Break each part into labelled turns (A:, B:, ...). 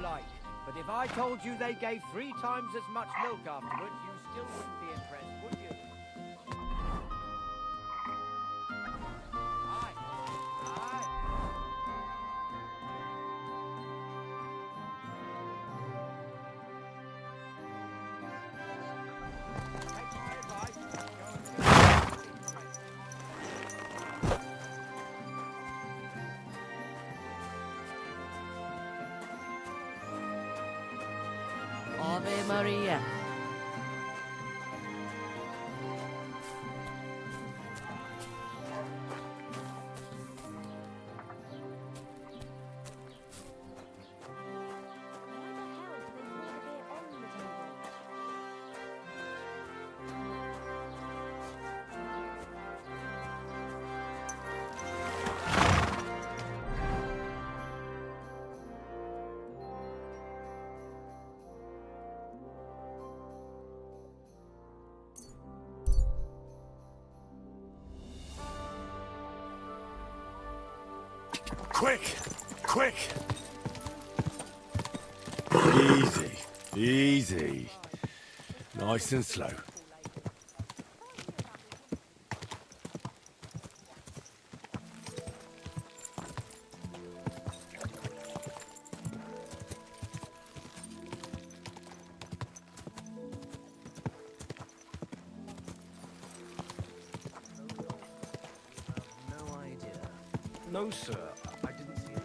A: like. But if I told you they gave 3 times as much milk afterwards, you still wouldn't be impressed, would you? Aye. Aye. Take my advice and go and
B: Ave Maria.
C: Quick! Quick! Easy. Easy. Nice and slow.
D: No idea. No, sir. I didn't see it.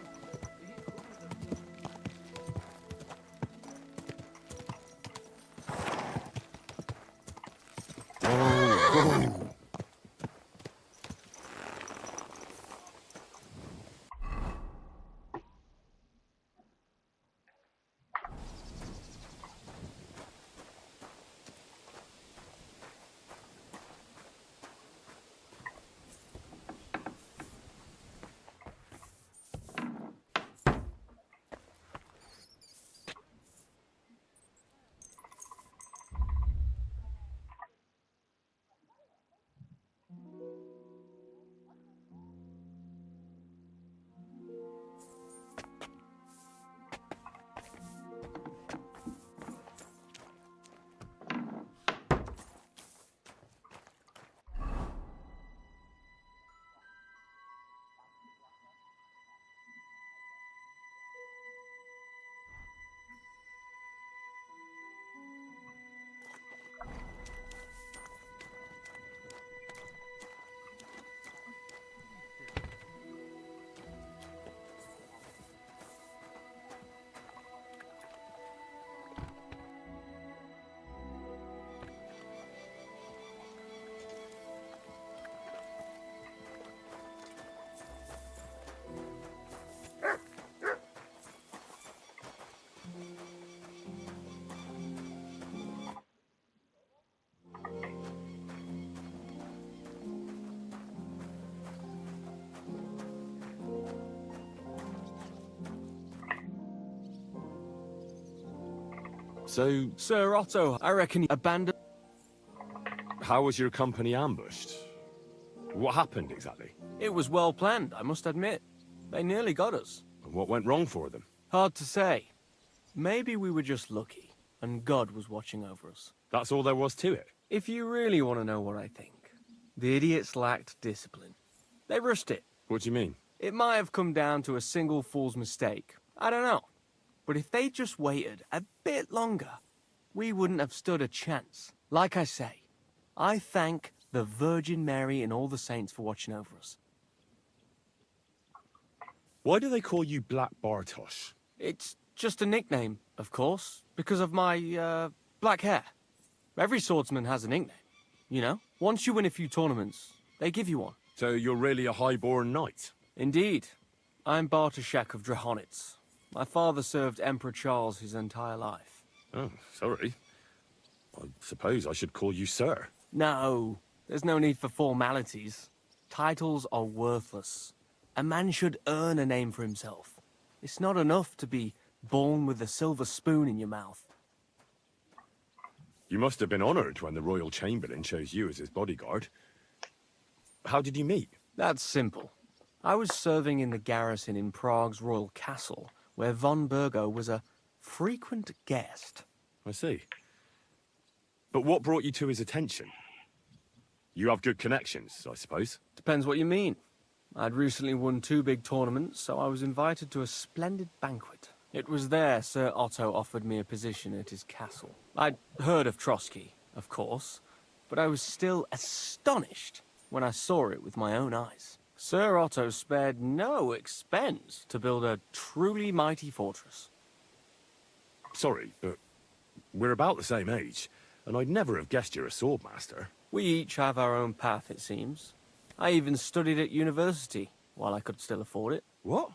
C: So,
D: Sir Otto, I reckon you abandoned...
C: how was your company ambushed? What happened exactly?
D: It was well planned, I must admit. They nearly got us.
C: And what went wrong for them?
D: Hard to say. Maybe we were just lucky, and God was watching over us.
C: That's all there was to it?
D: If you really want to know what I think, the idiots lacked discipline. They rushed it.
C: What do you mean?
D: It might have come down to a single fool's mistake. I don't know. But if they just waited a bit longer, we wouldn't have stood a chance. Like I say, I thank the Virgin Mary and all the saints for watching over us.
C: Why do they call you Black Bartosz?
D: It's just a nickname, of course, because of my, black hair. Every swordsman has a nickname, you know? Once you win a few tournaments, they give you one.
C: So you're really a highborn knight?
D: Indeed. I'm Bartoszek of Drahonitz. My father served Emperor Charles his entire life.
C: Oh, sorry. I suppose I should call you sir.
D: No, there's no need for formalities. Titles are worthless. A man should earn a name for himself. It's not enough to be born with a silver spoon in your mouth.
C: You must have been honored when the royal chamberlain chose you as his bodyguard. How did you meet?
D: That's simple. I was serving in the garrison in Prague's royal castle, where von Burgo was a frequent guest.
C: I see. But what brought you to his attention? You have good connections, I suppose.
D: Depends what you mean. I'd recently won 2 big tournaments, so I was invited to a splendid banquet. It was there Sir Otto offered me a position at his castle. I'd heard of Trotsky, of course, but I was still astonished when I saw it with my own eyes. Sir Otto spared no expense to build a truly mighty fortress.
C: Sorry, but we're about the same age, and I'd never have guessed you're a swordmaster.
D: We each have our own path, it seems. I even studied at university, while I could still afford it.
C: What?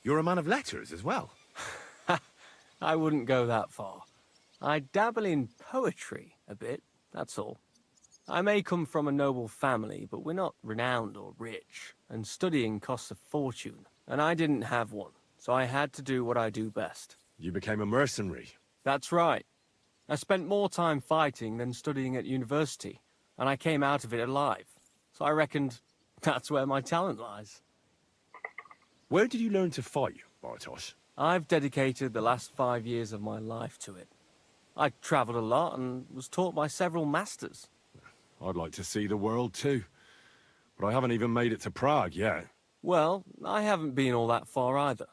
C: You're a man of letters as well?
D: I wouldn't go that far. I dabble in poetry a bit, that's all. I may come from a noble family, but we're not renowned or rich, and studying costs a fortune, and I didn't have one, so I had to do what I do best.
C: You became a mercenary.
D: That's right. I spent more time fighting than studying at university, and I came out of it alive, so I reckoned that's where my talent lies.
C: Where did you learn to fight, Bartosz?
D: I've dedicated the last 5 years of my life to it. I travelled a lot and was taught by several masters.
C: I'd like to see the world too, but I haven't even made it to Prague yet.
D: Well, I haven't been all that far either.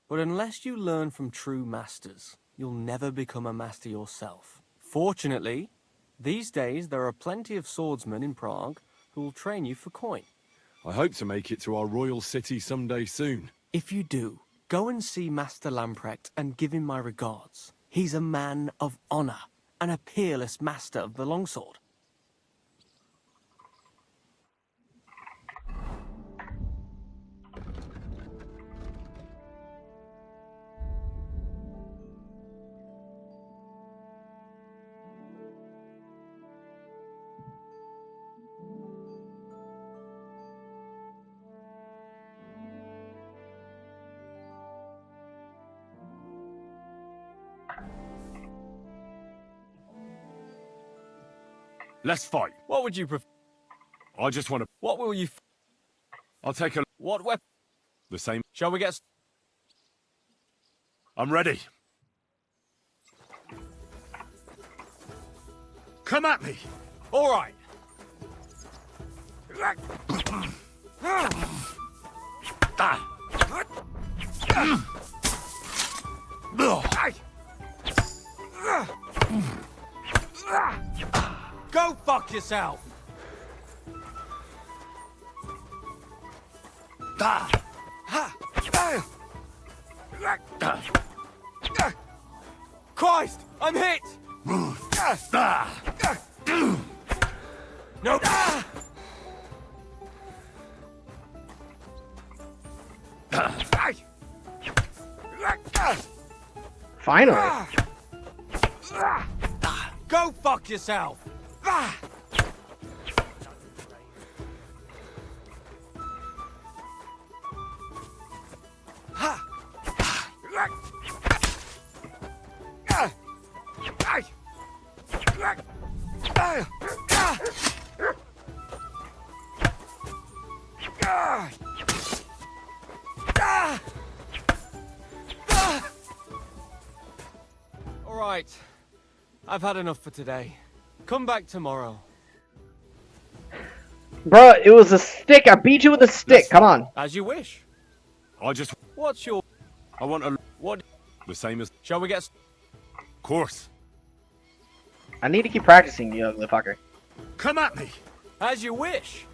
D: But unless you learn from true masters, you'll never become a master yourself. Fortunately, these days there are plenty of swordsmen in Prague who will train you for coin.
C: I hope to make it to our royal city someday soon.
D: If you do, go and see Master Lamprecht and give him my regards. He's a man of honor and a peerless master of the longsword.
C: Let's fight.
D: What would you prefer?
C: I just want to...
D: What will you...
C: I'll take a...
D: What weapon?
C: The same...
D: Shall we get...
C: I'm ready. Come at me.
D: All right. Go fuck yourself. Christ, I'm hit. No.
E: Finally.
D: Go fuck yourself. All right. I've had enough for today. Come back tomorrow.
E: Bro, it was a stick. I beat you with a stick. Come on.
D: As you wish.
C: I just...
D: What's your...
C: I want a...
D: What...
C: The same as...
D: Shall we get...
C: Of course.
E: I need to keep practicing, you ugly fucker.
C: Come at me.
D: As you wish.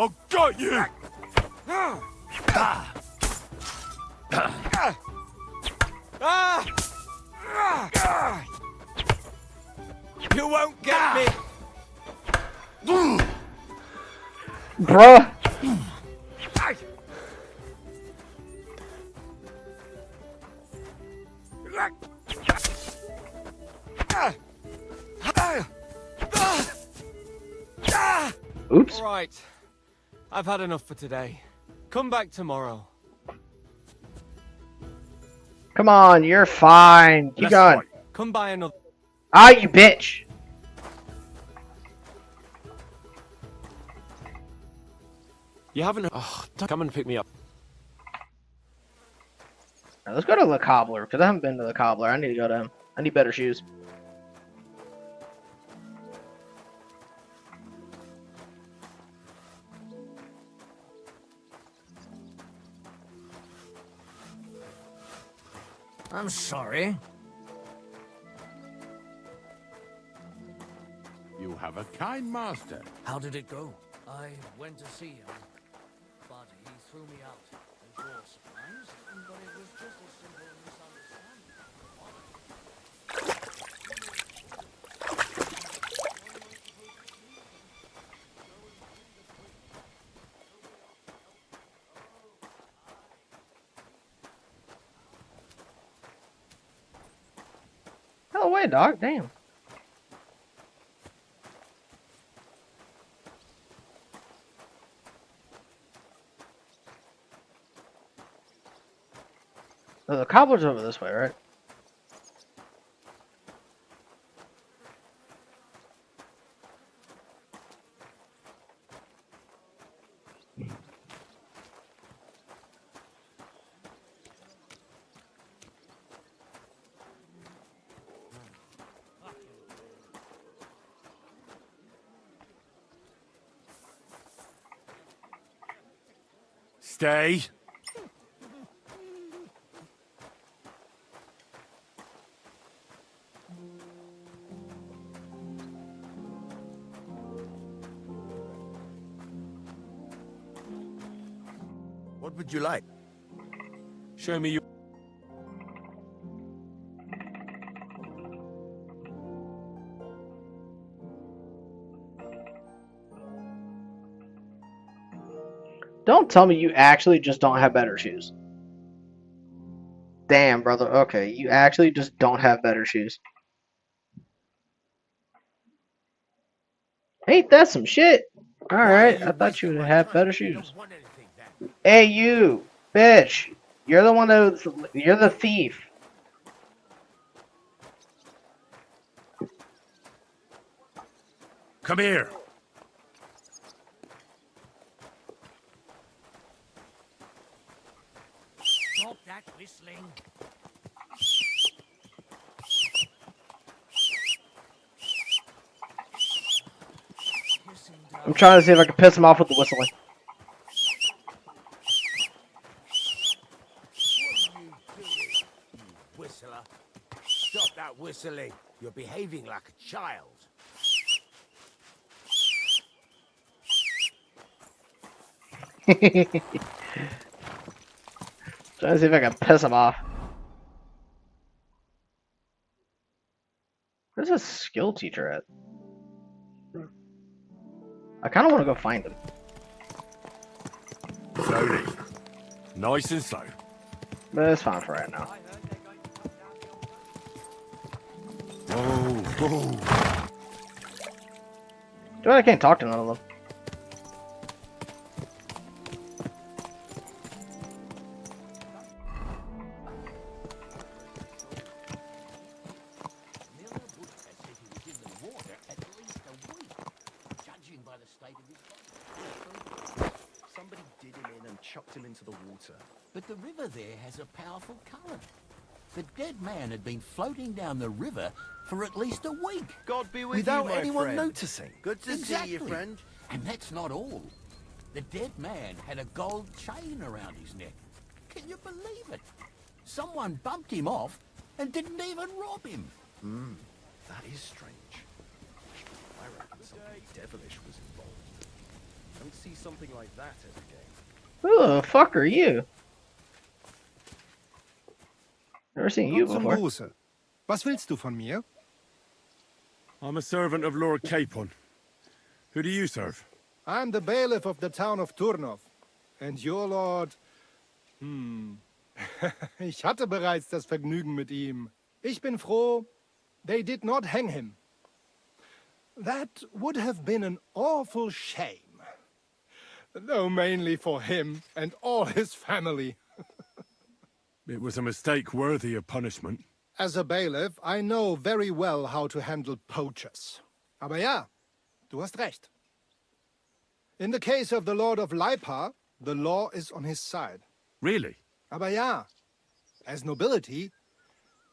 C: I got you!
D: You won't get me!
E: Bruh. Oops.
D: Right. I've had enough for today. Come back tomorrow.
E: Come on, you're fine. Keep
C: Let's
E: going.
C: fight.
D: Come by another...
E: Ah, you bitch.
C: You haven't... Oh, come and pick me up.
E: Alright, let's go to the cobbler, because I haven't been to the cobbler. I need to go to him. I need better shoes.
B: I'm sorry.
F: You have a kind master.
B: How did it go? I went to see him, but he threw me out. And for surprise, but it was just a simple misunderstanding.
E: Hell away, dog. Damn. Oh, the cobbler's over this way, right?
C: Stay.
F: What would you like?
C: Show me your...
E: Don't tell me you actually just don't have better shoes. Damn, brother. Okay, you actually just don't have better shoes. Ain't that some shit? Alright, I thought you would have better shoes. Hey, you! Bitch! You're the one that... You're the thief.
C: Come here.
A: Stop that whistling.
E: I'm trying to see if I can piss him off with the whistling.
F: What are you doing, you whistler? Stop that whistling. You're behaving like a child.
E: Trying to see if I can piss him off. Where's this skill teacher at? I kind of want to go find him.
C: Slowly. Nice and slow.
E: But it's fine for right now.
C: Whoa, whoa.
E: Dude, I can't talk to none of them.
G: Somebody did him in and chucked him into the water.
H: But the river there has a powerful current. The dead man had been floating down the river for at least a week.
G: God be with
F: Without
G: you, my
F: anyone
G: friend.
F: noticing.
G: Good to see you, friend.
H: And that's not all. The dead man had a gold chain around his neck. Can you believe it? Someone bumped him off and didn't even rob him.
G: That is strange. I reckon something devilish was involved. Don't see something like that every day.
E: Who the fuck are you? Never seen you
I: Gott zum
E: before.
I: Gruße. Was willst du von mir?
C: I'm a servant of Lord Capon. Who do you serve?
I: I'm the bailiff of the town of Turnov. And your lord... Ich hatte bereits das Vergnügen mit ihm. Ich bin froh, they did not hang him. That would have been an awful shame. Though mainly for him and all his family.
C: It was a mistake worthy of punishment.
I: As a bailiff, I know very well how to handle poachers. Aber ja, du hast recht. In the case of the Lord of Leipa, the law is on his side.
C: Really?
I: Aber ja, as nobility,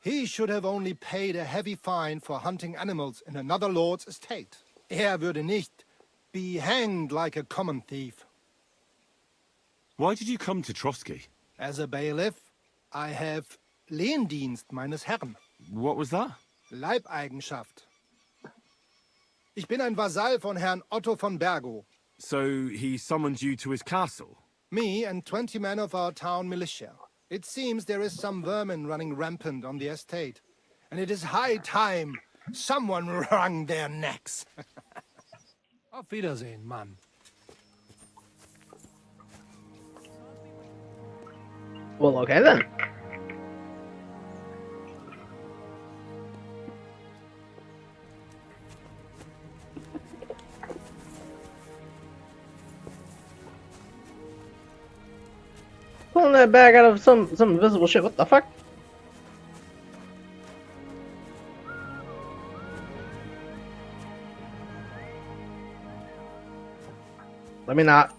I: he should have only paid a heavy fine for hunting animals in another lord's estate. Würde nicht be hanged like a common thief.
C: Why did you come to Trotsky?
I: As a bailiff, I have Lehendienst meines Herrn.
C: What was that?
I: Leibeigenschaft. Ich bin ein Vasall von Herrn Otto von Bergo.
C: So he summoned you to his castle?
I: Me and 20 men of our town militia. It seems there is some vermin running rampant on the estate, and it is high time someone wrung their necks. Auf Wiedersehen, Mann.
E: Well, okay then. Pulling that bag out of some invisible shit. What the fuck? Let me not.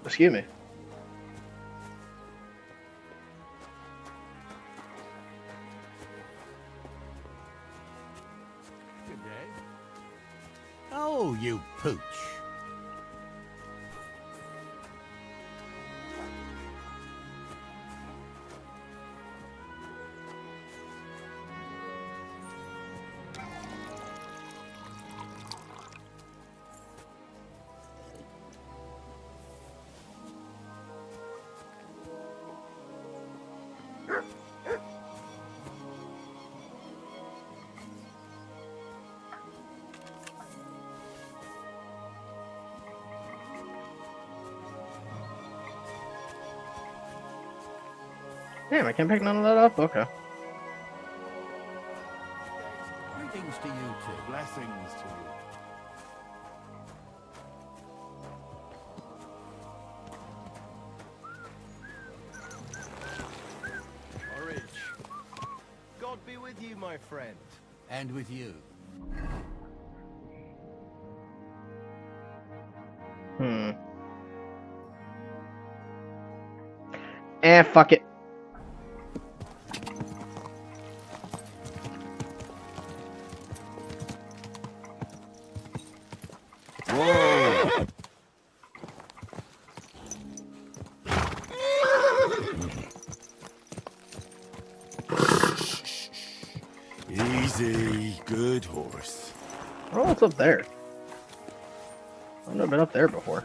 E: Excuse me.
H: Good day. Oh, you pooch.
E: Damn, I can't pick none of that up? Okay.
H: Greetings to you too.
G: Blessings to you. Courage. God be with you, my friend.
H: And with you.
E: Fuck it.
C: Whoa! Easy, good horse.
E: Oh, what's up there? I've never been up there before.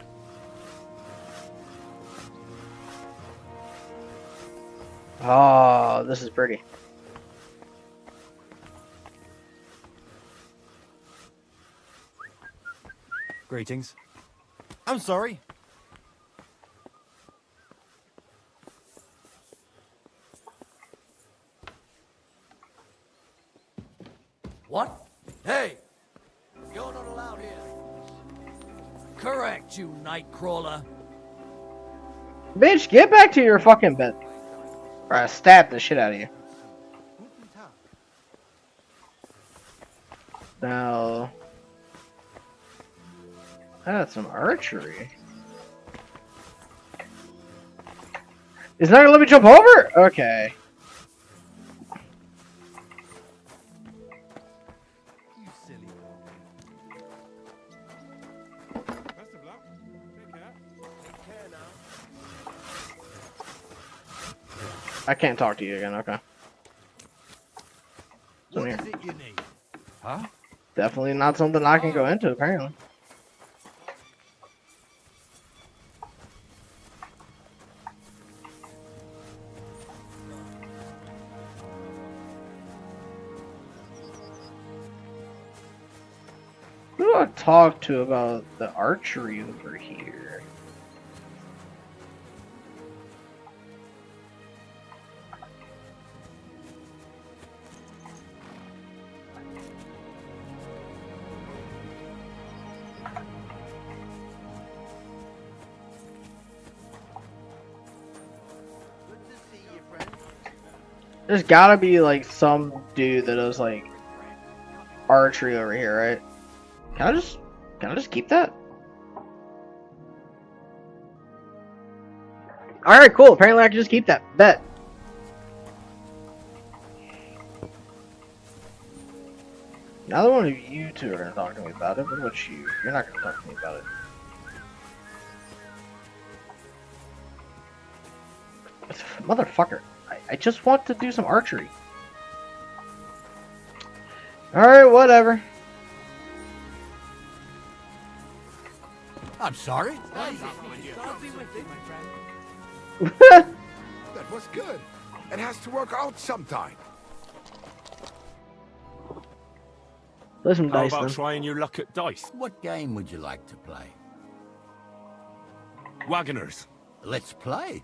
E: Oh, this is pretty.
A: Greetings. I'm sorry.
B: What? Hey! You're not allowed here. Correct, you nightcrawler.
E: Bitch, get back to your fucking bed. Or I stab the shit out of you. Now... That's some archery. It's not gonna let me jump over? Okay. I can't talk to you again. Okay.
F: What
E: here.
F: is it you need? Huh?
E: Definitely not something I can go into, apparently. Who do I talk to about the archery over here? There's gotta be like some dude that does like archery over here, right? Can I just keep that? Alright, cool. Apparently I can just keep that. Bet. Neither one of you two are gonna talk to me about it. What about you? You're not gonna talk to me about it. Motherfucker. I just want to do some archery. Alright, whatever.
H: I'm sorry.
F: That was good. It has to work out sometime.
E: Play some
C: How
E: dice
C: about
E: then.
C: trying your luck at dice?
H: What game would you like to play?
C: Wagoners.
H: Let's play.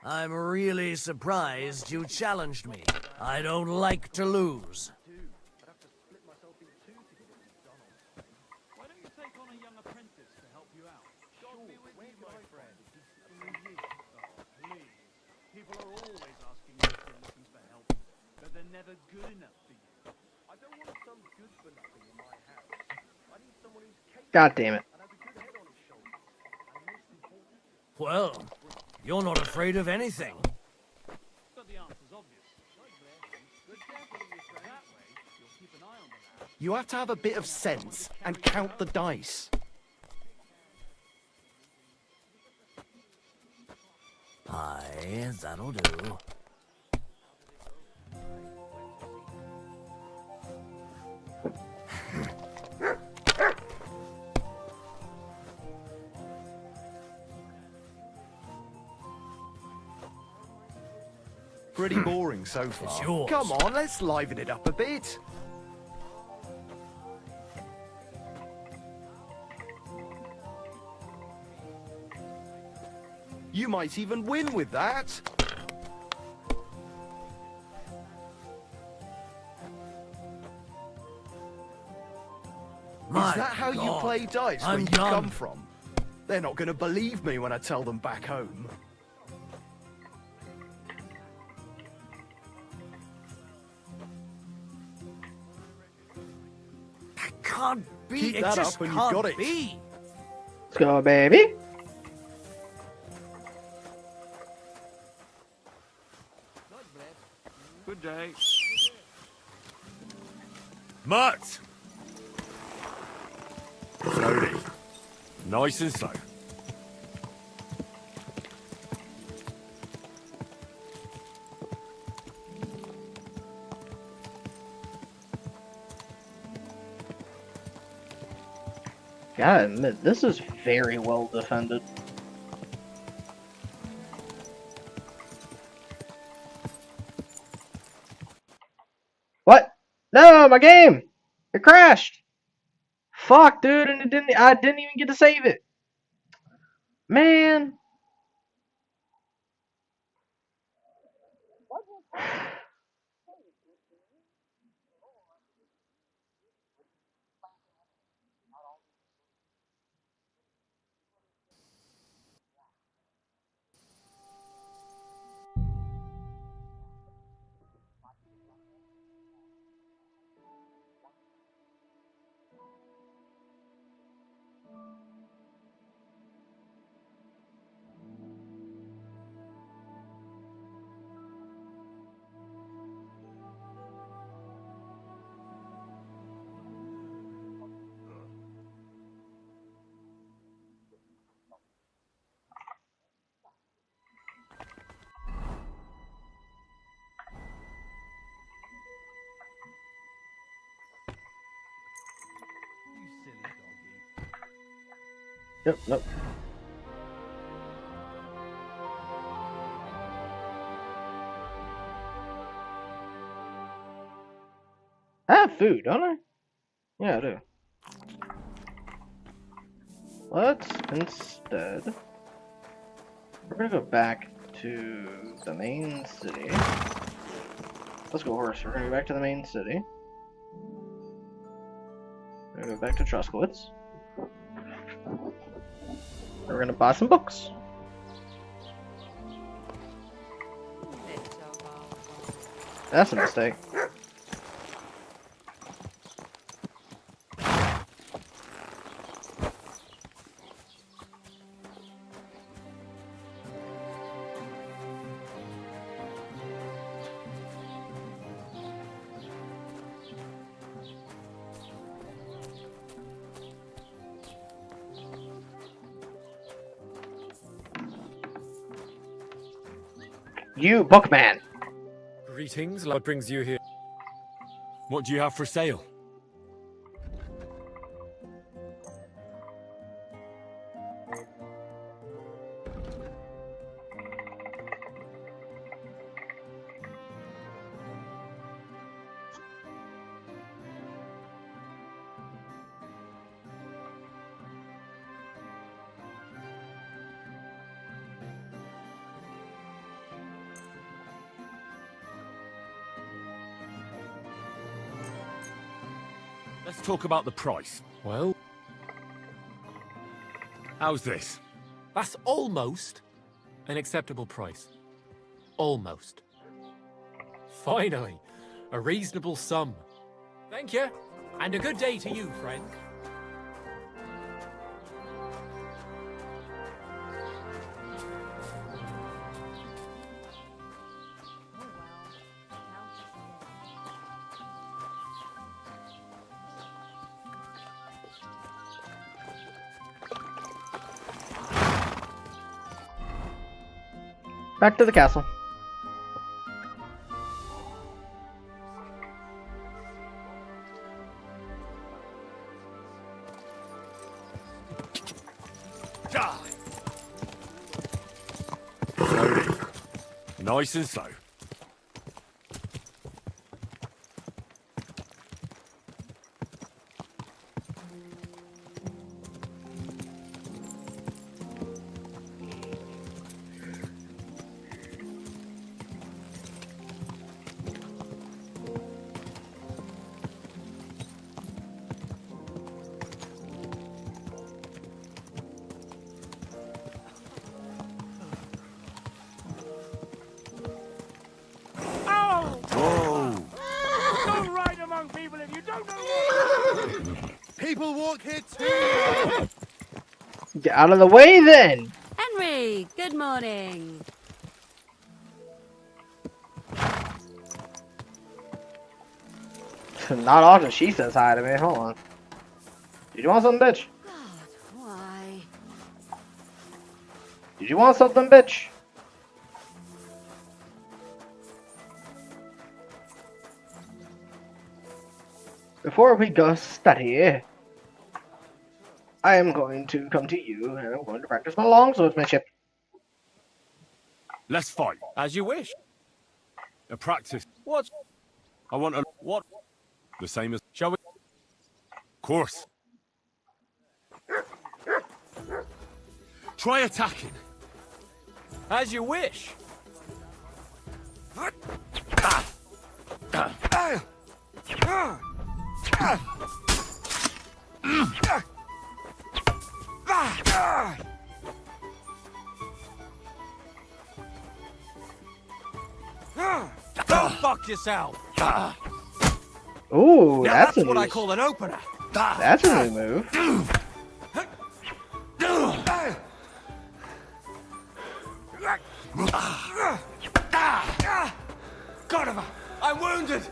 B: I'm really surprised you challenged me. I don't like to lose.
A: Why don't you take on a young apprentice to help you out? God be with you, my friend. Oh, please. People are always asking you if you're looking for help, but they're never good enough for you. I don't want some good for nothing in my house. I need someone who's capable
E: God damn it.
A: and has a good head on his shoulders. And most important,
B: Well, you're not afraid of anything.
A: but the answer's obvious. Good carefully, your friend. That way, you'll keep an eye on the lad.
G: You have to have a bit of sense and count the dice.
B: Aye, that'll do.
G: Pretty boring so far.
B: It's yours.
G: Come on, let's liven it up a bit. You might even win with that.
B: My
G: Is that how you
B: God.
G: play dice where
B: I'm
G: you
B: done.
G: come from? They're not going to believe me when I tell them back home.
B: That can't be.
G: Keep
B: it
G: that
B: just
G: up and you've
B: can't
G: got it.
B: be.
E: Let's go, baby.
C: Good day. Mutt! Slowly. Nice and slow.
E: Gotta admit, this is very well defended. What? No, my game! It crashed! Fuck, dude, and I didn't even get to save it. Man. Yep, nope. I have food, don't I? Yeah, I do. Let's instead... We're gonna go back to the main city. Let's go horse. We're gonna go back to the main city. We're gonna go back to Truskowitz. We're gonna buy some books. That's a mistake. You, bookman!
J: Greetings, what brings you here?
C: What do you have for sale? Let's talk about the price.
J: Well,
C: How's this?
J: that's almost an acceptable price. Almost. Finally, a reasonable sum. Thank you, and a good day to you, friend.
E: Back to the castle.
C: Slowly. Nice and slow.
G: People walk here too.
E: Get out of the way then!
K: Henry, good morning.
E: Not often she says hi to me. Hold on. Did you want something, bitch?
K: God, why?
E: Did you want something, bitch? Before we go study, I am going to come to you and I'm going to practice my longswordmanship.
C: Let's fight.
J: As you wish.
C: A practice.
J: What?
C: I want a...
J: What?
C: The same as...
J: Shall we?
C: Course. Try attacking.
J: As you wish. Go fuck yourself.
E: Ooh,
J: Now
E: that's a
J: what
E: new,
J: I call an opener.
E: that's a new move.
J: God of I'm wounded.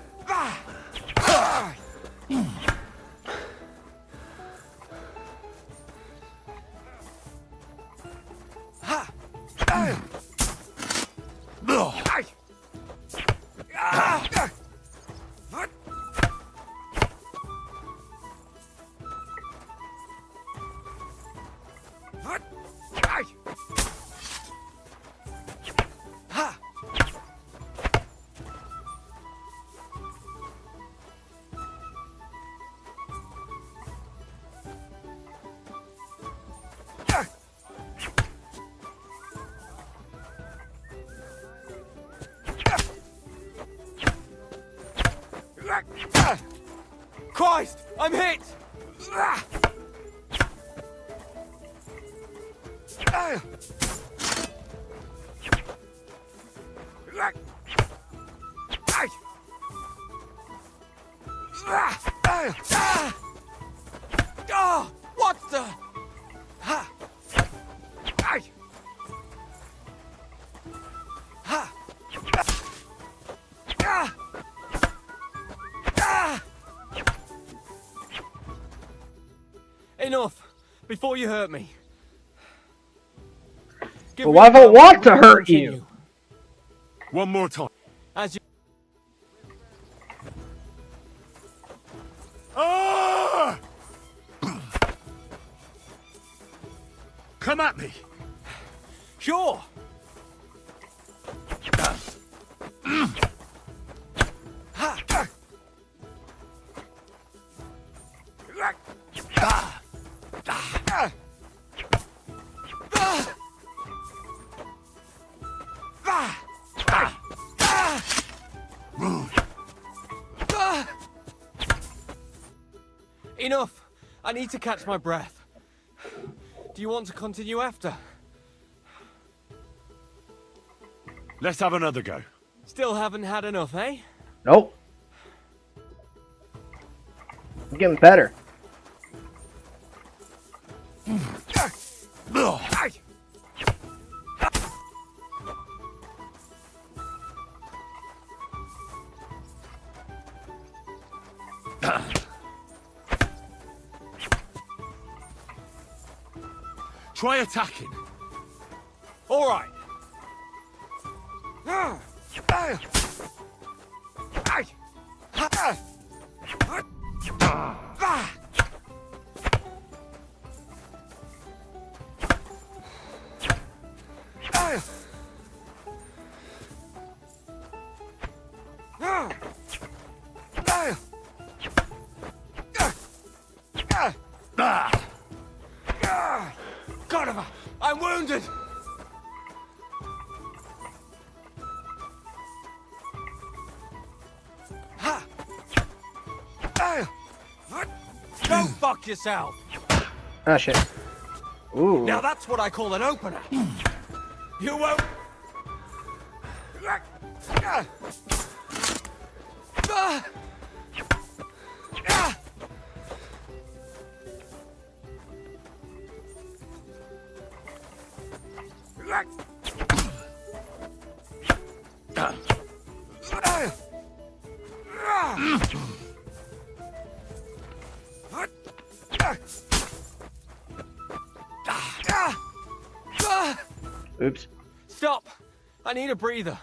D: Christ! I'm hit! What the? Enough! Before you hurt me. Give
E: But
D: me
E: why
D: a
E: would I
D: moment
E: want
D: and
E: to
D: we can
E: hurt
D: continue.
E: you?
C: One more time.
D: As you...
C: Ah! Come at me.
D: Sure! Enough! I need to catch my breath. Do you want to continue after?
C: Let's have another go.
D: Still haven't had enough, eh?
E: Nope. I'm getting better.
C: Try attacking.
D: All right. God, I'm wounded. Go fuck yourself.
E: Ah, shit. Ooh.
D: Now that's what I call an opener. You won't.
E: Oops.
D: Stop! I need a breather.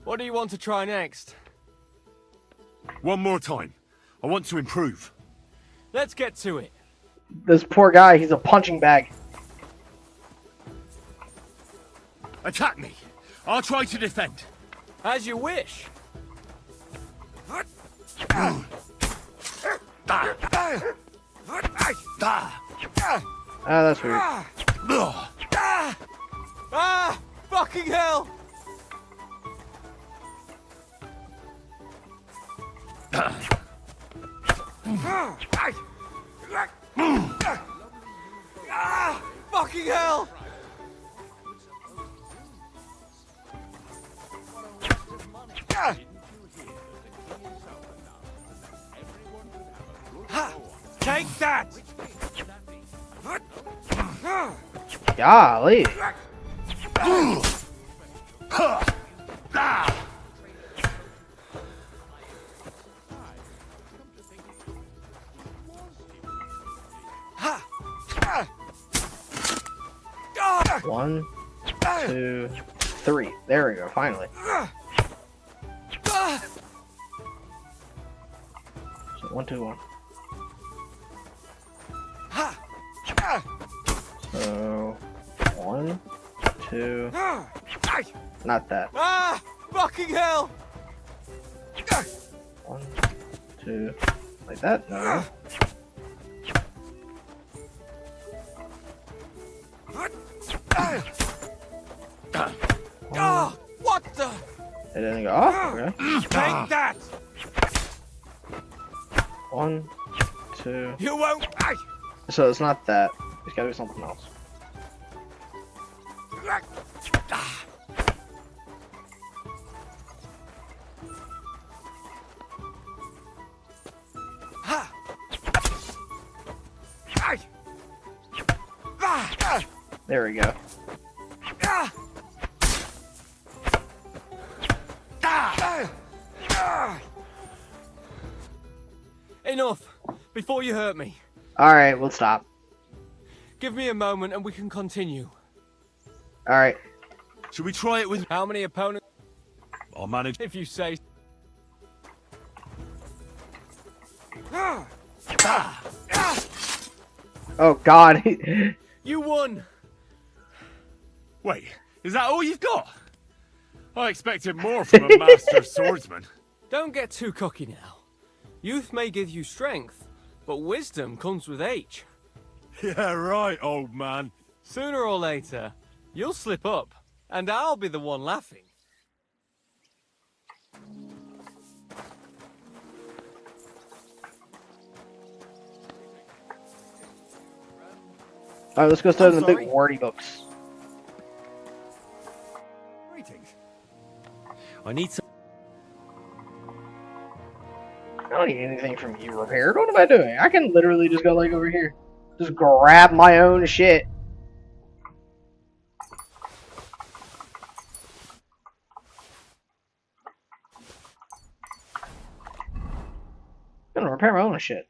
D: What do you want to try next?
C: One more time. I want to improve.
D: Let's get to it.
E: This poor guy, he's a punching bag.
C: Attack me. I'll try to defend.
D: As you wish.
E: Ah, that's weird.
D: Ah! Fucking hell! Ah! Fucking hell! Take that!
E: Golly. One, two, three. There we go, finally. So 1, 2, 1. So 1, 2. Not that.
D: Ah! Fucking hell!
E: 1, 2. Like that? No.
D: Ah! What the?
E: It didn't go off? Okay.
F: Take that!
E: 1, 2.
F: You won't.
E: So it's not that. It's gotta be something else. There we go.
D: Enough! Before you hurt me.
E: Alright, we'll stop.
D: Give me a moment and we can continue.
E: Alright.
C: Should we try it with...
D: How many opponents?
C: I'll manage.
D: If you say...
E: Oh god.
D: You won!
C: Wait, is that all you've got? I expected more from a master swordsman.
D: Don't get too cocky now. Youth may give you strength, but wisdom comes with age.
C: Yeah, right, old man.
D: Sooner or later, you'll slip up, and I'll be the one laughing.
E: Alright, let's go start in the big
F: sorry.
E: wordy books.
F: Greetings.
C: I need some...
E: I don't need anything from you repaired. What am I doing? I can literally just go like over here. Just grab my own shit. I'm gonna repair my own shit.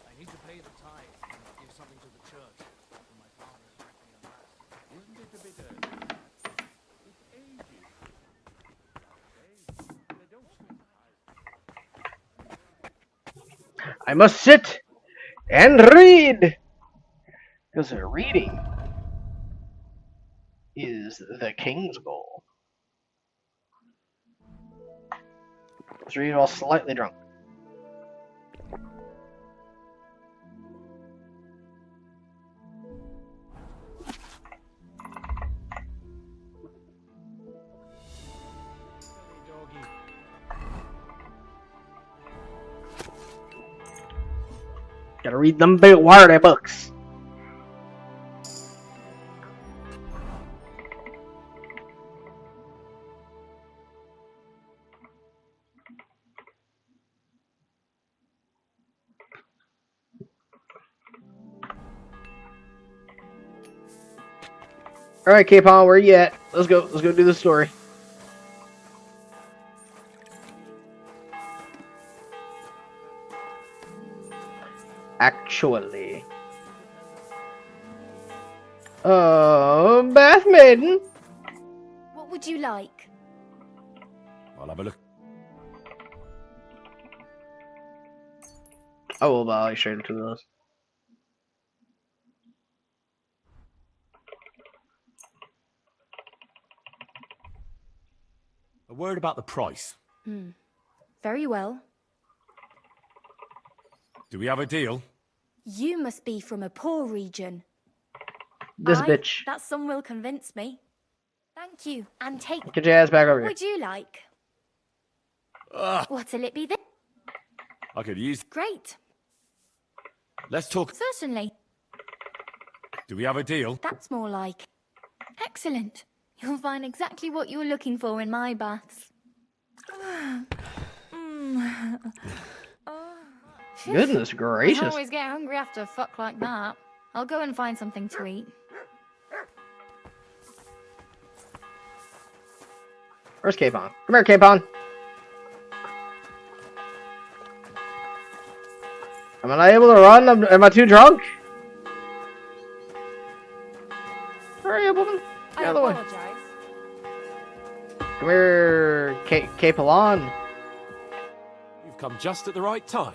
B: I need to pay the tithe and give something to the church. And my father has left me a mass.
A: Isn't it a bit early? It's ages. They don't swing high.
E: I must sit and read. Because reading is the king's goal. Let's read while slightly drunk. Gotta read them big wordy books. Alright, Capon, where you at? Let's go do the story. Actually. Bath Maiden?
L: What would you like?
C: I'll have a look.
E: I will buy straight into those.
C: A word about the price.
L: Very well.
C: Do we have a deal?
L: You must be from a poor region.
E: This
L: Aye,
E: bitch.
L: That sum will convince me. Thank you, and take...
E: Get your ass back over
L: What
E: here.
L: would you like? What'll it be then?
C: I could use...
L: Great.
C: Let's talk...
L: Certainly.
C: Do we have a deal?
L: That's more like... Excellent. You'll find exactly what you're looking for in my baths.
E: Goodness
L: I
E: gracious.
L: always get hungry after a fuck like that. I'll go and find something to eat.
E: Where's Capon? Come here, Capon. Am I not able to run? Am I too drunk? Hurry up, woman. Get
L: I
E: out of the way.
L: apologize.
E: Come here, Capelon.
J: You've come just at the right time.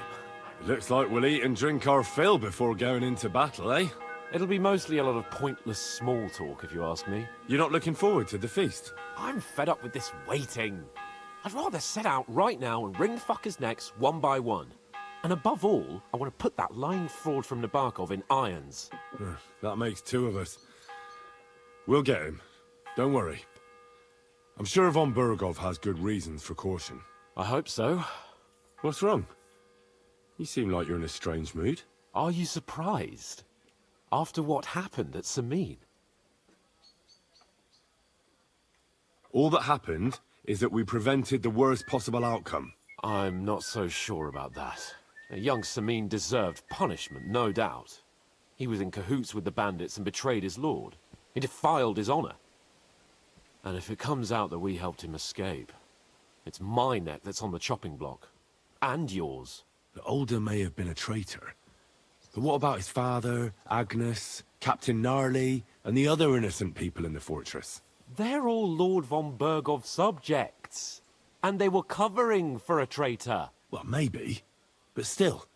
C: Looks like we'll eat and drink our fill before going into battle, eh?
J: It'll be mostly a lot of pointless small talk, if you ask me.
C: You're not looking forward to the feast?
J: I'm fed up with this waiting. I'd rather set out right now and wring fuckers' necks one by one. And above all, I want to put that lying fraud from Nabokov in irons.
C: That makes two of us. We'll get him. Don't worry. I'm sure von Burgov has good reasons for caution.
J: I hope so.
C: What's wrong? You seem like you're in a strange mood.
J: Are you surprised? After what happened at Samin?
C: All that happened is that we prevented the worst possible outcome.
J: I'm not so sure about that. Young Samin deserved punishment, no doubt. He was in cahoots with the bandits and betrayed his lord. He defiled his honor. And if it comes out that we helped him escape, it's my neck that's on the chopping block. And yours.
C: The Older may have been a traitor. But what about his father, Agnes, Captain Gnarly, and the other innocent people in the fortress?
J: They're all Lord von Burgov's subjects. And they were covering for a traitor.
C: Well, maybe. But still.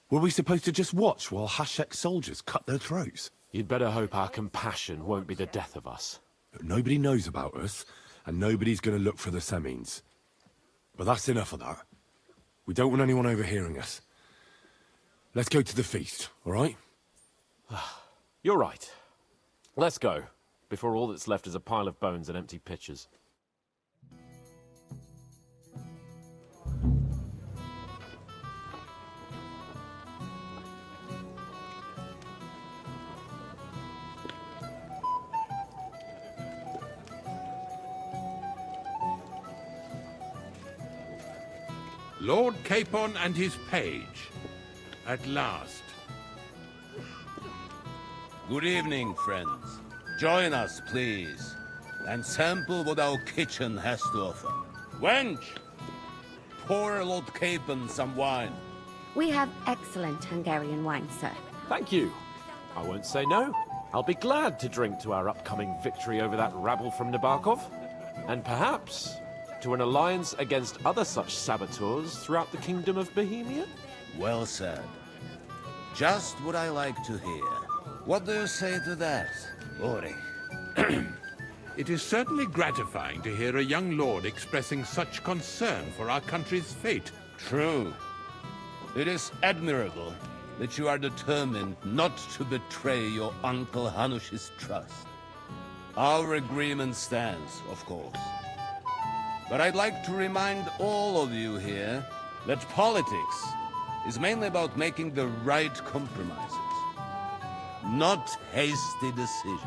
C: Were we supposed to just watch while Hashek's soldiers cut their throats?
J: You'd better hope our compassion won't be the death of us.
C: But nobody knows about us, and nobody's going to look for the Semines. But that's enough of that. We don't want anyone overhearing us. Let's go to the feast, all right?
J: You're right. Let's go, before all that's left is a pile of bones and empty pitchers.
M: Lord Capon and his page. At last.
F: Good evening, friends. Join us, please, and sample what our kitchen has to offer. Wench, pour Lord Capon some wine.
K: We have excellent Hungarian wine, sir.
J: Thank you. I won't say no. I'll be glad to drink to our upcoming victory over that rabble from Nabokov. And perhaps to an alliance against other such saboteurs throughout the Kingdom of Bohemia?
F: Well said. Just what I like to hear. What do you say to that, Ori?
M: It is certainly gratifying to hear a young lord expressing such concern for our country's fate.
F: True. It is admirable that you are determined not to betray your Uncle Hanush's trust. Our agreement stands, of course. But I'd like to remind all of you here that politics is mainly about making the right compromises, not hasty decisions.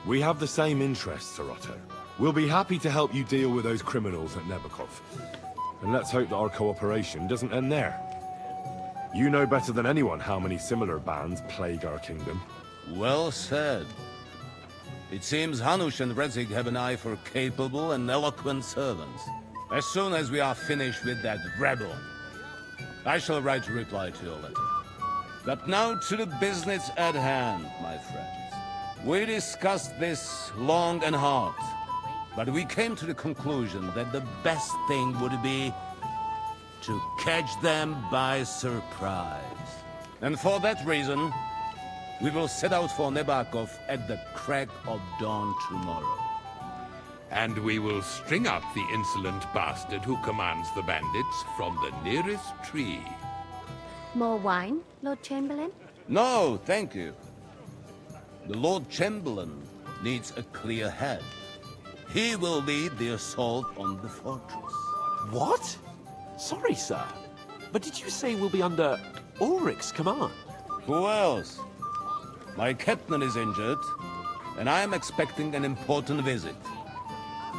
C: We have the same interests, Sarato. We'll be happy to help you deal with those criminals at Nabokov. And let's hope that our cooperation doesn't end there. You know better than anyone how many similar bands plague our kingdom.
F: Well said. It seems Hanush and Rezig have an eye for capable and eloquent servants. As soon as we are finished with that rebel, I shall write a reply to your letter. But now to the business at hand, my friends. We discussed this long and hard, but we came to the conclusion that the best thing would be to catch them by surprise. And for that reason, we will set out for Nabokov at the crack of dawn tomorrow.
M: And we will string up the insolent bastard who commands the bandits from the nearest tree.
K: More wine, Lord Chamberlain?
F: No, thank you. The Lord Chamberlain needs a clear head. He will lead the assault on the fortress.
J: What? Sorry, sir. But did you say we'll be under Ulrich's command?
F: Who else? My captain is injured, and I am expecting an important visit.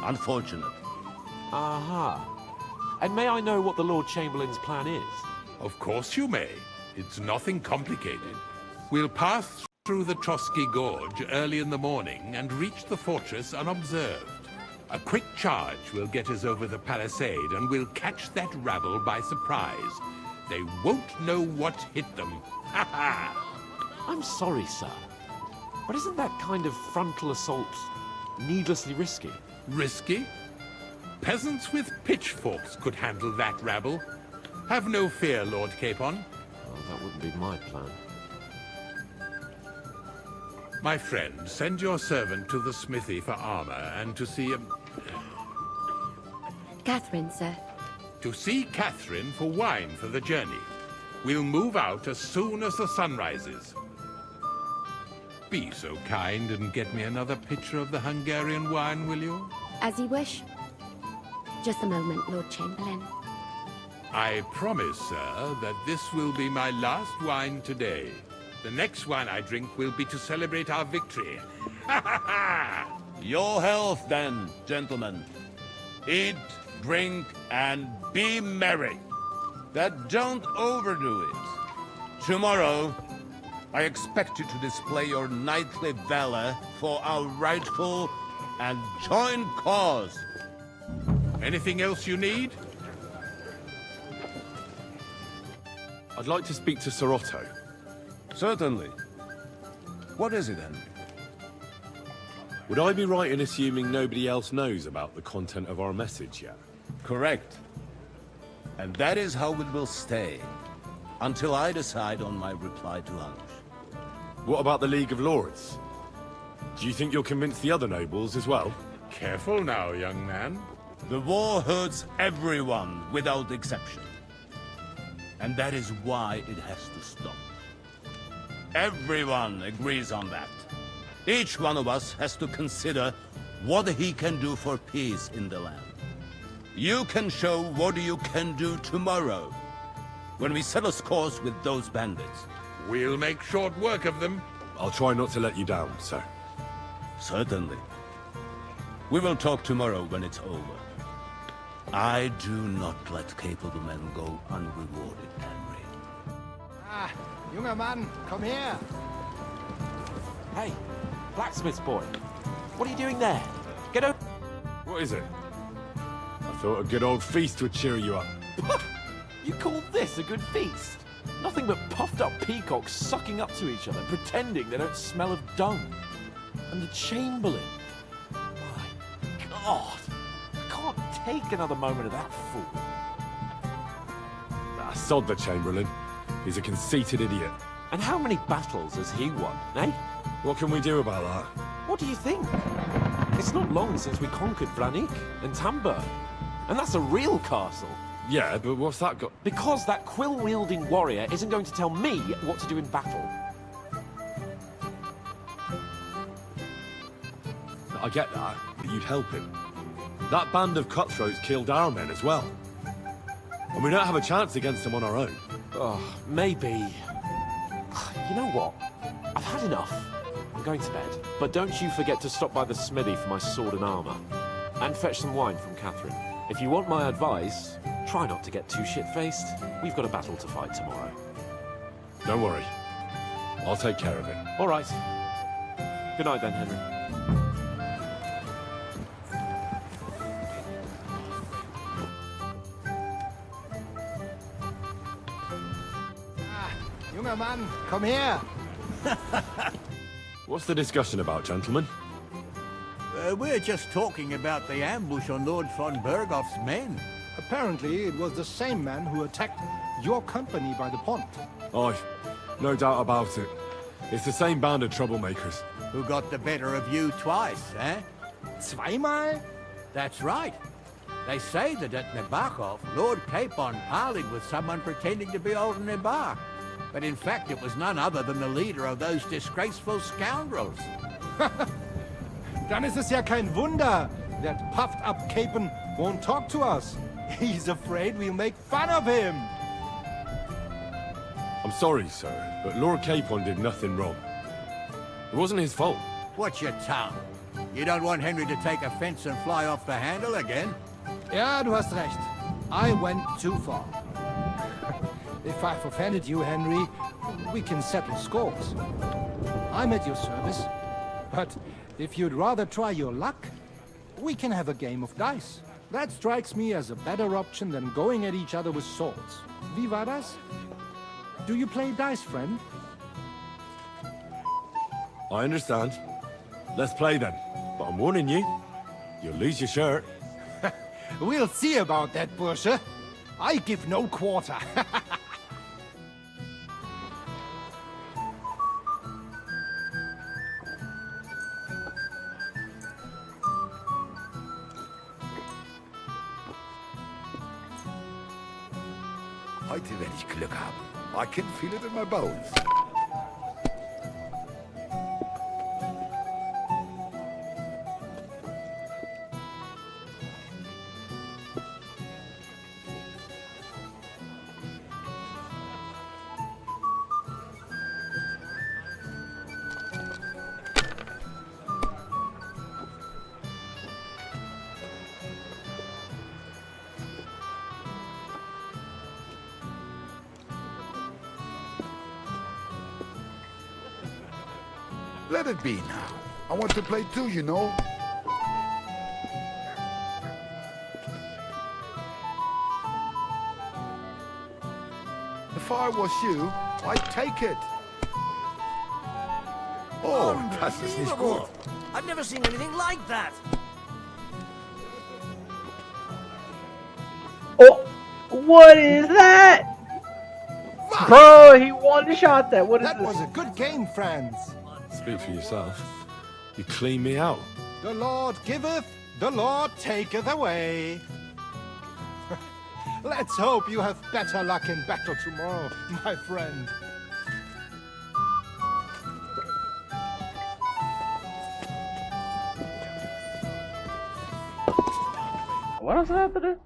F: Unfortunate.
J: Aha. And may I know what the Lord Chamberlain's plan is?
M: Of course you may. It's nothing complicated. We'll pass through the Trotsky Gorge early in the morning and reach the fortress unobserved. A quick charge will get us over the palisade, and we'll catch that rabble by surprise. They won't know what hit them. Ha ha!
J: I'm sorry, sir.
N: But isn't that kind of frontal assault needlessly risky?
M: Risky? Peasants with pitchforks could handle that rabble. Have no fear, Lord Capon.
N: Oh, that wouldn't be my plan.
M: My friend, send your servant to the smithy for armor and to see
K: Catherine, sir.
M: To see Catherine for wine for the journey. We'll move out as soon as the sun rises. Be so kind and get me another pitcher of the Hungarian wine, will you?
K: As you wish. Just a moment, Lord Chamberlain.
M: I promise, sir, that this will be my last wine today. The next wine I drink will be to celebrate our victory. Ha ha ha!
F: Your health, then, gentlemen. Eat, drink, and be merry. But don't overdo it. Tomorrow, I expect you to display your knightly valor for our rightful and joint cause.
M: Anything else you need?
C: I'd like to speak to Sir Otto.
F: Certainly. What is it, then?
C: Would I be right in assuming nobody else knows about the content of our message yet?
F: Correct. And that is how it will stay, until I decide on my reply to Hanush.
C: What about the League of Lords? Do you think you'll convince the other nobles as well?
M: Careful now, young man.
F: The war hurts everyone, without exception. And that is why it has to stop. Everyone agrees on that. Each one of us has to consider what he can do for peace in the land. You can show what you can do tomorrow, when we settle scores with those bandits.
M: We'll make short work of them.
C: I'll try not to let you down, sir.
F: Certainly. We will talk tomorrow when it's over. I do not let capable men go unrewarded, Henry.
I: Ah, junger Mann, komm her!
N: Hey, blacksmith's boy. What are you doing there? Get over...
C: What is it? I thought a good old feast would cheer you up.
N: You call this a good feast? Nothing but puffed up peacocks sucking up to each other, pretending they don't smell of dung. And the Chamberlain. My God. I can't take another moment of that fool.
C: Ah, sod the Chamberlain. He's a conceited idiot.
N: And how many battles has he won, eh?
C: What can we do about that?
N: What do you think? It's not long since we conquered Vranik and Tamburg. And that's a real castle.
C: Yeah, but what's that got?
N: Because that quill-wielding warrior isn't going to tell me what to do in battle.
C: I get that, but you'd help him. That band of cutthroats killed our men as well. And we don't have a chance against them on our own.
N: Oh, maybe. You know what? I've had enough. I'm going to bed. But don't you forget to stop by the smithy for my sword and armor. And fetch some wine from Catherine. If you want my advice, try not to get too shit-faced. We've got a battle to fight tomorrow.
C: Don't worry. I'll take care of it.
N: All right. Good night then, Henry.
I: Junger Mann, komm her!
C: What's the discussion about, gentlemen?
H: We're just talking about the ambush on Lord von Bergoff's men.
I: Apparently, it was the same man who attacked your company by the pond.
C: Aye, no doubt about it. It's the same band of troublemakers.
H: Who got the better of you twice, eh?
I: Zweimal?
H: That's right. They say that at Nabokov, Lord Capon parleyed with someone pretending to be old Nabar. But in fact, it was none other than the leader of those disgraceful scoundrels.
I: Dann ist es ja kein Wunder that puffed-up Capon won't talk to us. He's afraid we'll make fun of him.
C: I'm sorry, sir, but Lord Capon did nothing wrong. It wasn't his fault.
H: Watch your tongue. You don't want Henry to take offense and fly off the handle again?
I: Ja, du hast recht. I went too far. If I've offended you, Henry, we can settle scores. I'm at your service. But if you'd rather try your luck, we can have a game of dice. That strikes me as a better option than going at each other with swords. Wie war das? Do you play dice, friend?
C: I understand. Let's play then. But I'm warning you, you'll lose your shirt.
I: We'll see about that, Bursche. I give no quarter.
O: Heute werde ich Glück haben. I can feel it in my bones. Let it be now. I want to play too, you know. If I was you, I'd take it. Oh, das ist nicht gut.
B: I've never seen anything like that.
E: Oh, what is that? Bro, he one-shot that. What is
I: That
E: this?
I: was a good game, friends.
C: Speak for yourself. You clean me out.
I: The Lord giveth, the Lord taketh away. Let's hope you have better luck in battle tomorrow, my friend.
E: What else happening?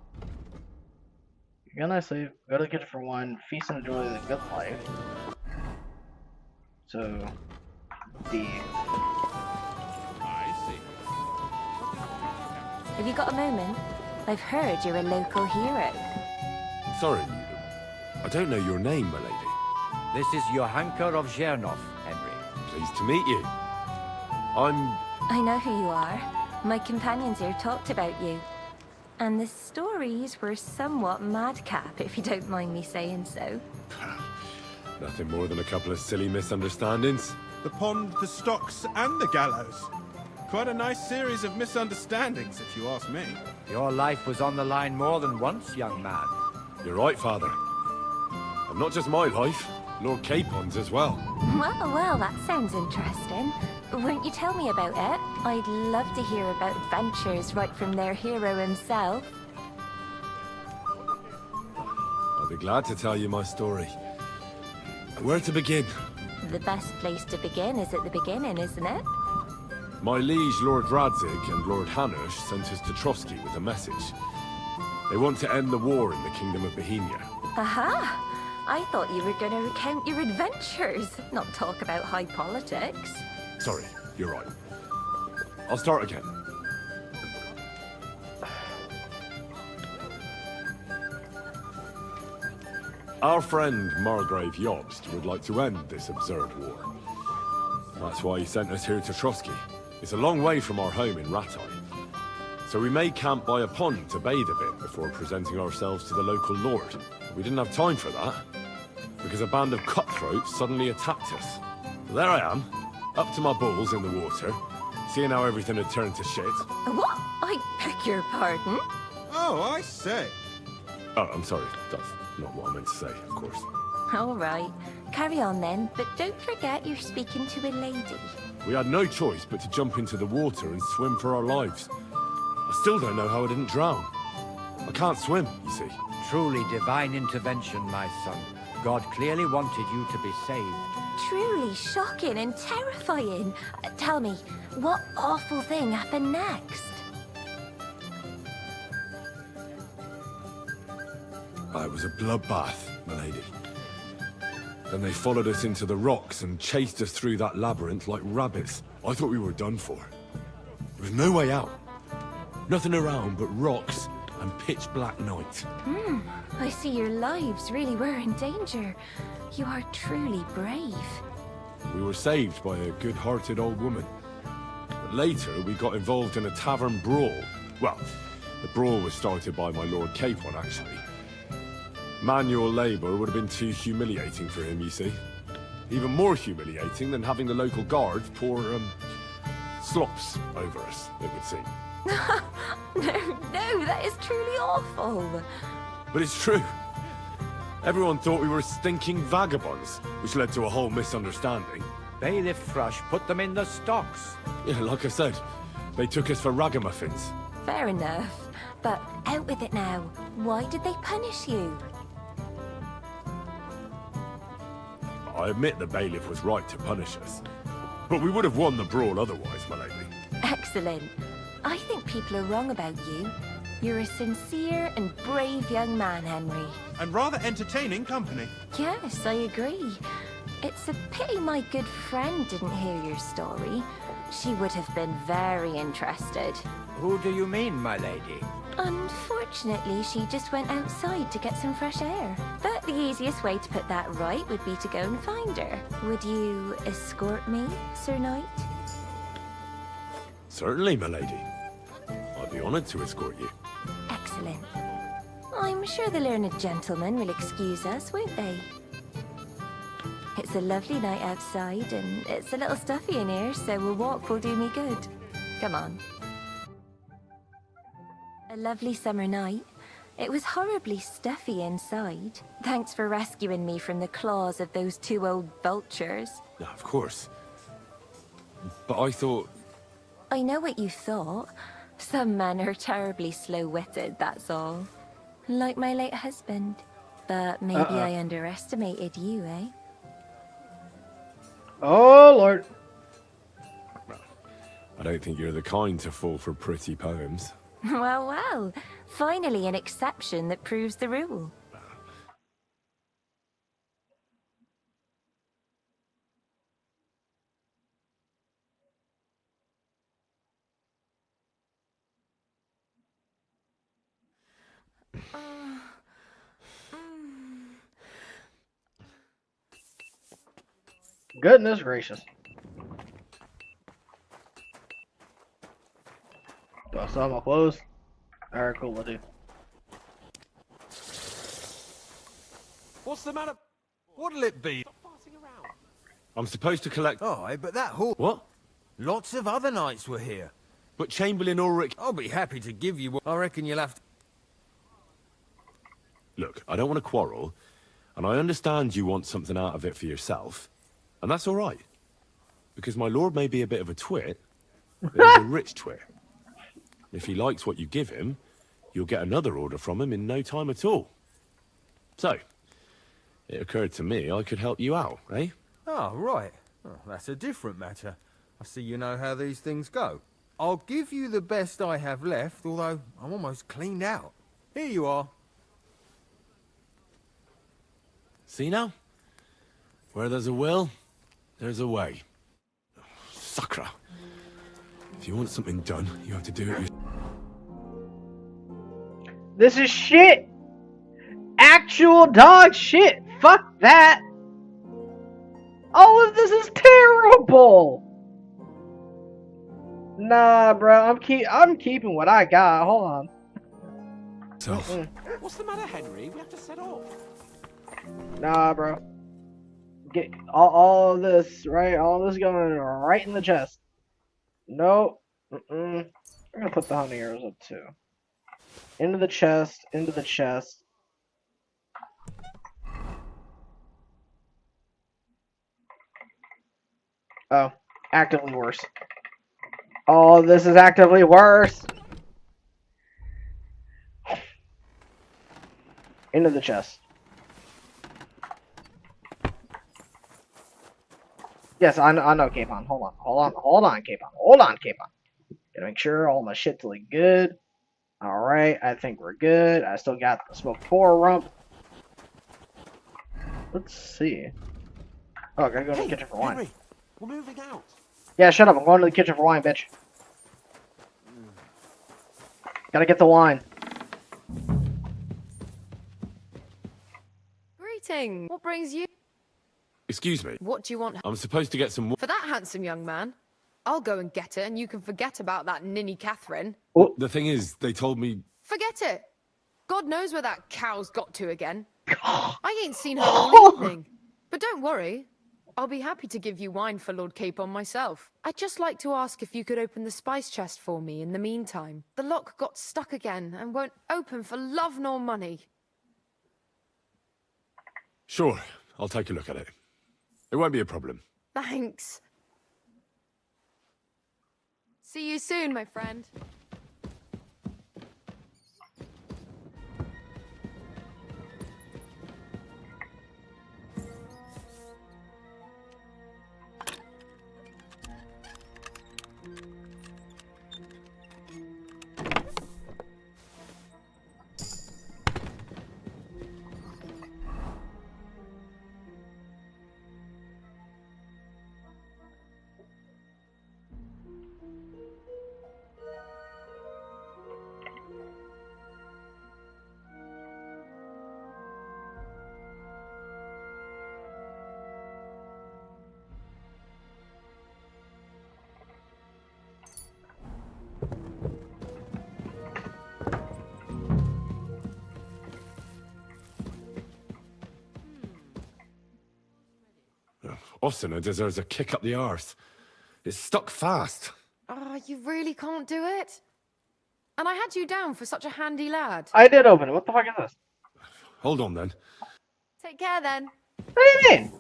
E: Again, I say, go to the kitchen for one, feast and enjoy the good life. So, D.
P: Have you got a moment? I've heard you're a local hero.
C: Sorry, Newton. I don't know your name, my lady.
Q: This is Johanka of Zhernov, Henry.
C: Pleased to meet you.
P: I know who you are. My companions here talked about you. And the stories were somewhat madcap, if you don't mind me saying so.
C: Nothing more than a couple of silly misunderstandings.
G: The pond, the stocks, and the gallows. Quite a nice series of misunderstandings, if you ask me.
Q: Your life was on the line more than once, young man.
C: You're right, Father. And not just my life, Lord Capon's as well.
P: Well, that sounds interesting. Won't you tell me about it? I'd love to hear about adventures right from their hero himself.
C: I'll be glad to tell you my story. Where to begin?
P: The best place to begin is at the beginning, isn't it?
C: My liege Lord Radzig and Lord Hanush sent us to Trotsky with a message. They want to end the war in the Kingdom of Bohemia.
P: Aha! I thought you were going to recount your adventures, not talk about high politics.
C: Sorry, you're right. I'll start again. Our friend Margrave Jobst would like to end this absurd war. That's why he sent us here to Trotsky. It's a long way from our home in Ratai. So we made camp by a pond to bathe a bit before presenting ourselves to the local lord. We didn't have time for that, because a band of cutthroats suddenly attacked us. There I am, up to my balls in the water, seeing how everything had turned to shit.
P: What? I beg your pardon?
G: Oh, I say.
C: Oh, I'm sorry. That's not what I meant to say, of course.
P: All right. Carry on then, but don't forget you're speaking to a lady.
C: We had no choice but to jump into the water and swim for our lives. I still don't know how I didn't drown. I can't swim, you see.
Q: Truly divine intervention, my son. God clearly wanted you to be saved.
P: Truly shocking and terrifying. Tell me, what awful thing happened next?
C: It was a bloodbath, my lady. Then they followed us into the rocks and chased us through that labyrinth like rabbits. I thought we were done for. There was no way out. Nothing around but rocks and pitch black night.
P: I see your lives really were in danger. You are truly brave.
C: We were saved by a good-hearted old woman. But later, we got involved in a tavern brawl. Well, the brawl was started by my Lord Capon, actually. Manual labor would have been too humiliating for him, you see. Even more humiliating than having the local guards pour, slops over us, it would seem.
P: No, that is truly awful.
C: But it's true. Everyone thought we were stinking vagabonds, which led to a whole misunderstanding.
Q: Bailiff Thrush put them in the stocks.
C: Yeah, like I said, they took us for ragamuffins.
P: Fair enough. But out with it now. Why did they punish you?
C: I admit the bailiff was right to punish us. But we would have won the brawl otherwise, my lady.
P: Excellent. I think people are wrong about you. You're a sincere and brave young man, Henry.
G: And rather entertaining company.
P: Yes, I agree. It's a pity my good friend didn't hear your story. She would have been very interested.
Q: Who do you mean, my lady?
P: Unfortunately, she just went outside to get some fresh air. But the easiest way to put that right would be to go and find her. Would you escort me, Sir Knight?
C: Certainly, my lady. I'd be honored to escort you.
P: Excellent. I'm sure the learned gentlemen will excuse us, won't they? It's a lovely night outside, and it's a little stuffy in here, so a walk will do me good. Come on. A lovely summer night. It was horribly stuffy inside. Thanks for rescuing me from the claws of those two old vultures.
C: No, of course. But I thought...
P: I know what you thought. Some men are terribly slow-witted, that's all. Like my late husband. But maybe I underestimated you, eh?
E: Oh, Lord.
C: I don't think you're the kind to fall for pretty poems.
P: Well, well. Finally an exception that proves the rule.
E: Goodness gracious. Do I still have my clothes? Alright, cool, I do.
R: What's the matter? What'll it be?
C: I'm supposed to collect...
R: Oh, but that hall...
C: What?
R: Lots of other knights were here.
C: But Chamberlain Ulrich...
R: I'll be happy to give you what... I reckon you'll have to...
C: Look, I don't want to quarrel, and I understand you want something out of it for yourself, and that's all right. Because my lord may be a bit of a twit, but he's a rich twit. If he likes what you give him, you'll get another order from him in no time at all. So, it occurred to me I could help you out, eh?
R: Oh, right. Oh, that's a different matter. I see you know how these things go. I'll give you the best I have left, although I'm almost cleaned out. Here you are.
C: See now? Where there's a will, there's a way. Sacra. If you want something done, you have to do it yourself.
E: This is shit! Actual dog shit! Fuck that! All of this is terrible! Nah, bro, I'm keeping what I got. Hold on.
N: What's the matter, Henry? We have to set off.
E: Nah, bro. Get all of this, right? All of this going right in the chest. Nope. I'm gonna put the hunting arrows up too. Into the chest, into the chest. Oh, actively worse. Oh, this is actively worse. Into the chest. Yes, I know, Capon. Hold on, Capon. Hold on, Capon. Gotta make sure all my shit's like good. Alright, I think we're good. I still got the smoked pour rump. Let's see. Oh, I gotta go to the kitchen for wine.
N: Henry, we're moving out.
E: Yeah, shut up. I'm going to the kitchen for wine, bitch. Gotta get the wine.
S: Greeting. What brings you?
C: Excuse me.
S: What do you want?
C: I'm supposed to get some...
S: For that handsome young man? I'll go and get it, and you can forget about that ninny Catherine.
C: The thing is, they told me...
S: Forget it. God knows where that cow's got to again. I ain't seen her all evening. But don't worry. I'll be happy to give you wine for Lord Capon myself. I'd just like to ask if you could open the spice chest for me in the meantime. The lock got stuck again and won't open for love nor money.
C: Sure, I'll take a look at it. It won't be a problem.
S: Thanks. See you soon, my friend.
C: Osina deserves a kick up the arse. It's stuck fast.
S: Ah, you really can't do it? And I had you down for such a handy lad.
E: I did open it. What the fuck is this?
C: Hold on then.
S: Take care then.
E: What do you mean?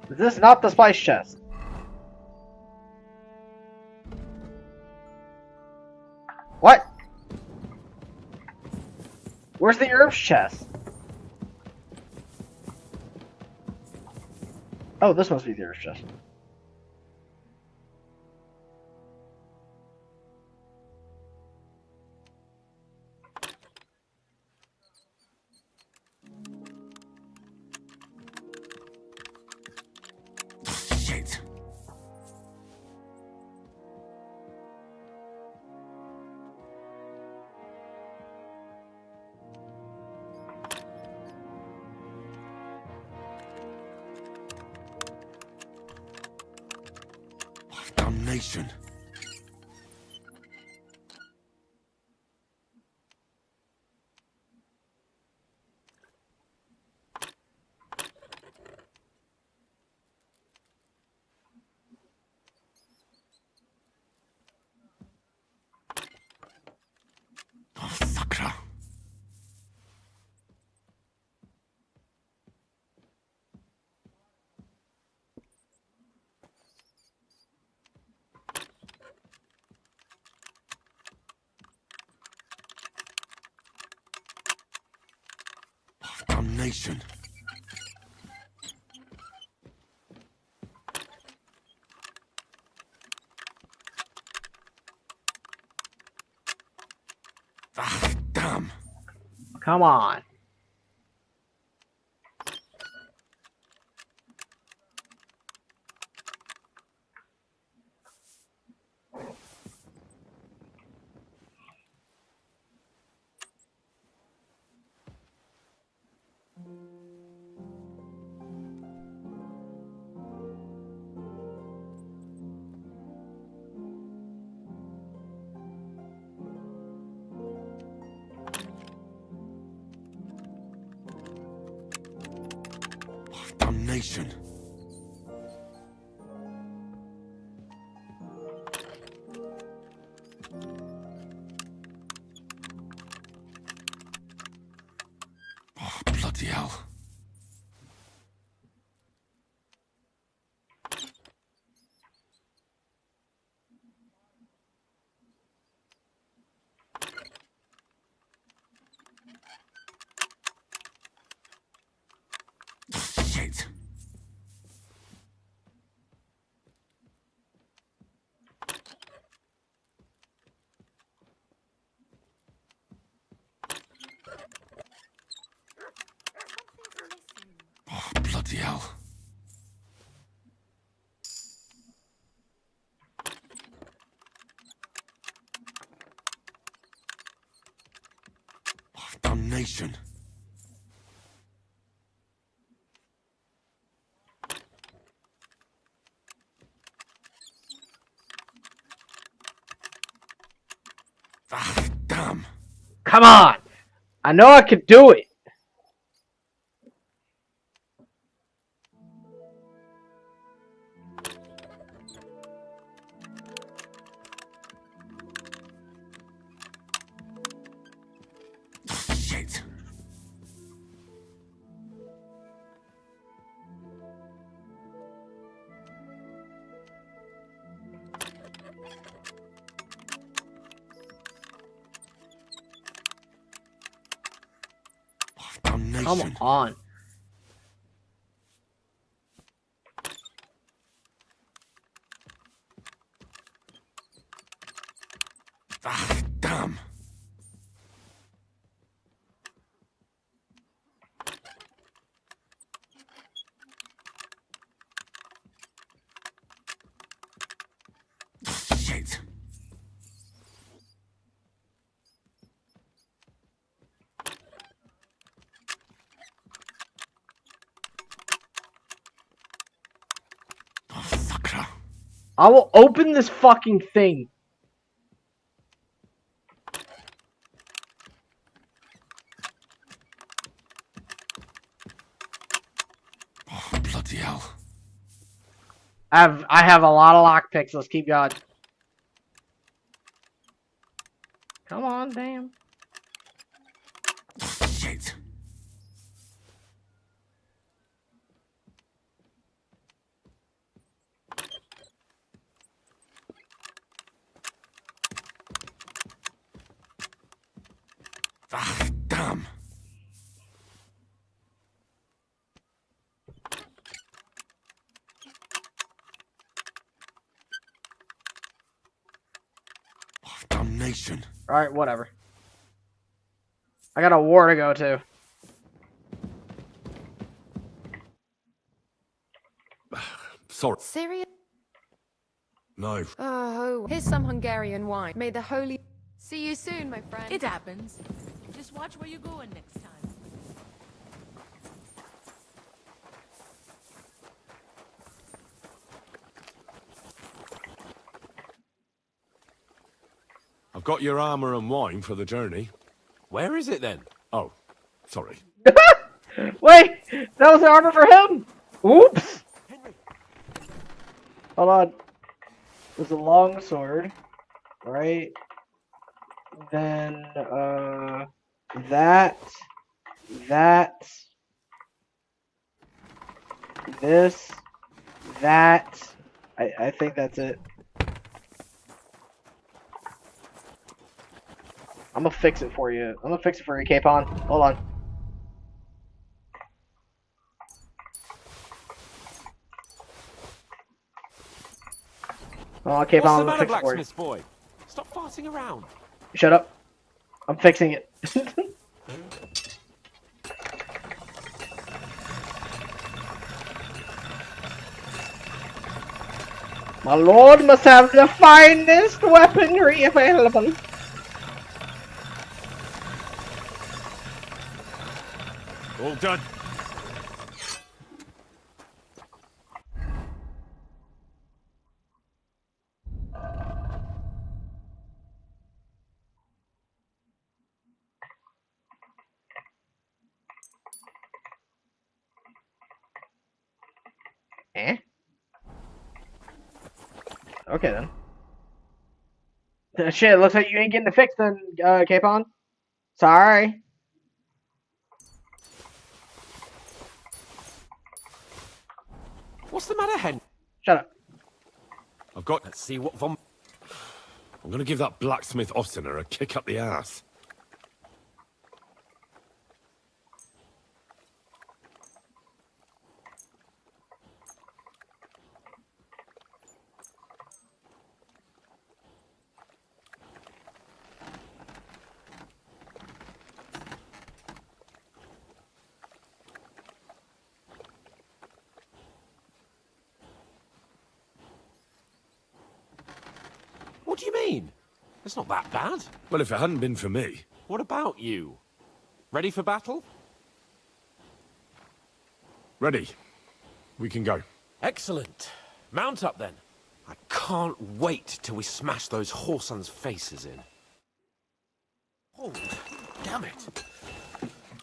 E: Is this not the spice chest? What? Where's the herbs chest? Oh, this must be the herbs chest.
C: Shit. Damnation. Oh, Sakra. Damnation. Ah, damn.
E: Come on.
C: Damnation. Oh, bloody hell. Shit. Oh, bloody hell. Oh, damnation. Ah, damn.
E: Come on! I know I could do it! Come on.
F: Ah, damn. Shit. Oh, sucker.
E: I will open this fucking thing.
F: Oh, bloody hell.
E: I have a lot of lockpicks. Let's keep going. Come on, damn.
F: Shit. Ah, damn. Oh, damnation.
E: Alright, whatever. I got a war to go to.
C: Sorry.
S: Serious?
C: No.
S: Oh, here's some Hungarian wine. May the holy... See you soon, my friend.
T: It happens. Just watch where you're going next time.
C: I've got your armor and wine for the journey.
N: Where is it then?
C: Oh, sorry.
E: Wait! That was the armor for him! Oops! Hold on. There's a long sword. Right? Then, that. This. That. I think that's it. I'm gonna fix it for you. I'm gonna fix it for you, Capon. Hold on. Oh, Capon,
N: What's the
E: I'm gonna
N: matter,
E: fix it for you.
N: blacksmith boy? Stop farting around.
E: Shut up. I'm fixing it. My lord must have the finest weaponry available.
C: All done.
E: Eh? Okay then. Shit, looks like you ain't getting it fixed then, Capon. Sorry.
N: What's the matter, Hen?
E: Shut up.
C: I've got...
N: Let's see what vom...
C: I'm gonna give that blacksmith Ostener a kick up the ass.
N: What do you mean? It's not that bad.
C: Well, if it hadn't been for me...
N: What about you? Ready for battle?
C: Ready. We can go.
N: Excellent. Mount up then. I can't wait till we smash those whoresons' faces in. Oh, damn it.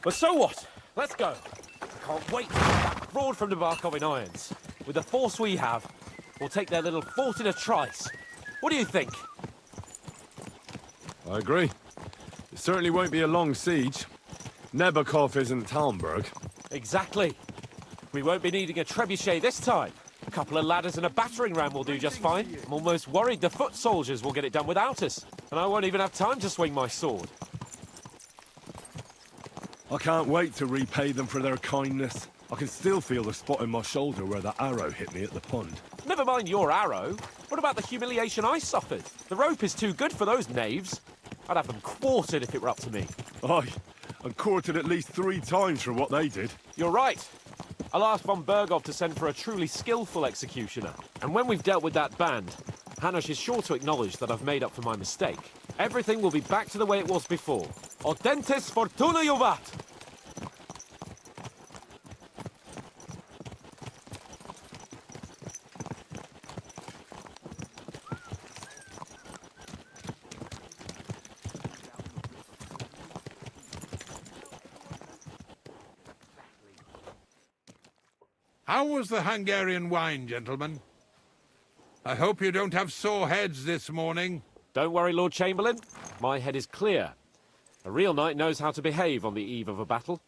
N: But so what? Let's go. I can't wait to get that fraud from the Barkov in irons. With the force we have, we'll take their little fort in a trice. What do you think?
C: I agree. It certainly won't be a long siege. Nebakov isn't Talmberg.
N: Exactly. We won't be needing a trebuchet this time. A couple of ladders and a battering ram will do just fine. I'm almost worried the foot soldiers will get it done without us. And I won't even have time to swing my sword.
C: I can't wait to repay them for their kindness. I can still feel the spot in my shoulder where that arrow hit me at the pond.
N: Never mind your arrow. What about the humiliation I suffered? The rope is too good for those knaves. I'd have them quartered if it were up to me.
C: Aye, and quartered at least 3 times for what they did.
N: You're right. I'll ask von Bergov to send for a truly skillful executioner. And when we've dealt with that band, Hanush is sure to acknowledge that I've made up for my mistake. Everything will be back to the way it was before. Audentes fortuna juvat!
M: How was the Hungarian wine, gentlemen? I hope you don't have sore heads this morning.
N: Don't worry, Lord Chamberlain. My head is clear. A real knight knows how to behave on the eve of a battle.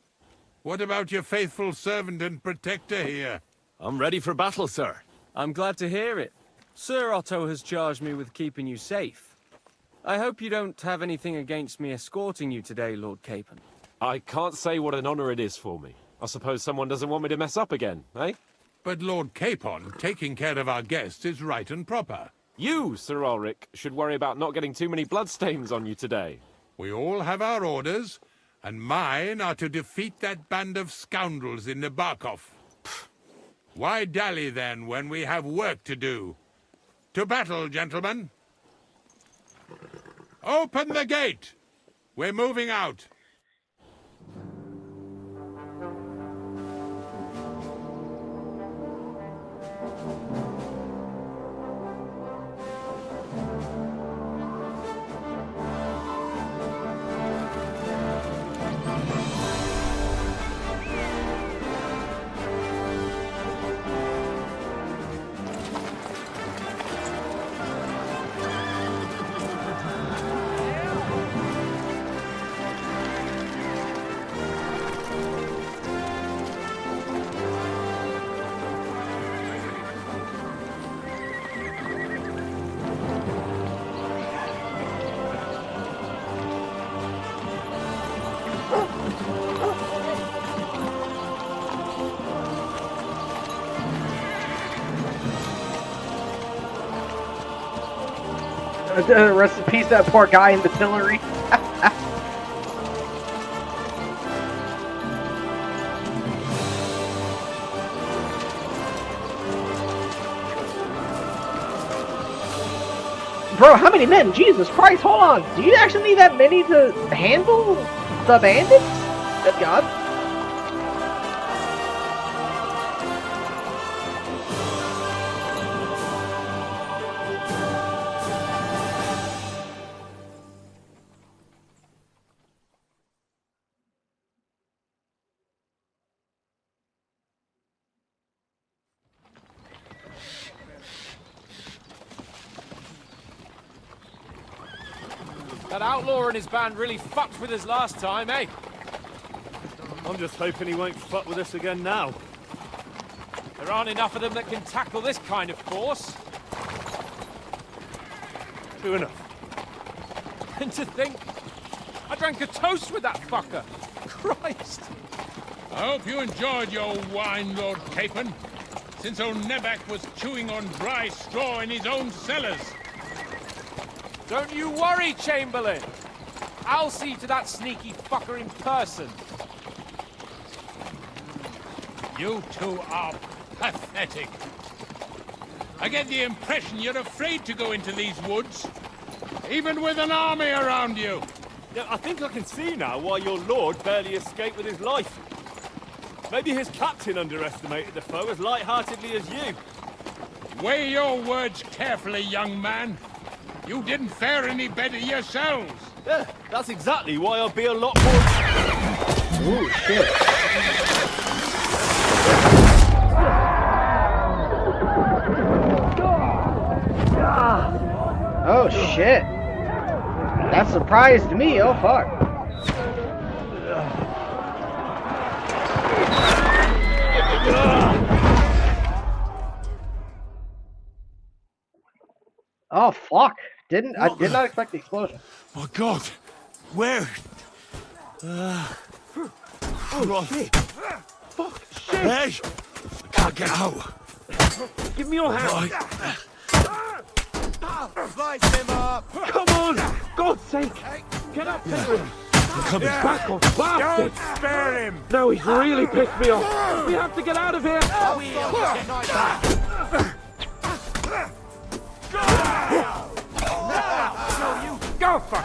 M: What about your faithful servant and protector here?
C: I'm ready for battle, sir.
D: I'm glad to hear it. Sir Otto has charged me with keeping you safe. I hope you don't have anything against me escorting you today, Lord Capon.
N: I can't say what an honor it is for me. I suppose someone doesn't want me to mess up again, eh?
M: But Lord Capon, taking care of our guests is right and proper.
N: You, Sir Ulrich, should worry about not getting too many bloodstains on you today.
M: We all have our orders, and mine are to defeat that band of scoundrels in Nebakov. Why dally, then, when we have work to do? To battle, gentlemen! Open the gate! We're moving out.
E: Rest in peace, that poor guy in the pillory. Bro, how many men? Jesus Christ, hold on. Do you actually need that many to handle the bandits? Good God.
N: That outlaw and his band really fucked with us last time, eh?
C: I'm just hoping he won't fuck with us again now.
N: There aren't enough of them that can tackle this kind of force.
C: True enough.
N: And to think, I drank a toast with that fucker. Christ!
M: I hope you enjoyed your wine, Lord Capon, since old Nebak was chewing on dry straw in his own cellars.
N: Don't you worry, Chamberlain. I'll see to that sneaky fucker in person.
M: You two are pathetic. I get the impression you're afraid to go into these woods, even with an army around you.
C: Yeah, I think I can see now why your lord barely escaped with his life. Maybe his captain underestimated the foe as light-heartedly as you.
M: Weigh your words carefully, young man. You didn't fare any better yourselves.
C: Yeah, that's exactly why I'll be a lot more...
E: Ooh, shit. Oh, shit. That surprised me. Oh, fuck. Oh, fuck. I did not expect the explosion.
C: My God. Where? Oh, shit!
E: Fuck, shit!
C: Hey! I can't get out.
E: Give me your hand!
R: Slice him up!
E: Come on! God's sake! Get up, Henry!
C: I'm coming.
E: Back off, bastard!
R: Don't spare him!
E: No, he's really pissed me off! We have to get out of here!
R: Go for it!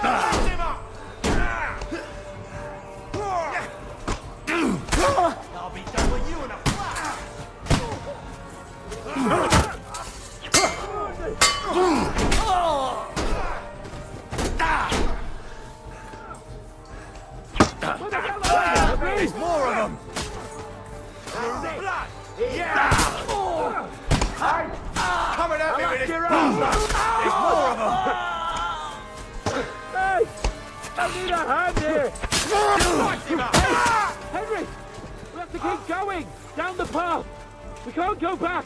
A: I'll be done with you in a flash.
R: There's more of them! Yeah! Coming at me with his There's more of them!
E: Hey! I need a hand here! Henry! We have to keep going! Down the path! We can't go back!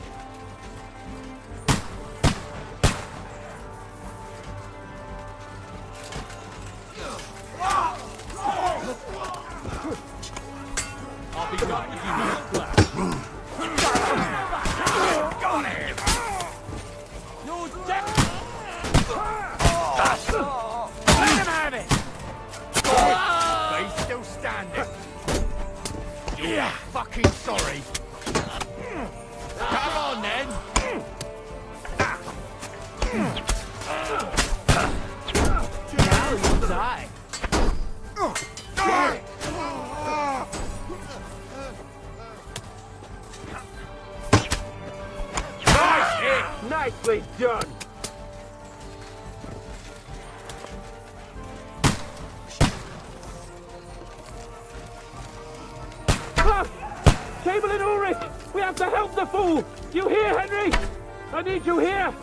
A: I'll be done with you in a flash.
R: Got him!
A: No death.
R: Let him have it! But he's still standing. You're fucking sorry. Come on then!
A: Now you'll die.
E: Nicely done! Chamberlain Ulrich! We have to help the fool! You hear, Henry? I need you here!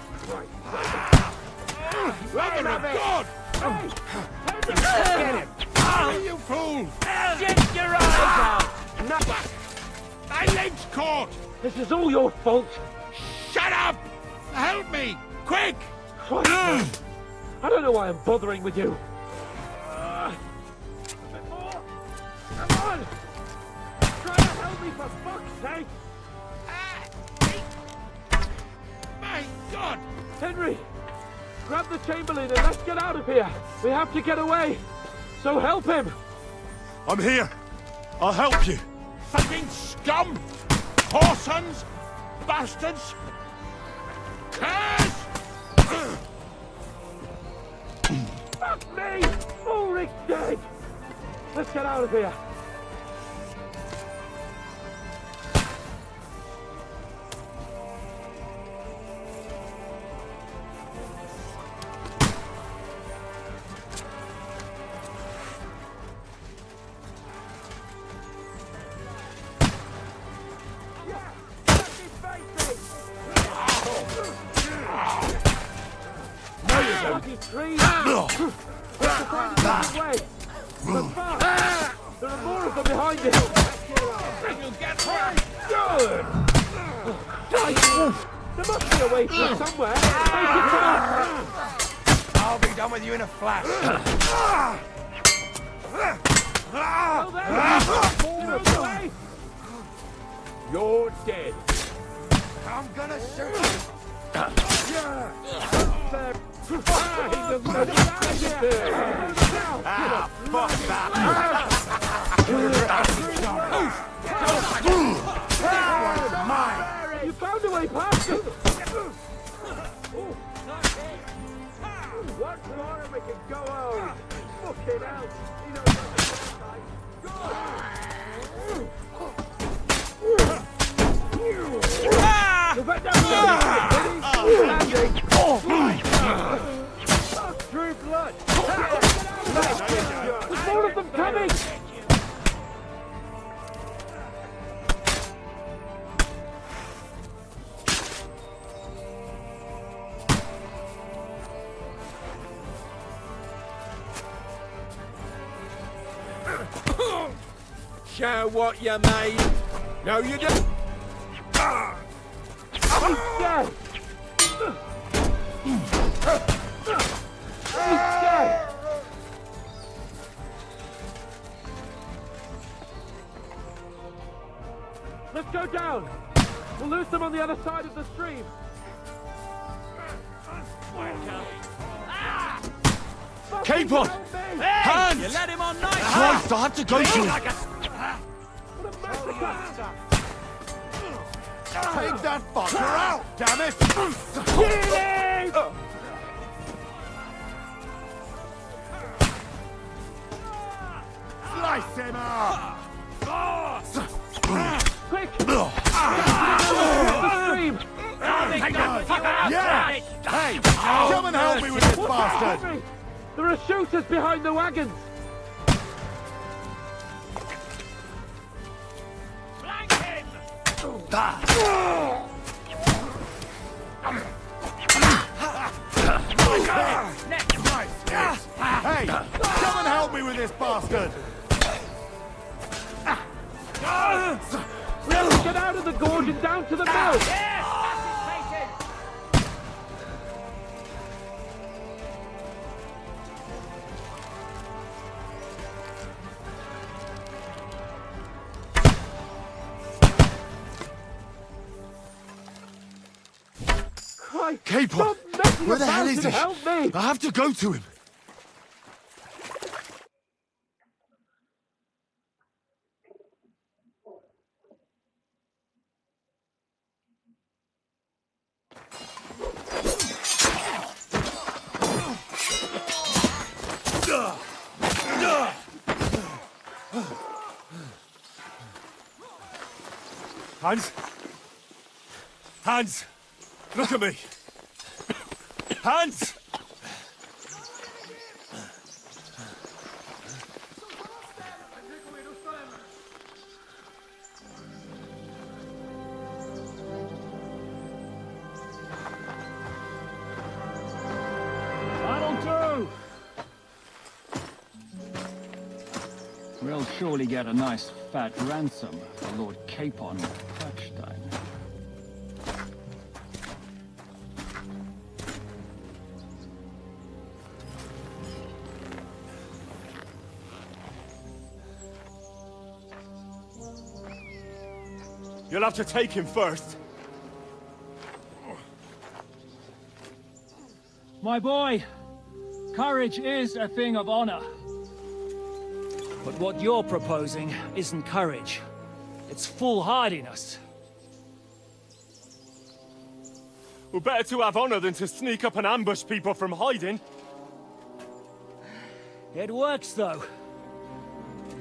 R: Let him have it!
A: God!
E: Hey! Henry!
R: Get him!
A: You fool!
R: Get your eyes out!
E: No.
R: My leg's caught!
E: This is all your fault!
R: Shut up! Help me! Quick!
E: Christ, man. I don't know why I'm bothering with you. A bit more! Come on! Try to help me for fuck's sake!
R: My God!
E: Henry! Grab the Chamberlain and let's get out of here! We have to get away! So help him!
C: I'm here. I'll help you.
R: Fucking scum! Whoresons! Bastards! Curse!
E: Fuck me! Ulrich's dead! Let's get out of here! Bloody trees! Let's find a different way! But fast! There are more of them behind you!
R: You'll get hurt!
E: Good! There must be a way through somewhere! Make it fast!
R: I'll be done with you in a flash!
E: Oh, there! You're away! You're dead!
R: I'm gonna shoot you!
E: He doesn't know the idea!
R: Ah, fuck that!
E: You found a way past him! Once more and we can go home! Fucking hell! He knows Through blood! There's more of them coming!
R: Show what you made. No, you don't.
E: He's dead! He's dead!
J: Slow down! We'll lose them on the other side of the stream.
C: Capon!
J: Hands!
C: You let him on nice! Christ, I have to go to him!
O: Take that fucker out, damn it! Slice him up!
J: Quick!
O: Yeah! Hey, come and help me with this bastard!
J: There are shooters behind the wagons!
A: Flank him!
O: Hey, come and help me with this bastard!
J: Let's get out of the gorge and down to the mill!
C: Capon! Where the hell is he?
J: Help me!
C: I have to go to him. Hans? Hans! Look at me! Hans!
A: That'll do! We'll surely get a nice fat ransom for Lord Capon of Kirkstein.
C: You'll have to take him first.
A: My boy, courage is a thing of honor. But what you're proposing isn't courage. It's foolhardiness.
C: Well, better to have honor than to sneak up and ambush people from hiding.
A: It works, though.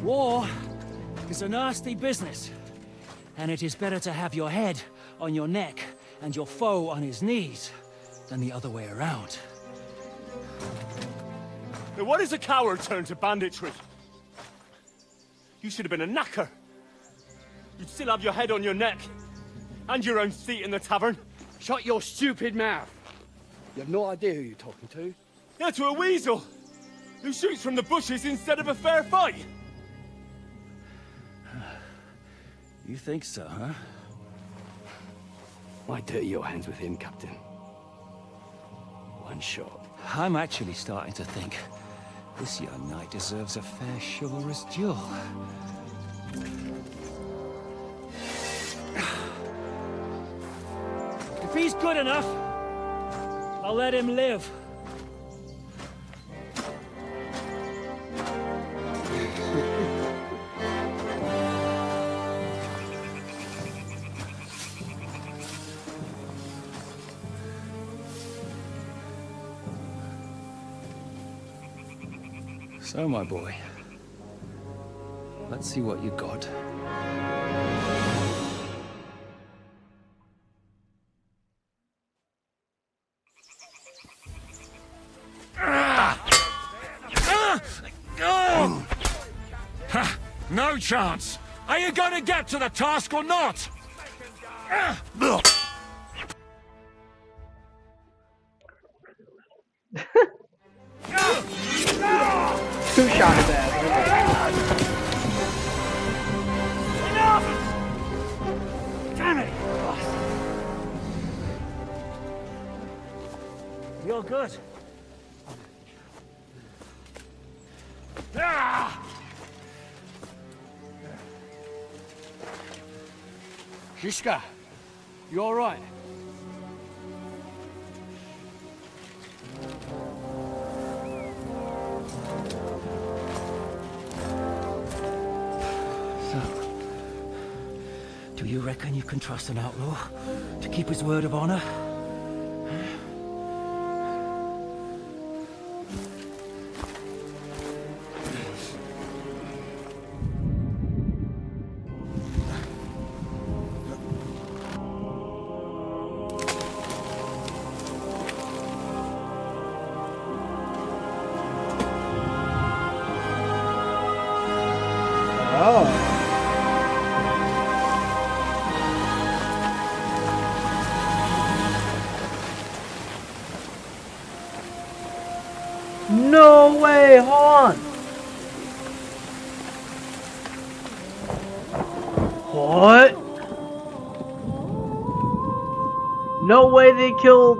A: War is a nasty business. And it is better to have your head on your neck and your foe on his knees than the other way around.
C: Now, what is a coward turned to banditry? You should have been a knacker. You'd still have your head on your neck. And your own seat in the tavern.
U: Shut your stupid mouth. You have no idea who you're talking to.
C: Yeah, to a weasel. Who shoots from the bushes instead of a fair fight.
A: You think so, huh?
U: Why dirty your hands with him, Captain? One shot.
A: I'm actually starting to think this young knight deserves a fair chivalrous duel. If he's good enough, I'll let him live. So, my boy, let's see what you got.
J: Ha! No chance! Are you gonna get to the task or not?
E: Two shot his ass.
A: Enough! Damn it! You're good.
U: Shishka, you alright?
L: So, do you reckon you can trust an outlaw to keep his word of honor?
E: No way, hold on. What? No way they killed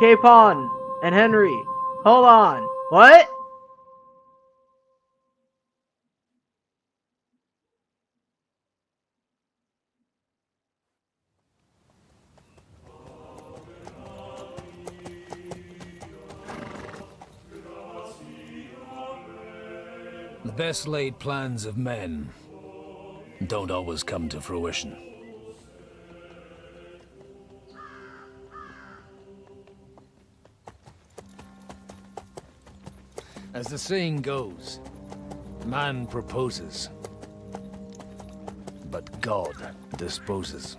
E: Capon and Henry. Hold on. What?
V: The best laid plans of men don't always come to fruition. As the saying goes, man proposes, but God disposes.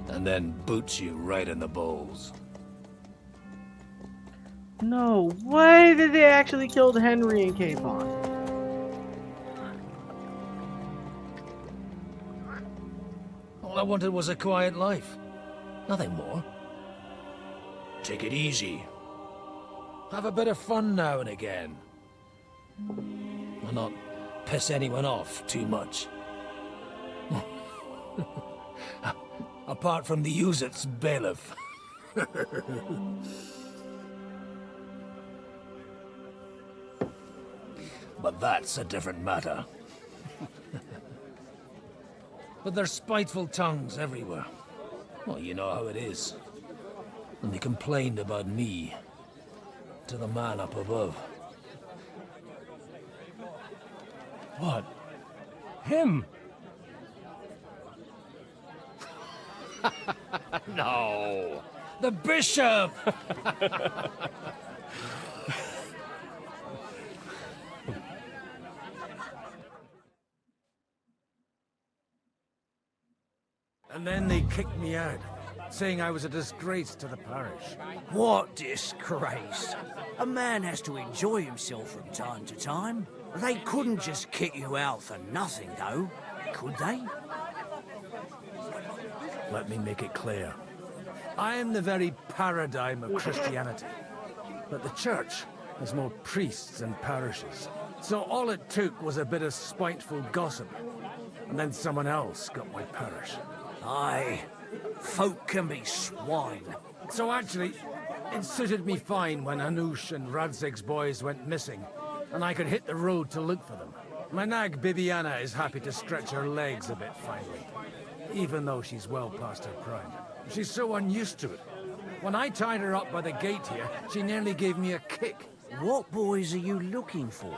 V: And then boots you right in the balls.
E: No way that they actually killed Henry and Capon.
V: All I wanted was a quiet life. Nothing more. Take it easy. Have a bit of fun now and again. And not piss anyone off too much. Apart from the Uzit's bailiff. But that's a different matter. But there's spiteful tongues everywhere. Well, you know how it is. And they complained about me to the man up above.
I: What? Him?
V: No! The bishop!
L: And then they kicked me out, saying I was a disgrace to the parish.
B: What disgrace? A man has to enjoy himself from time to time. They couldn't just kick you out for nothing, though, could they?
L: Let me make it clear. I am the very paradigm of Christianity. But the church has more priests and parishes. So all it took was a bit of spiteful gossip. And then someone else got my parish.
B: Aye, folk can be swine.
L: So actually, it suited me fine when Hanush and Radzig's boys went missing, and I could hit the road to look for them. My nag Bibiana is happy to stretch her legs a bit finally, even though she's well past her prime. She's so unused to it. When I tied her up by the gate here, she nearly gave me a kick.
B: What boys are you looking for,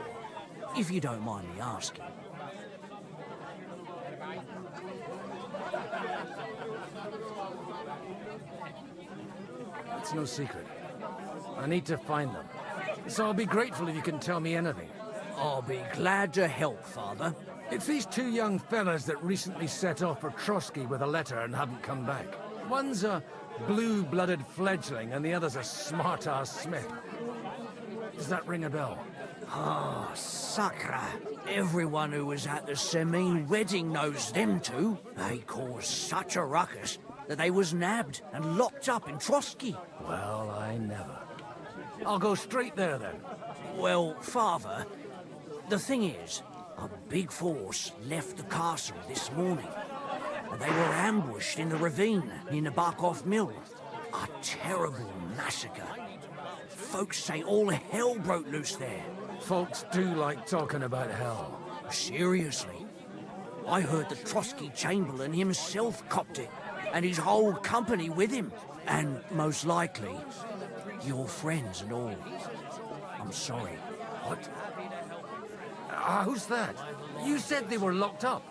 B: if you don't mind me asking?
L: It's no secret. I need to find them. So I'll be grateful if you can tell me anything.
B: I'll be glad to help, Father.
L: It's these two young fellas that recently set off for Trotsky with a letter and haven't come back. One's a blue-blooded fledgling and the other's a smart-ass smith. Does that ring a bell?
B: Ah, Sakra. Everyone who was at the Semine wedding knows them two. They caused such a ruckus that they was nabbed and locked up in Trotsky.
L: Well, I never. I'll go straight there, then.
B: Well, Father, the thing is, a big force left the castle this morning. They were ambushed in the ravine near the Barkov Mill. A terrible massacre. Folks say all hell broke loose there.
L: Folks do like talking about hell.
B: Seriously. I heard the Trotsky Chamberlain himself copped it, and his whole company with him. And most likely, your friends and all. I'm sorry.
L: What? Who's that? You said they were locked up.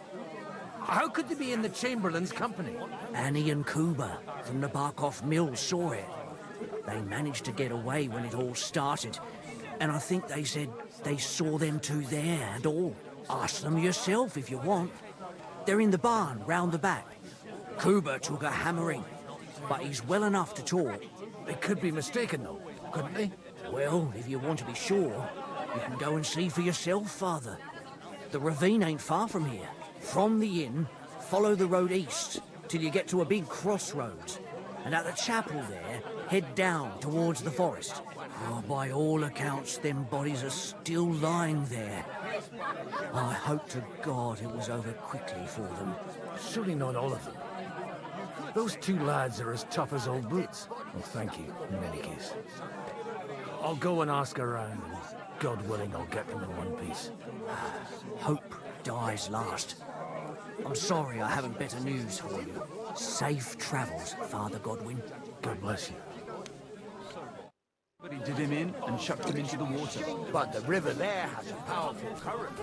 L: How could they be in the Chamberlain's company?
B: Annie and Kuba from the Barkov Mill saw it. They managed to get away when it all started, and I think they said they saw them two there and all. Ask them yourself if you want. They're in the barn round the back. Kuba took a hammering, but he's well enough to talk.
L: They could be mistaken, though, couldn't they?
B: Well, if you want to be sure, you can go and see for yourself, Father. The ravine ain't far from here. From the inn, follow the road east till you get to a big crossroads. And at the chapel there, head down towards the forest. Oh, by all accounts, them bodies are still lying there. I hope to God it was over quickly for them.
L: Surely not all of them. Those two lads are as tough as old boots. Well, thank you, in any case. I'll go and ask around, and God willing, I'll get them in one piece.
B: Hope dies last. I'm sorry I haven't better news for you. Safe travels, Father Godwin.
L: God bless you.
A: But he did him in and chucked him into the water.
O: But the river there has a powerful current.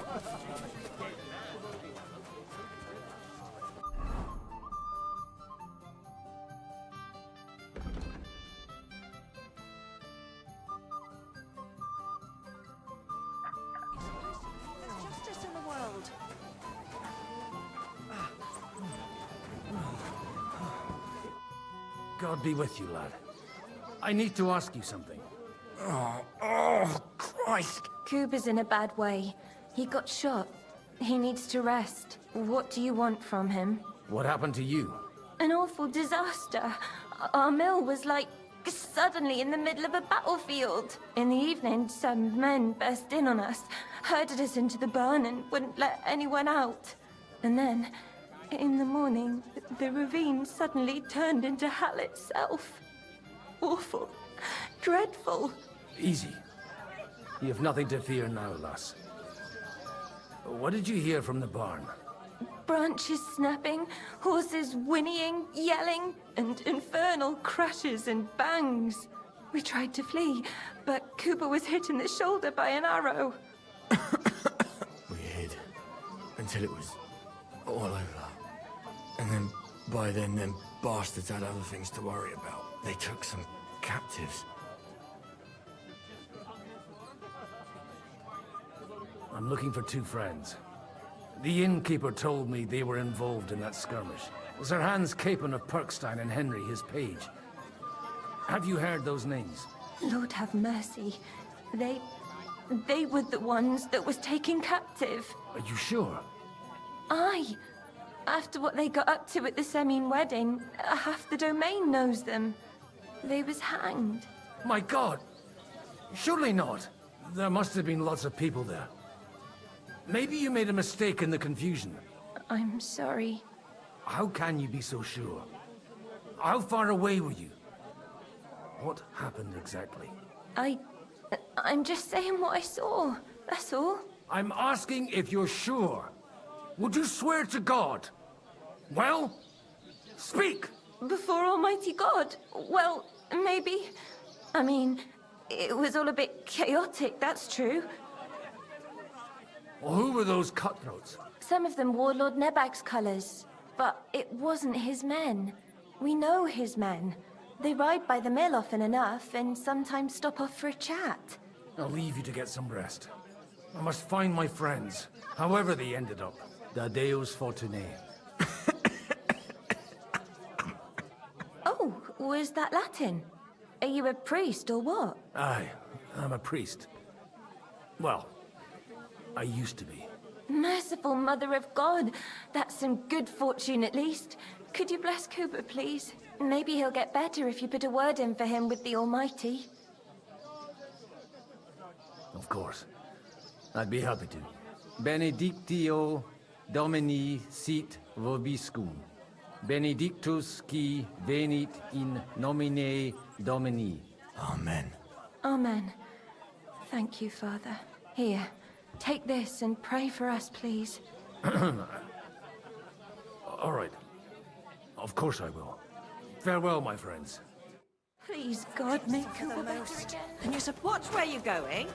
P: Justice in the world.
L: God be with you, lad. I need to ask you something.
P: Oh, Christ. Kuba's in a bad way. He got shot. He needs to rest. What do you want from him?
L: What happened to you?
P: An awful disaster. Our mill was like suddenly in the middle of a battlefield. In the evening, some men burst in on us, herded us into the barn and wouldn't let anyone out. And then, in the morning, the ravine suddenly turned into hell itself. Awful. Dreadful.
L: Easy. You have nothing to fear now, lass. What did you hear from the barn?
P: Branches snapping, horses whinnying, yelling, and infernal crashes and bangs. We tried to flee, but Kuba was hit in the shoulder by an arrow.
H: We hid until it was all over. And then, by then, them bastards had other things to worry about. They took some captives.
L: I'm looking for two friends. The innkeeper told me they were involved in that skirmish. Sir Hans Capon of Perkstein and Henry, his page. Have you heard those names?
P: Lord have mercy. They were the ones that was taken captive.
L: Are you sure?
P: Aye. After what they got up to at the Semine wedding, half the domain knows them. They was hanged.
L: My God! Surely not. There must have been lots of people there. Maybe you made a mistake in the confusion.
P: I'm sorry.
L: How can you be so sure? How far away were you? What happened exactly?
P: I'm just saying what I saw. That's all.
L: I'm asking if you're sure. Would you swear to God? Well, speak!
P: Before Almighty God? Well, maybe. I mean, it was all a bit chaotic, that's true.
L: Well, who were those cutthroats?
P: Some of them wore Lord Nebag's colours, but it wasn't his men. We know his men. They ride by the mill often enough, and sometimes stop off for a chat.
L: I'll leave you to get some rest. I must find my friends, however they ended up. Da Deus Fortunae.
P: Oh, was that Latin? Are you a priest or what?
L: Aye, I'm a priest. Well, I used to be.
P: Merciful Mother of God. That's some good fortune at least. Could you bless Kuba, please? Maybe he'll get better if you put a word in for him with the Almighty.
L: Of course. I'd be happy to. Benedictio Domini sit vobiscum. Benedictus qui venit in nomine Domini.
H: Amen.
P: Amen. Thank you, Father. Here, take this and pray for us, please.
L: All right. Of course I will. Farewell, my friends.
G: Please, God, make you the most. Can you watch where you're going?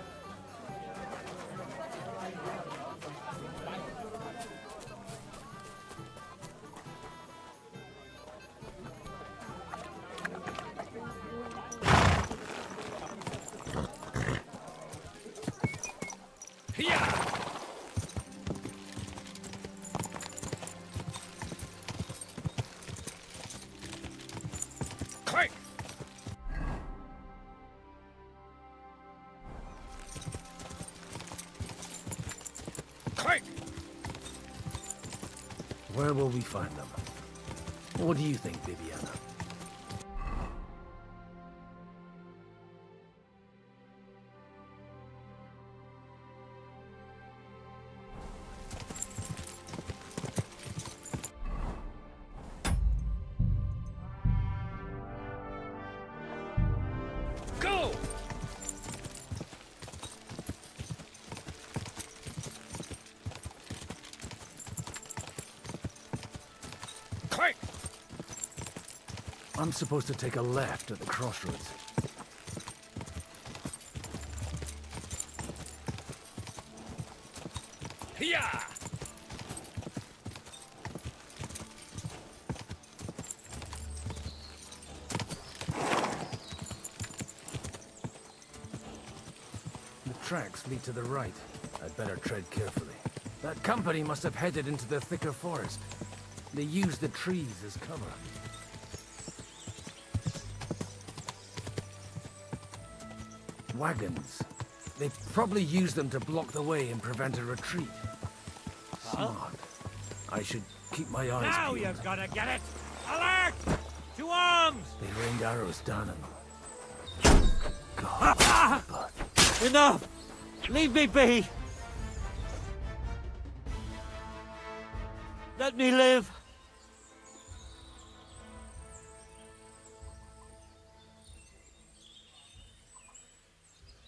L: Click! Click! Where will we find them? What do you think, Bibiana? Go! Click! I'm supposed to take a left at the crossroads. Hiya! The tracks lead to the right. I'd better tread carefully. That company must have headed into the thicker forest. They used the trees as cover. Wagons. They probably used them to block the way and prevent a retreat. Smart. I should keep my eyes
K: Now
L: peeled.
K: you've got to get it! Alert! To arms!
L: They rained arrows down on them. God,
K: Enough! Leave me be! Let me live!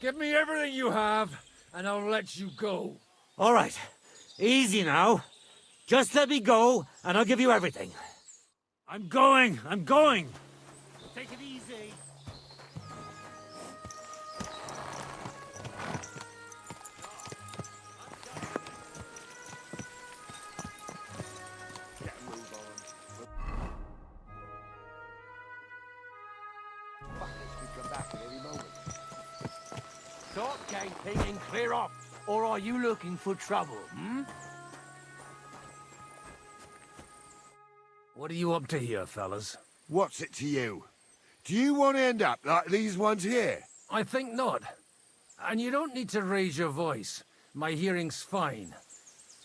L: Give me everything you have, and I'll let you go.
K: All right. Easy now. Just let me go, and I'll give you everything. I'm going! I'm going! Take it easy.
B: Stop gaping and clear off, or are you looking for trouble, hmm?
L: What are you up to here, fellas?
O: What's it to you? Do you want to end up like these ones here?
L: I think not. And you don't need to raise your voice. My hearing's fine.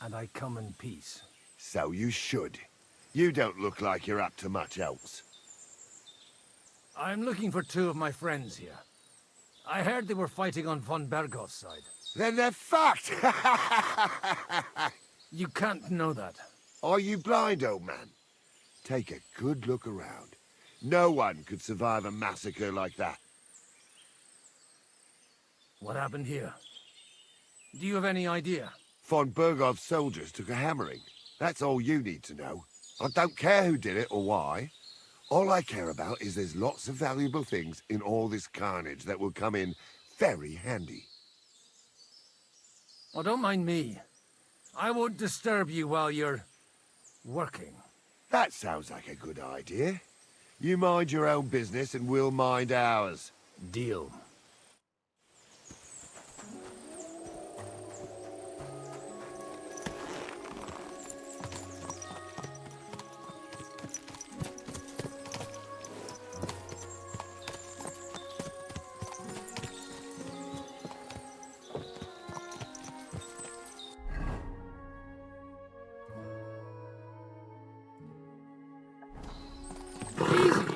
L: And I come in peace.
O: So you should. You don't look like you're up to much else.
L: I'm looking for two of my friends here. I heard they were fighting on von Bergoth's side.
O: Then they're fucked!
L: You can't know that.
O: Are you blind, old man? Take a good look around. No one could survive a massacre like that.
L: What happened here? Do you have any idea?
O: Von Bergoth's soldiers took a hammering. That's all you need to know. I don't care who did it or why. All I care about is there's lots of valuable things in all this carnage that will come in very handy.
L: Oh, don't mind me. I won't disturb you while you're working.
O: That sounds like a good idea. You mind your own business and we'll mind ours.
L: Deal.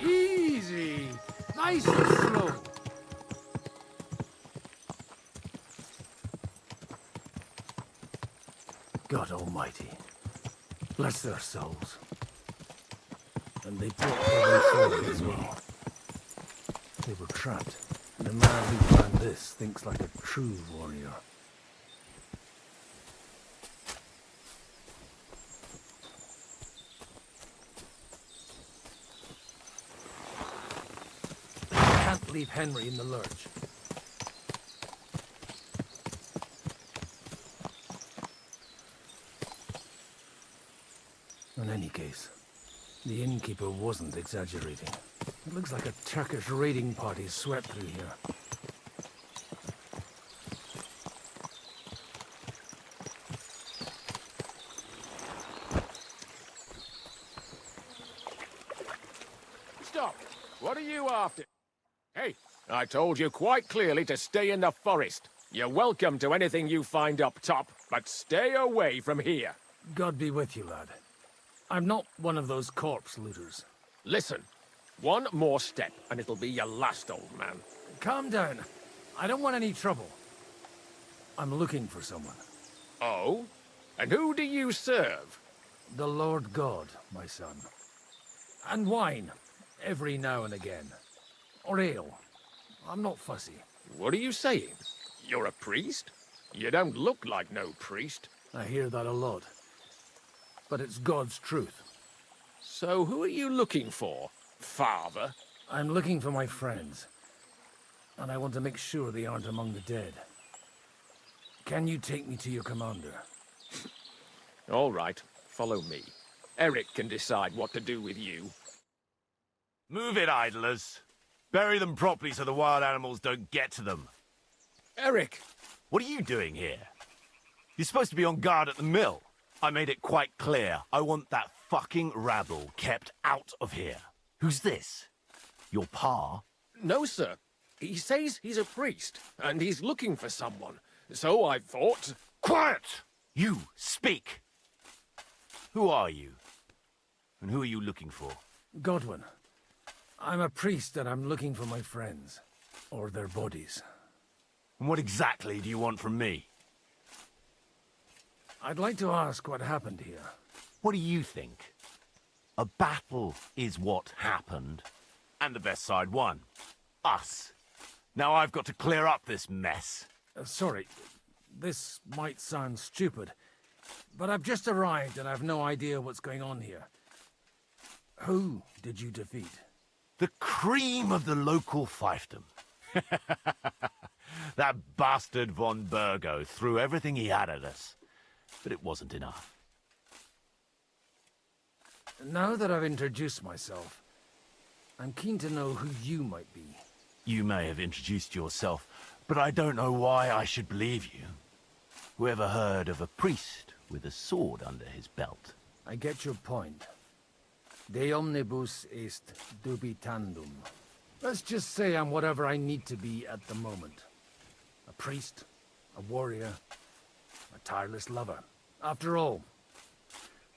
L: Easy. Nice and slow. God Almighty, bless their souls. And they brought their way forward as well. They were trapped. The man who planned this thinks like a true warrior. leave Henry in the lurch. In any case, the innkeeper wasn't exaggerating. It looks like a Turkish raiding party swept through here.
F: Stop! What are you after? Hey, I told you quite clearly to stay in the forest. You're welcome to anything you find up top, but stay away from here.
L: God be with you, lad. I'm not one of those corpse looters.
F: Listen, one more step and it'll be your last, old man.
L: Calm down. I don't want any trouble. I'm looking for someone.
F: Oh? And who do you serve?
L: The Lord God, my son. And wine, every now and again. Or ale. I'm not fussy.
F: What are you saying? You're a priest? You don't look like no priest.
L: I hear that a lot. But it's God's truth.
F: So who are you looking for, Father?
L: I'm looking for my friends. And I want to make sure they aren't among the dead. Can you take me to your commander?
F: All right, follow me. Eric can decide what to do with you.
Q: Move it, idlers. Bury them properly so the wild animals don't get to them.
F: Eric!
Q: What are you doing here? You're supposed to be on guard at the mill. I made it quite clear. I want that fucking rabble kept out of here. Who's this? Your pa?
F: No, sir. He says he's a priest, and he's looking for someone. So I thought...
Q: Quiet! You, speak! Who are you? And who are you looking for?
L: Godwin. I'm a priest and I'm looking for my friends. Or their bodies.
Q: And what exactly do you want from me?
L: I'd like to ask what happened here.
Q: What do you think? A battle is what happened. And the best side won. Us. Now I've got to clear up this mess.
L: Sorry, this might sound stupid, but I've just arrived and I've no idea what's going on here. Who did you defeat?
Q: The cream of the local fiefdom. That bastard von Burgo threw everything he had at us, but it wasn't enough.
L: Now that I've introduced myself, I'm keen to know who you might be.
Q: You may have introduced yourself, but I don't know why I should believe you. Whoever heard of a priest with a sword under his belt?
L: I get your point. De omnibus est dubitandum. Let's just say I'm whatever I need to be at the moment. A priest, a warrior, a tireless lover. After all,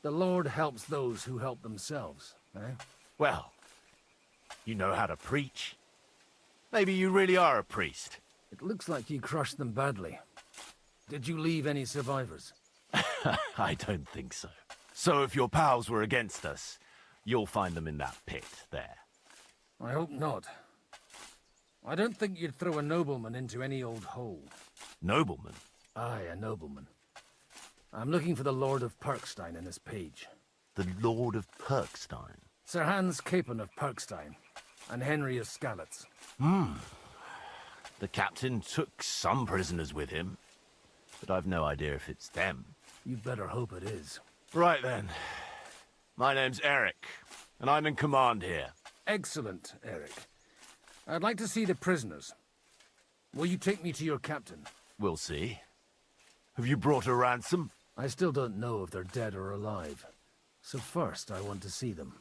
L: the Lord helps those who help themselves, eh?
Q: Well, you know how to preach. Maybe you really are a priest.
L: It looks like you crushed them badly. Did you leave any survivors?
Q: I don't think so. So if your pals were against us, you'll find them in that pit there.
L: I hope not. I don't think you'd throw a nobleman into any old hole.
Q: Nobleman?
L: Aye, a nobleman. I'm looking for the Lord of Perkstein in this page.
Q: The Lord of Perkstein?
L: Sir Hans Capon of Perkstein, and Henry of Skalitz.
Q: The captain took some prisoners with him, but I've no idea if it's them.
L: You'd better hope it is.
Q: Right then. My name's Eric, and I'm in command here.
L: Excellent, Eric. I'd like to see the prisoners. Will you take me to your captain?
Q: We'll see. Have you brought a ransom?
L: I still don't know if they're dead or alive. So first, I want to see them.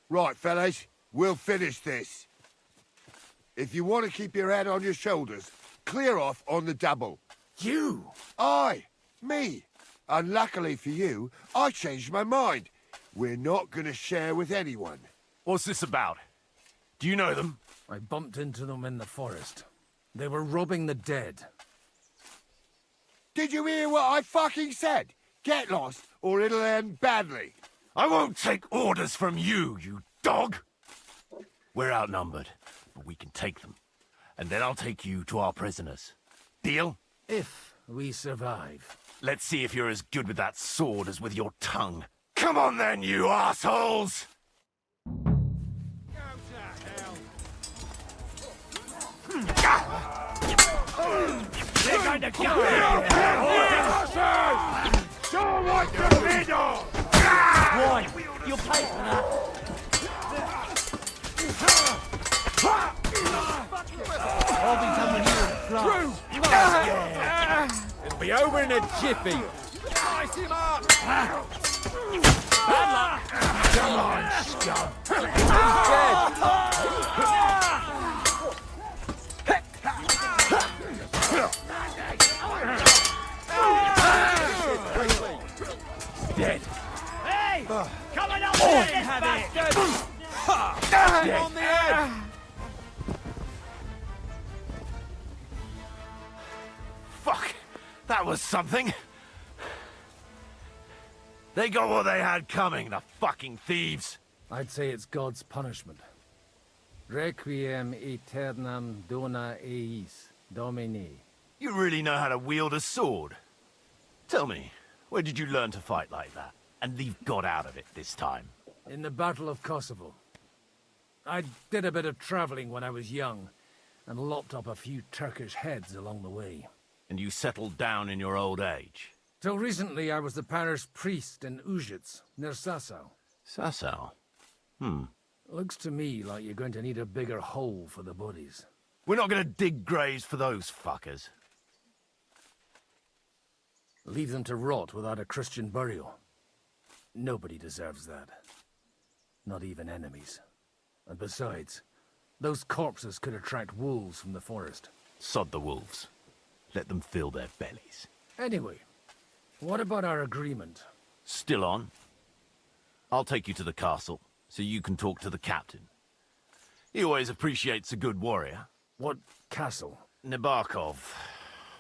O: Right, fellas. We'll finish this. If you want to keep your head on your shoulders, clear off on the double.
Q: You?
O: Aye, me. Unluckily for you, I changed my mind. We're not going to share with anyone.
Q: What's this about? Do you know them?
L: I bumped into them in the forest. They were robbing the dead.
O: Did you hear what I fucking said? Get lost, or it'll end badly.
Q: I won't take orders from you, you dog! We're outnumbered, but we can take them. And then I'll take you to our prisoners. Deal?
L: If we survive.
Q: Let's see if you're as good with that sword as with your tongue. Come on then, you assholes!
K: trying to get me!
F: Show what you're made of!
K: Why? You'll pay for that. I'll be done when you're in France.
F: It'll be over in a jiffy. Slice him up!
K: Bad luck! Come on, scum!
F: He's dead!
K: Dead. Hey! Come on up
F: Oh,
K: there,
F: have
K: bastard!
F: Dead. On the head!
Q: Fuck! That was something! They got what they had coming, the fucking thieves!
L: I'd say it's God's punishment. Requiem aeternam dona eis, Domini.
Q: You really know how to wield a sword? Tell me, where did you learn to fight like that? And leave God out of it this time?
L: In the Battle of Kosovo. I did a bit of traveling when I was young, and lopped up a few Turkish heads along the way.
Q: And you settled down in your old age?
L: Till recently, I was the parish priest in Ujits, near Sasau.
Q: Sasau?
L: Looks to me like you're going to need a bigger hole for the bodies.
Q: We're not gonna dig graves for those fuckers.
L: Leave them to rot without a Christian burial. Nobody deserves that. Not even enemies. And besides, those corpses could attract wolves from the forest.
Q: Sod the wolves. Let them fill their bellies.
L: Anyway, what about our agreement?
Q: Still on? I'll take you to the castle, so you can talk to the captain. He always appreciates a good warrior.
L: What castle?
Q: Nabarkov.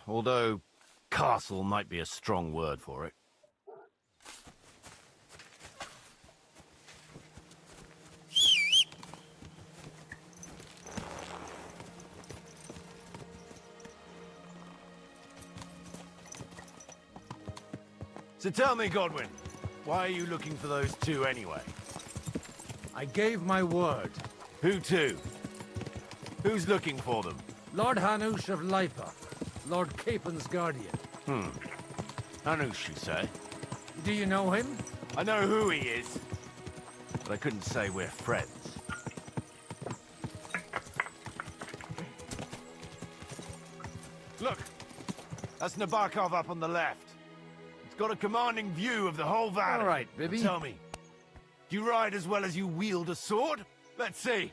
Q: Although, castle might be a strong word for it. So tell me, Godwin, why are you looking for those two anyway?
L: I gave my word.
Q: Who to? Who's looking for them?
L: Lord Hanush of Lipa, Lord Capen's guardian.
Q: Hanush, you say?
L: Do you know him?
Q: I know who he is, but I couldn't say we're friends. Look, that's Nabarkov up on the left. It's got a commanding view of the whole valley.
L: All right, Bibby.
Q: Tell me, do you ride as well as you wield a sword? Let's see.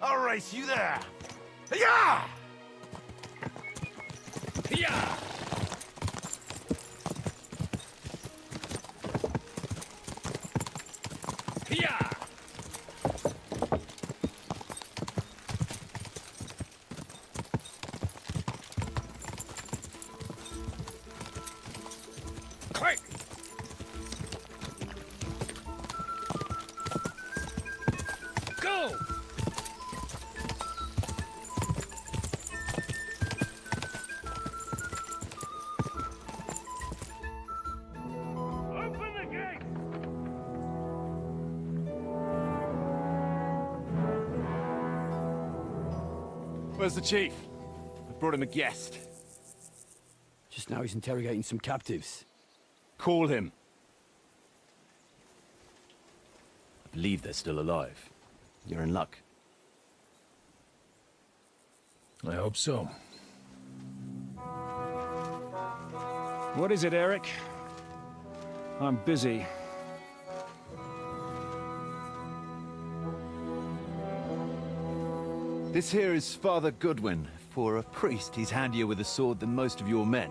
Q: I'll race you there. Yeah!
K: Yeah! Yeah! Quick! Go! Open the gate!
A: Where's the chief? I brought him a guest.
U: Just now he's interrogating some captives.
A: Call him.
S: I believe they're still alive. You're in luck.
V: I hope so.
A: What is it, Eric? I'm busy.
S: This here is Father Goodwin. For a priest, he's handier with a sword than most of your men.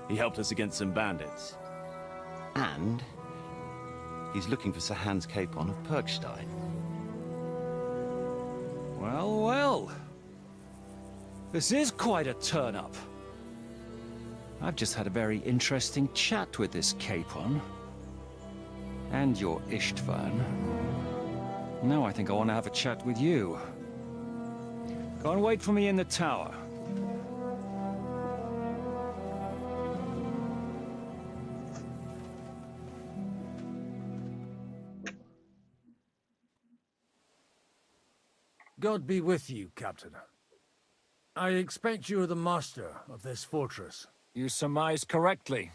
S: He helped us against some bandits. And he's looking for Sir Hans Capon of Perkstein.
A: Well, well. This is quite a turn-up. I've just had a very interesting chat with this Capon. And your Ishtvan. Now I think I want to have a chat with you. Go and wait for me in the tower.
L: God be with you, Captain.
V: I expect you're the master of this fortress.
J: You surmise correctly.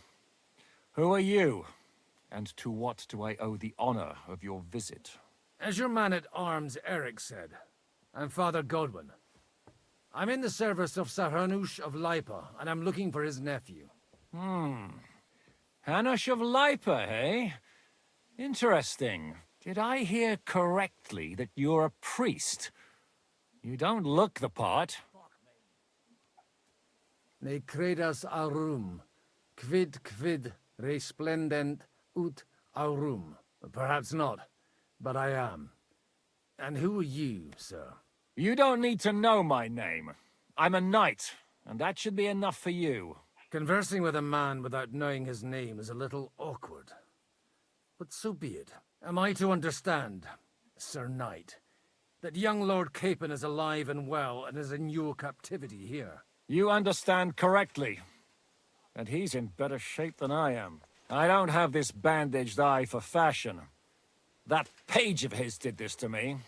J: Who are you? And to what do I owe the honor of your visit?
V: As your man-at-arms Eric said, I'm Father Godwin. I'm in the service of Sir Hanush of Lipa, and I'm looking for his nephew.
J: Hanush of Lipa, eh? Interesting. Did I hear correctly that you're a priest? You don't look the part.
V: Ne credas aurum, quid resplendent ut aurum. Perhaps not, but I am. And who are you, sir?
J: You don't need to know my name. I'm a knight, and that should be enough for you.
V: Conversing with a man without knowing his name is a little awkward. But so be it. Am I to understand, Sir Knight, that young Lord Capon is alive and well and is in your captivity here?
J: You understand correctly. And he's in better shape than I am. I don't have this bandaged eye for fashion. That page of his did this to me.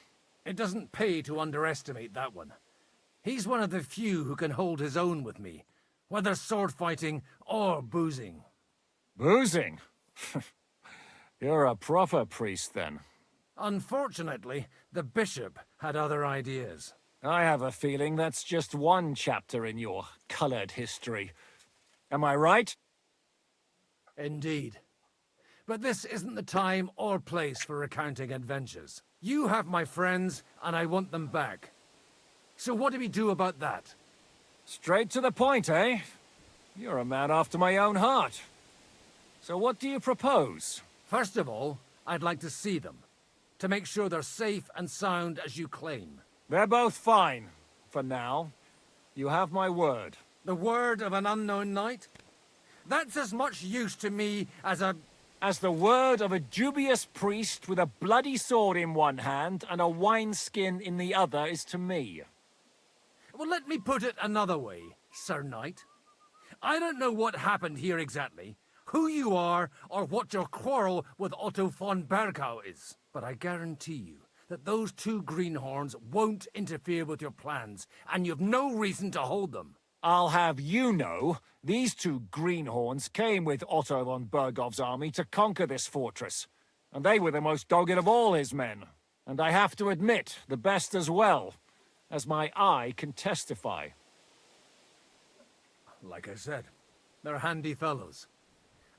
V: It doesn't pay to underestimate that one. He's one of the few who can hold his own with me, whether sword fighting or boozing.
J: Boozing? You're a proper priest, then.
V: Unfortunately, the bishop had other ideas.
J: I have a feeling that's just one chapter in your colored history. Am I right?
V: Indeed. But this isn't the time or place for recounting adventures. You have my friends, and I want them back. So what do we do about that?
J: Straight to the point, eh? You're a man after my own heart. So what do you propose?
V: First of all, I'd like to see them, to make sure they're safe and sound as you claim.
J: They're both fine, for now. You have my word.
V: The word of an unknown knight? That's as much use to me as
J: the word of a dubious priest with a bloody sword in one hand and a wineskin in the other is to me.
V: Well, let me put it another way, Sir Knight. I don't know what happened here exactly, who you are, or what your quarrel with Otto von Bergau is. But I guarantee you that those two greenhorns won't interfere with your plans, and you've no reason to hold them.
J: I'll have you know, these two greenhorns came with Otto von Bergov's army to conquer this fortress, and they were the most dogged of all his men. And I have to admit, the best as well, as my eye can testify.
V: Like I said, they're handy fellows.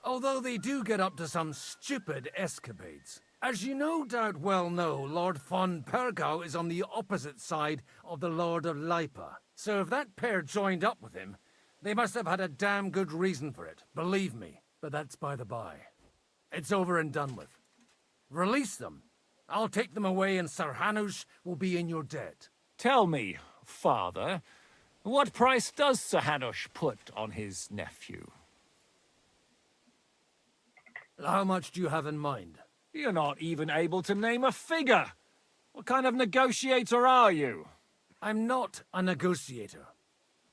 V: Although they do get up to some stupid escapades. As you no doubt well know, Lord von Bergau is on the opposite side of the Lord of Lipa. So if that pair joined up with him, they must have had a damn good reason for it, believe me. But that's by the by. It's over and done with. Release them. I'll take them away and Sir Hanush will be in your debt.
J: Tell me, Father, what price does Sir Hanush put on his nephew?
V: How much do you have in mind?
J: You're not even able to name a figure. What kind of negotiator are you?
V: I'm not a negotiator.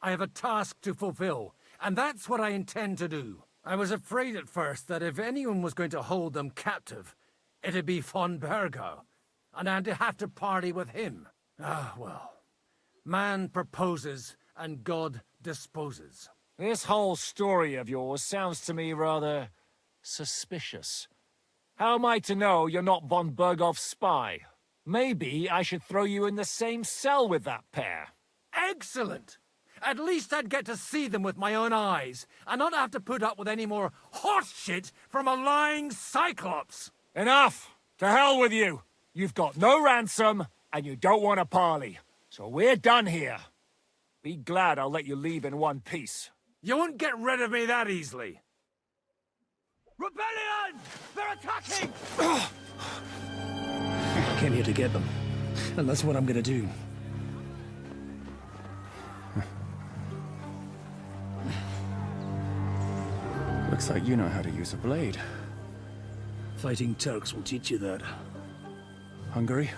V: I have a task to fulfill, and that's what I intend to do. I was afraid at first that if anyone was going to hold them captive, it'd be von Bergau, and I'd have to parley with him. Ah, well. Man proposes, and God disposes.
J: This whole story of yours sounds to me rather suspicious. How am I to know you're not von Bergov's spy? Maybe I should throw you in the same cell with that pair.
V: Excellent! At least I'd get to see them with my own eyes, and not have to put up with any more horse shit from a lying cyclops!
J: Enough! To hell with you! You've got no ransom, and you don't want to parley. So we're done here. Be glad I'll let you leave in one piece.
V: You won't get rid of me that easily.
A: Rebellion! They're attacking!
V: I came here to get them, and that's what I'm gonna do.
D: Looks like you know how to use a blade.
V: Fighting Turks will teach you that.
D: Hungary?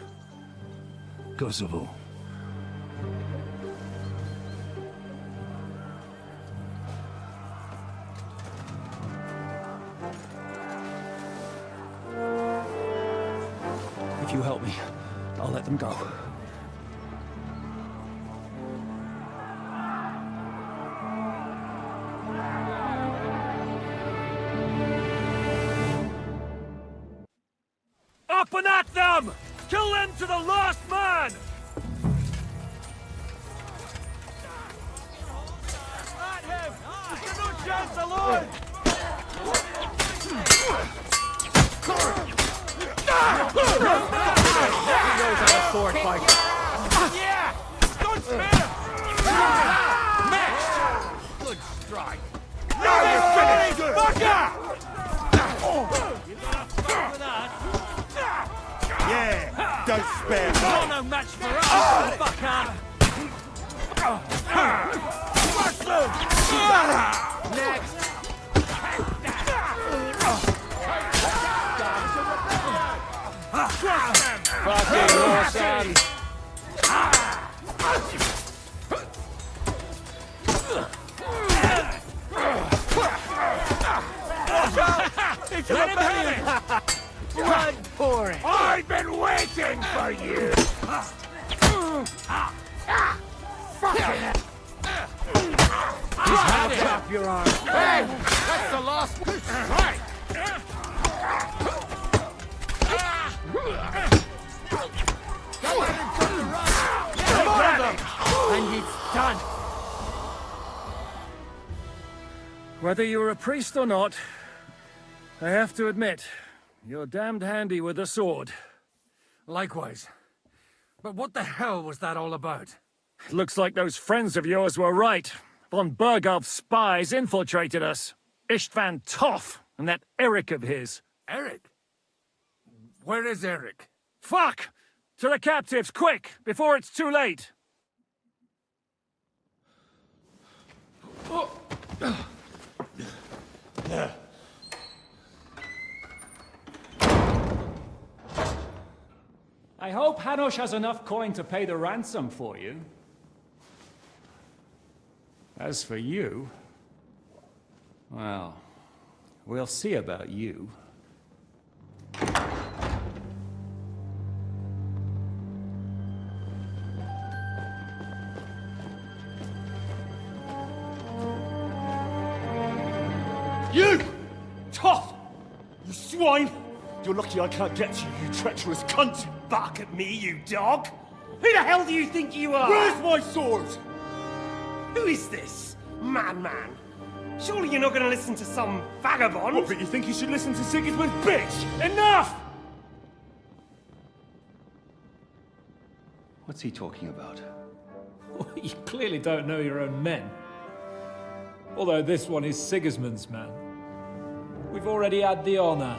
V: Kosovo.
D: If you help me, I'll let them go.
J: Kill them to the last man! At him! There's no chance alive! He knows how to sword fight. Yeah! Don't spare! Missed! Good strike. Now you're finished! Fucker!
N: Yeah, don't spare me.
J: You're no match for us, fucker!
N: Next.
J: Fucking awesome!
N: It's
J: Let him have it!
N: Blood pouring. I've been waiting for you.
J: He's had it!
N: Chop your arm.
J: Hey! That's the last one! Right!
N: And it's done.
L: Whether you're a priest or not, I have to admit, you're damned handy with a sword.
V: Likewise. But what the hell was that all about?
L: Looks like those friends of yours were right. Von Berghoff's spies infiltrated us. Istvan Toff and that Eric of his.
V: Eric? Where is Eric?
L: Fuck! To the captives, quick, before it's too late!
A: I hope Hanush has enough coin to pay the ransom for you. As for you, well, we'll see about you.
T: You! Tough! You swine! You're lucky I can't get to you, you treacherous cunt! Bark at me, you dog! Who the hell do you think you are? Where's my sword? Who is this? Man. Surely you're not gonna listen to some vagabond? What, but you think you should listen to Sigismund's bitch? Enough!
A: What's he talking about? You clearly don't know your own men. Although this one is Sigismund's man. We've already had the honor.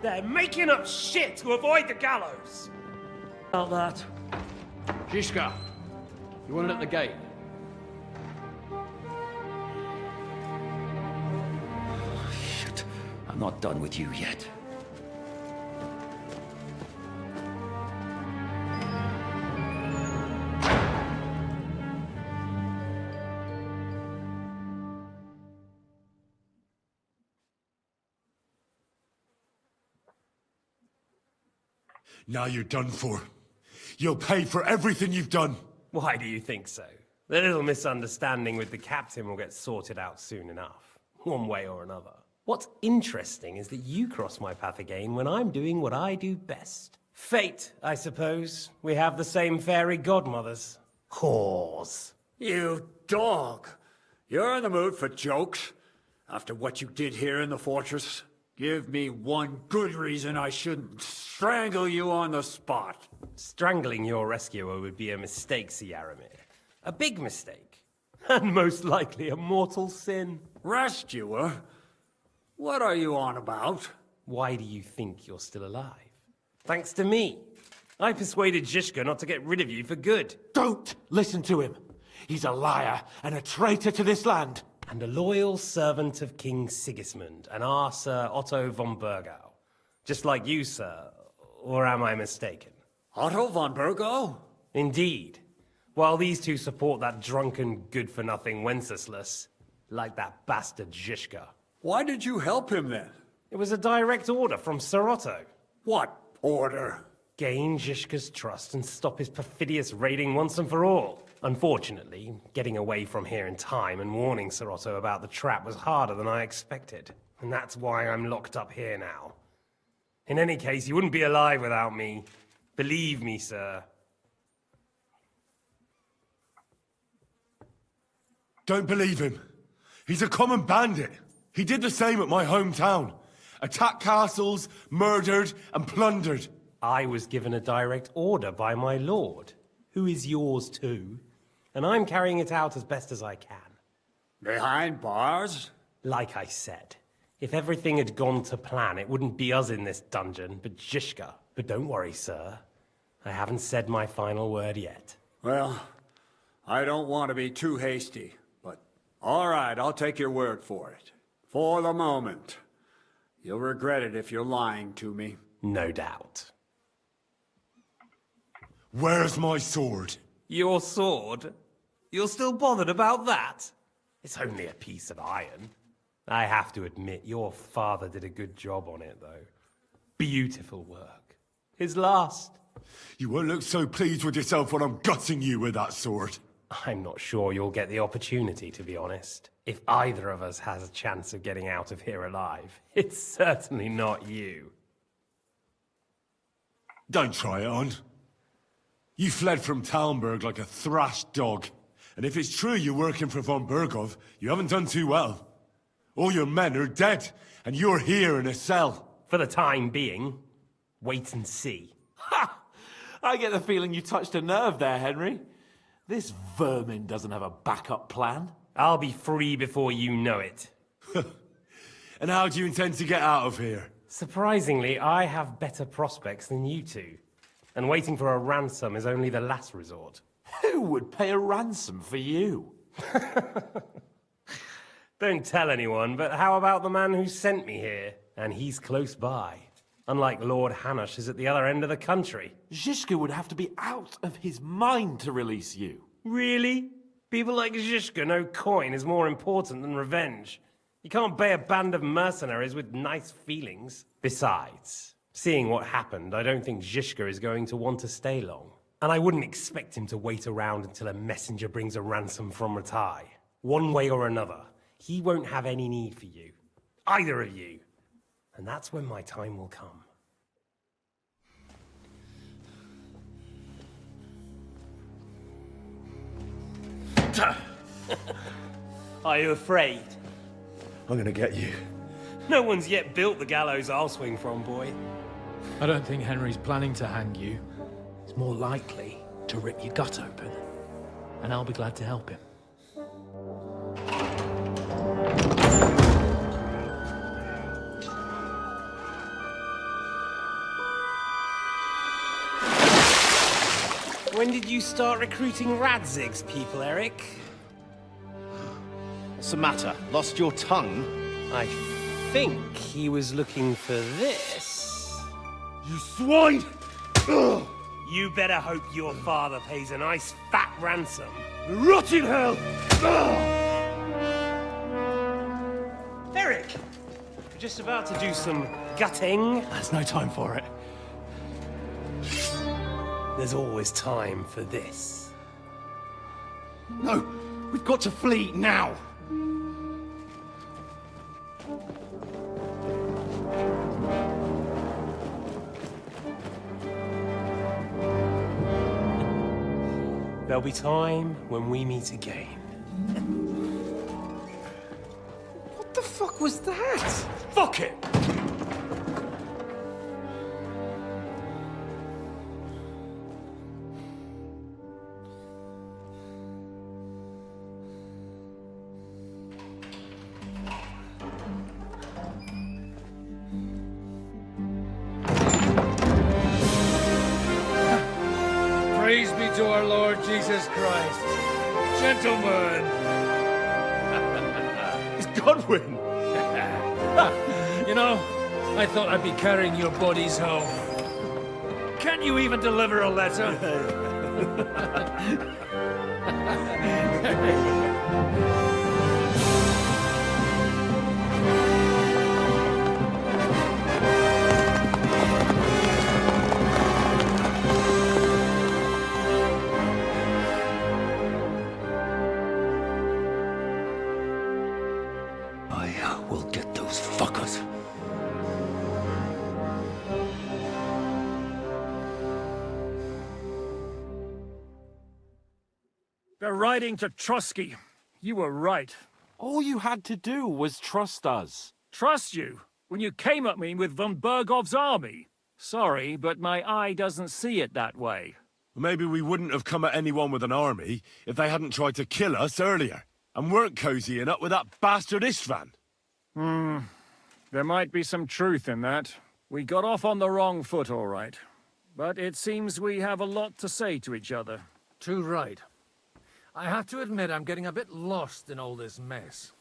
T: They're making up shit to avoid the gallows!
A: About that.
J: Zizka, you want it at the gate?
B: Shit. I'm not done with you yet.
N: Now you're done for. You'll pay for everything you've done.
T: Why do you think so? The little misunderstanding with the captain will get sorted out soon enough, one way or another. What's interesting is that you cross my path again when I'm doing what I do best. Fate, I suppose. We have the same fairy godmothers. Whores.
K: You dog! You're in the mood for jokes? After what you did here in the fortress? Give me one good reason I shouldn't strangle you on the spot.
T: Strangling your rescuer would be a mistake, Yaramir. A big mistake. And most likely a mortal sin.
K: Rescuer? What are you on about?
T: Why do you think you're still alive? Thanks to me. I persuaded Zizka not to get rid of you for good.
K: Don't listen to him. He's a liar and a traitor to this land.
T: And a loyal servant of King Sigismund and our Sir Otto von Bergau. Just like you, sir. Or am I mistaken?
K: Otto von Bergau?
T: Indeed. While these two support that drunken, good-for-nothing Wenceslas, like that bastard Zizka.
K: Why did you help him then?
T: It was a direct order from Sir Otto.
K: What order?
T: Gain Zizka's trust and stop his perfidious raiding once and for all. Unfortunately, getting away from here in time and warning Sir Otto about the trap was harder than I expected. And that's why I'm locked up here now. In any case, you wouldn't be alive without me.
M: Believe me, sir.
C: Don't believe him. He's a common bandit. He did the same at my hometown. Attacked castles, murdered, and plundered.
M: I was given a direct order by my lord, who is yours too, and I'm carrying it out as best as I can.
K: Behind bars?
M: Like I said, if everything had gone to plan, it wouldn't be us in this dungeon, but Zizka. But don't worry, sir. I haven't said my final word yet.
K: Well, I don't want to be too hasty, but all right, I'll take your word for it. For the moment. You'll regret it if you're lying to me.
M: No doubt.
C: Where's my sword?
M: Your sword? You're still bothered about that? It's only a piece of iron. I have to admit, your father did a good job on it, though. Beautiful work. His last.
C: You won't look so pleased with yourself when I'm gutting you with that sword.
M: I'm not sure you'll get the opportunity, to be honest. If either of us has a chance of getting out of here alive, it's certainly not you.
C: Don't try it on. You fled from Talmberg like a thrashed dog. And if it's true you're working for von Bergov, you haven't done too well. All your men are dead, and you're here in a cell.
M: For the time being, wait and see.
R: Ha! I get the feeling you touched a nerve there, Henry. This vermin doesn't have a backup plan.
M: I'll be free before you know it.
C: And how do you intend to get out of here?
M: Surprisingly, I have better prospects than you two. And waiting for a ransom is only the last resort.
R: Who would pay a ransom for you?
M: Don't tell anyone, but how about the man who sent me here? And he's close by. Unlike Lord Hanush is at the other end of the country.
R: Zizka would have to be out of his mind to release you.
M: Really? People like Zizka know coin is more important than revenge. You can't pay a band of mercenaries with nice feelings. Besides, seeing what happened, I don't think Zizka is going to want to stay long. And I wouldn't expect him to wait around until a messenger brings a ransom from Ratai. One way or another, he won't have any need for you. Either of you. And that's when my time will come. Are you afraid?
D: I'm gonna get you.
M: No one's yet built the gallows I'll swing from, boy.
L: I don't think Henry's planning to hang you. He's more likely to rip your gut open. And I'll be glad to help him.
M: When did you start recruiting Radzig's people, Eric?
Q: What's the matter? Lost your tongue?
M: I think he was looking for this.
T: You swine! Ugh.
M: You better hope your father pays a nice fat ransom.
T: Rot in hell! Ugh.
M: Eric! We're just about to do some gutting.
D: There's no time for it.
M: There's always time for this.
D: No! We've got to flee now!
M: There'll be time when we meet again.
T: What the fuck was that? Fuck it!
L: Praise be to our Lord Jesus Christ. Gentlemen!
C: It's Godwin!
L: You know, I thought I'd be carrying your bodies home. Can't you even deliver a letter?
B: I will get those fuckers.
A: They're riding to Trusky. You were right.
R: All you had to do was trust us.
A: Trust you? When you came at me with von Bergov's army? Sorry, but my eye doesn't see it that way.
C: Maybe we wouldn't have come at anyone with an army if they hadn't tried to kill us earlier, and weren't cozying up with that bastard Istvan.
A: There might be some truth in that. We got off on the wrong foot, all right. But it seems we have a lot to say to each other.
L: Too right. I have to admit I'm getting a bit lost in all this mess.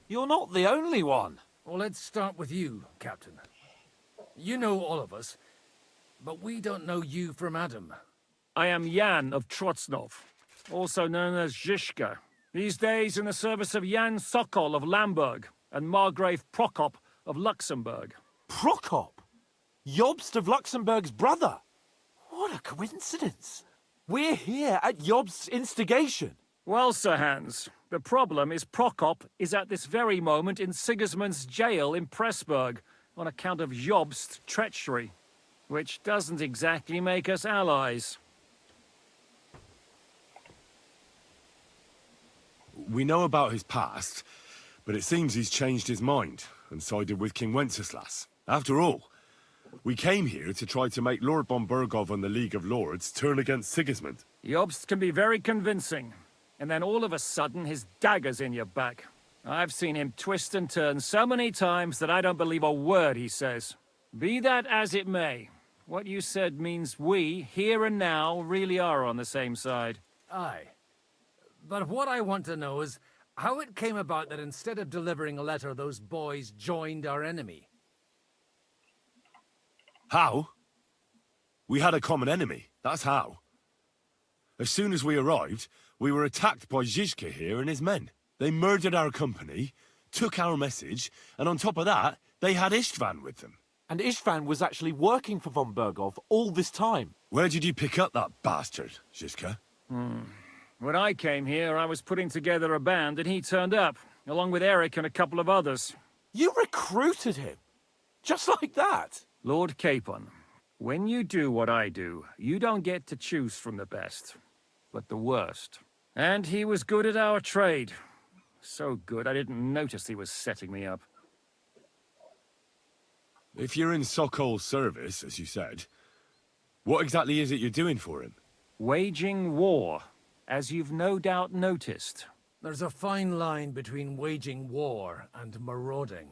R: You're not the only one.
L: Well, let's start with you, Captain. You know all of us, but we don't know you from Adam.
A: I am Jan of Trotsnov, also known as Zhishka. These days in the service of Jan Sokol of Lamberg and Margrave Prokop of Luxembourg.
R: Prokop? Jobst of Luxembourg's brother? What a coincidence. We're here at Jobst's instigation.
A: Well, Sir Hans, the problem is Prokop is at this very moment in Sigismund's jail in Pressburg on account of Jobst's treachery, which doesn't exactly make us allies.
C: We know about his past, but it seems he's changed his mind and sided with King Wenceslas. After all, we came here to try to make Lord von Bergov and the League of Lords turn against Sigismund.
A: Jobst can be very convincing, and then all of a sudden his dagger's in your back. I've seen him twist and turn so many times that I don't believe a word he says. Be that as it may, what you said means we, here and now, really are on the same side.
L: Aye. But what I want to know is how it came about that instead of delivering a letter, those boys joined our enemy.
C: How? We had a common enemy, that's how. As soon as we arrived, we were attacked by Zhizka here and his men. They murdered our company, took our message, and on top of that, they had Istvan with them.
R: And Istvan was actually working for von Bergov all this time.
C: Where did you pick up that bastard, Zhizka?
A: When I came here, I was putting together a band and he turned up, along with Eric and a couple of others.
R: You recruited him? Just like that?
A: Lord Capon, when you do what I do, you don't get to choose from the best, but the worst. And he was good at our trade. So good, I didn't notice he was setting me up.
C: If you're in Sokol's service, as you said, what exactly is it you're doing for him?
A: Waging war, as you've no doubt noticed.
L: There's a fine line between waging war and marauding.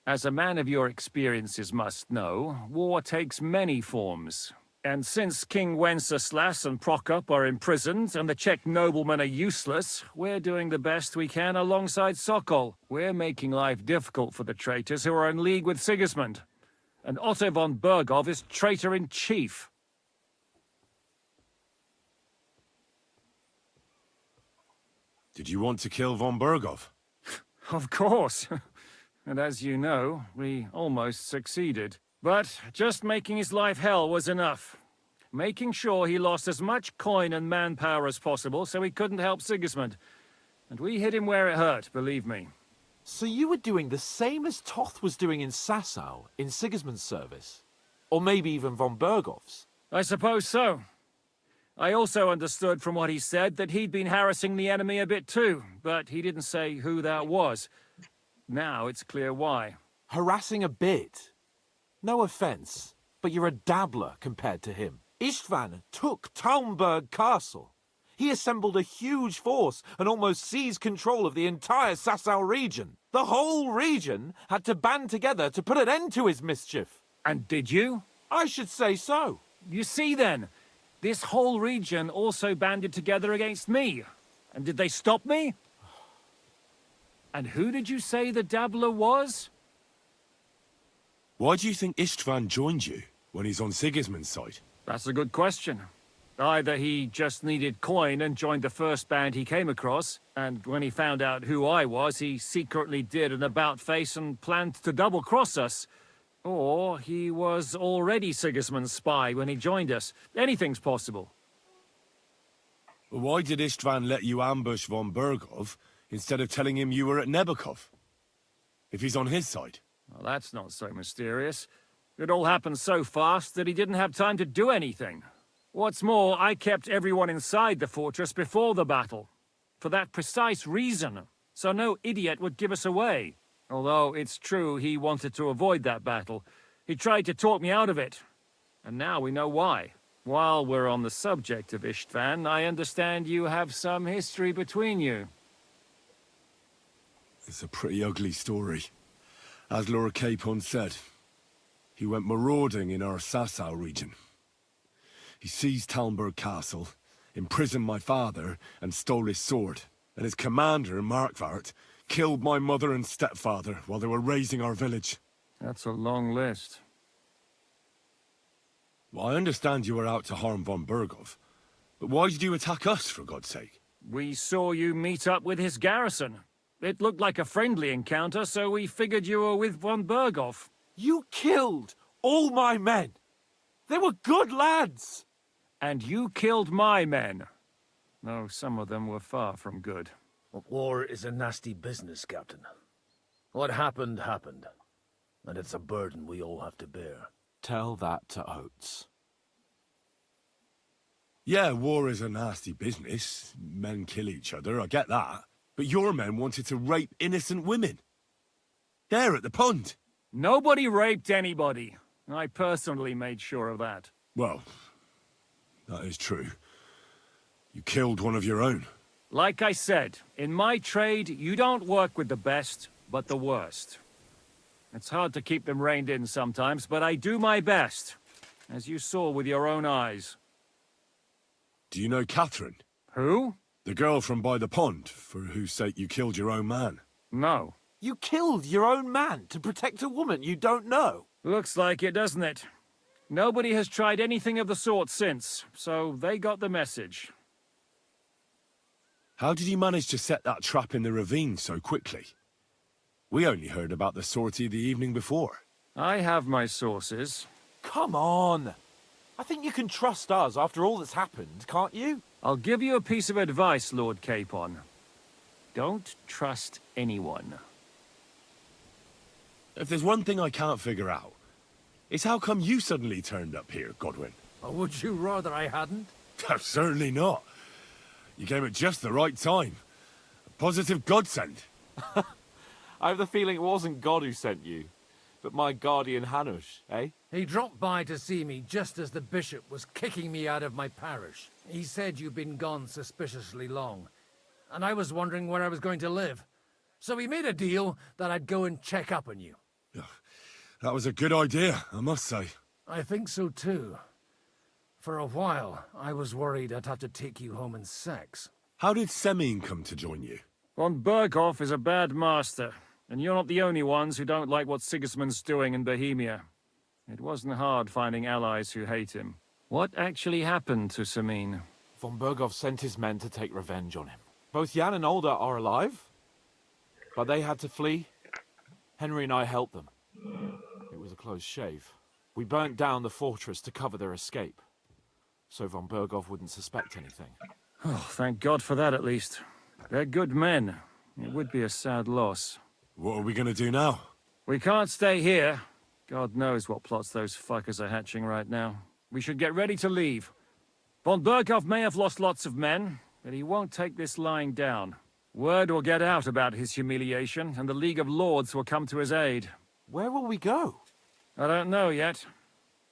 A: As a man of your experiences must know, war takes many forms. And since King Wenceslas and Prokop are imprisoned and the Czech noblemen are useless, we're doing the best we can alongside Sokol. We're making life difficult for the traitors who are in league with Sigismund. And Otto von Bergov is traitor-in-chief.
C: Did you want to kill von Bergov?
A: Of course. And as you know, we almost succeeded. But just making his life hell was enough. Making sure he lost as much coin and manpower as possible so he couldn't help Sigismund. And we hit him where it hurt, believe me.
R: So you were doing the same as Toth was doing in Sasau, in Sigismund's service? Or maybe even von Bergov's?
A: I suppose so. I also understood from what he said that he'd been harassing the enemy a bit too, but he didn't say who that was. Now it's clear why.
R: Harassing a bit? No offense, but you're a dabbler compared to him. Istvan took Talmberg Castle. He assembled a huge force and almost seized control of the entire Sasau region. The whole region had to band together to put an end to his mischief.
A: And did you?
R: I should say so.
A: You see then, this whole region also banded together against me. And did they stop me? And who did you say the dabbler was?
C: Why do you think Istvan joined you when he's on Sigismund's side?
A: That's a good question. Either he just needed coin and joined the first band he came across, and when he found out who I was, he secretly did an about-face and planned to double-cross us. Or he was already Sigismund's spy when he joined us. Anything's possible.
C: Why did Istvan let you ambush von Bergov instead of telling him you were at Nebukov? If he's on his side.
A: Well, that's not so mysterious. It all happened so fast that he didn't have time to do anything. What's more, I kept everyone inside the fortress before the battle.
E: for that precise reason, so no idiot would give us away. Although it's true he wanted to avoid that battle. He tried to talk me out of it, and now we know why. While we're on the subject of Istvan, I understand you have some history between you.
C: It's a pretty ugly story. As Lord Capon said, he went marauding in our Sasau region. He seized Talmberg Castle, imprisoned my father, and stole his sword. And his commander, Markvart, killed my mother and stepfather while they were raising our village.
E: That's a long list.
C: Well, I understand you were out to harm von Berghoff, but why did you attack us, for God's sake?
E: We saw you meet up with his garrison. It looked like a friendly encounter, so we figured you were with von Berghoff.
R: You killed all my men! They were good lads!
E: And you killed my men. Though some of them were far from good.
L: War is a nasty business, Captain. What happened, happened. And it's a burden we all have to bear.
R: Tell that to Oates.
C: Yeah, war is a nasty business. Men kill each other, I get that. But your men wanted to rape innocent women. There at the pond.
E: Nobody raped anybody. I personally made sure of that.
C: Well, that is true. You killed one of your own.
E: Like I said, in my trade, you don't work with the best, but the worst. It's hard to keep them reined in sometimes, but I do my best, as you saw with your own eyes.
C: Do you know Catherine?
E: Who?
C: The girl from by the pond, for whose sake you killed your own man.
E: No.
R: You killed your own man to protect a woman you don't know?
E: Looks like it, doesn't it? Nobody has tried anything of the sort since, so they got the message.
C: How did you manage to set that trap in the ravine so quickly? We only heard about the sortie the evening before.
E: I have my sources.
R: Come on! I think you can trust us after all that's happened, can't you?
E: I'll give you a piece of advice, Lord Capon. Don't trust anyone.
C: If there's one thing I can't figure out, it's how come you suddenly turned up here, Godwin?
L: Or would you rather I hadn't?
C: Certainly not. You came at just the right time. A positive godsend.
R: I have the feeling it wasn't God who sent you, but my guardian Hanush, eh?
L: He dropped by to see me just as the bishop was kicking me out of my parish. He said you'd been gone suspiciously long, and I was wondering where I was going to live. So we made a deal that I'd go and check up on you.
C: That was a good idea, I must say.
L: I think so too. For a while, I was worried I'd have to take you home in sex.
C: How did Semine come to join you?
E: Von Berghoff is a bad master, and you're not the only ones who don't like what Sigismund's doing in Bohemia. It wasn't hard finding allies who hate him. What actually happened to Semine?
R: Von Berghoff sent his men to take revenge on him. Both Jan and Olda are alive, but they had to flee. Henry and I helped them. It was a close shave. We burnt down the fortress to cover their escape, so von Berghoff wouldn't suspect anything.
E: Oh, thank God for that, at least. They're good men. It would be a sad loss.
C: What are we gonna do now?
E: We can't stay here. God knows what plots those fuckers are hatching right now. We should get ready to leave. Von Berghoff may have lost lots of men, but he won't take this lying down. Word will get out about his humiliation, and the League of Lords will come to his aid.
R: Where will we go?
E: I don't know yet.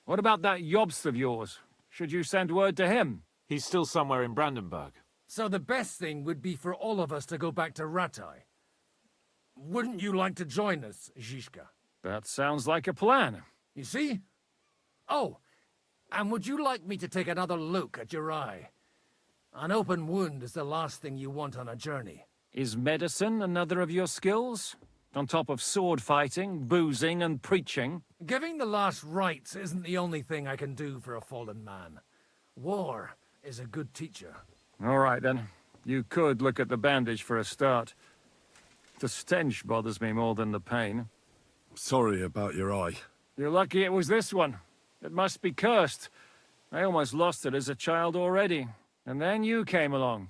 E: What about that Jobst of yours? Should you send word to him?
R: He's still somewhere in Brandenburg.
L: So the best thing would be for all of us to go back to Ratai. Wouldn't you like to join us, Zizka?
E: That sounds like a plan.
L: You see? Oh, and would you like me to take another look at your eye? An open wound is the last thing you want on a journey.
E: Is medicine another of your skills? On top of sword fighting, boozing, and preaching?
L: Giving the last rites isn't the only thing I can do for a fallen man. War is a good teacher.
E: All right, then. You could look at the bandage for a start. The stench bothers me more than the pain.
C: Sorry about your eye.
E: You're lucky it was this one. It must be cursed. I almost lost it as a child already. And then you came along.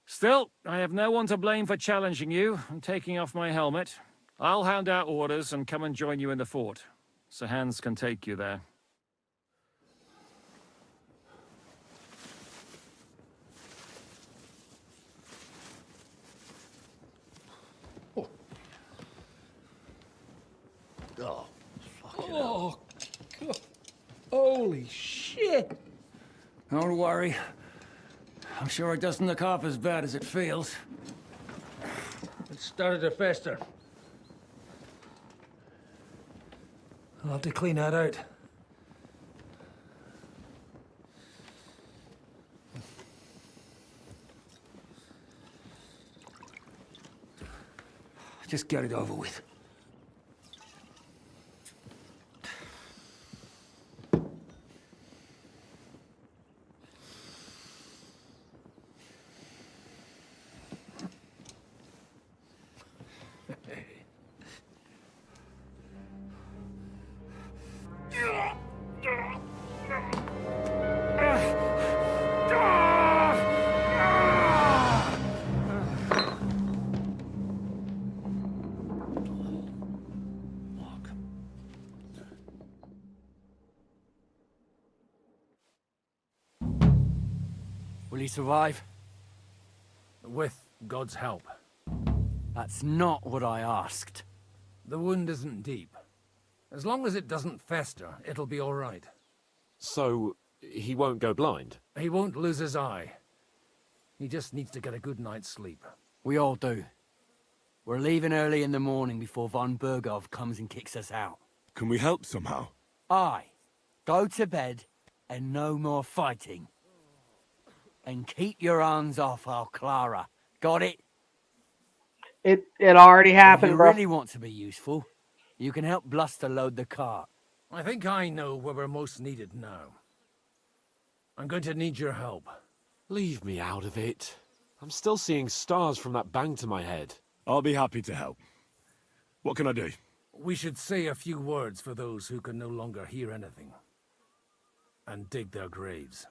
E: Still, I have no one to blame for challenging you and taking off my helmet. I'll hand out orders and come and join you in the fort. Sir Hans can take you there.
L: Oh, God. Holy shit!
A: Don't worry. I'm sure it doesn't look half as bad as it feels.
L: It started to fester. I'll have to clean that out.
A: Just get it over with.
B: Will he survive?
L: With God's help.
B: That's not what I asked.
L: The wound isn't deep. As long as it doesn't fester, it'll be all right.
R: So, he won't go blind?
L: He won't lose his eye. He just needs to get a good night's sleep.
B: We all do. We're leaving early in the morning before von Bergov comes and kicks us out.
C: Can we help somehow?
B: Aye. Go to bed and no more fighting. And keep your hands off our Clara. Got it?
H: It already happened,
B: if you
H: bro.
B: really want to be useful, you can help Bluster load the cart.
L: I think I know where we're most needed now. I'm going to need your help.
R: Leave me out of it. I'm still seeing stars from that bang to my head.
C: I'll be happy to help. What can I do?
L: We should say a few words for those who can no longer hear anything. And dig their graves.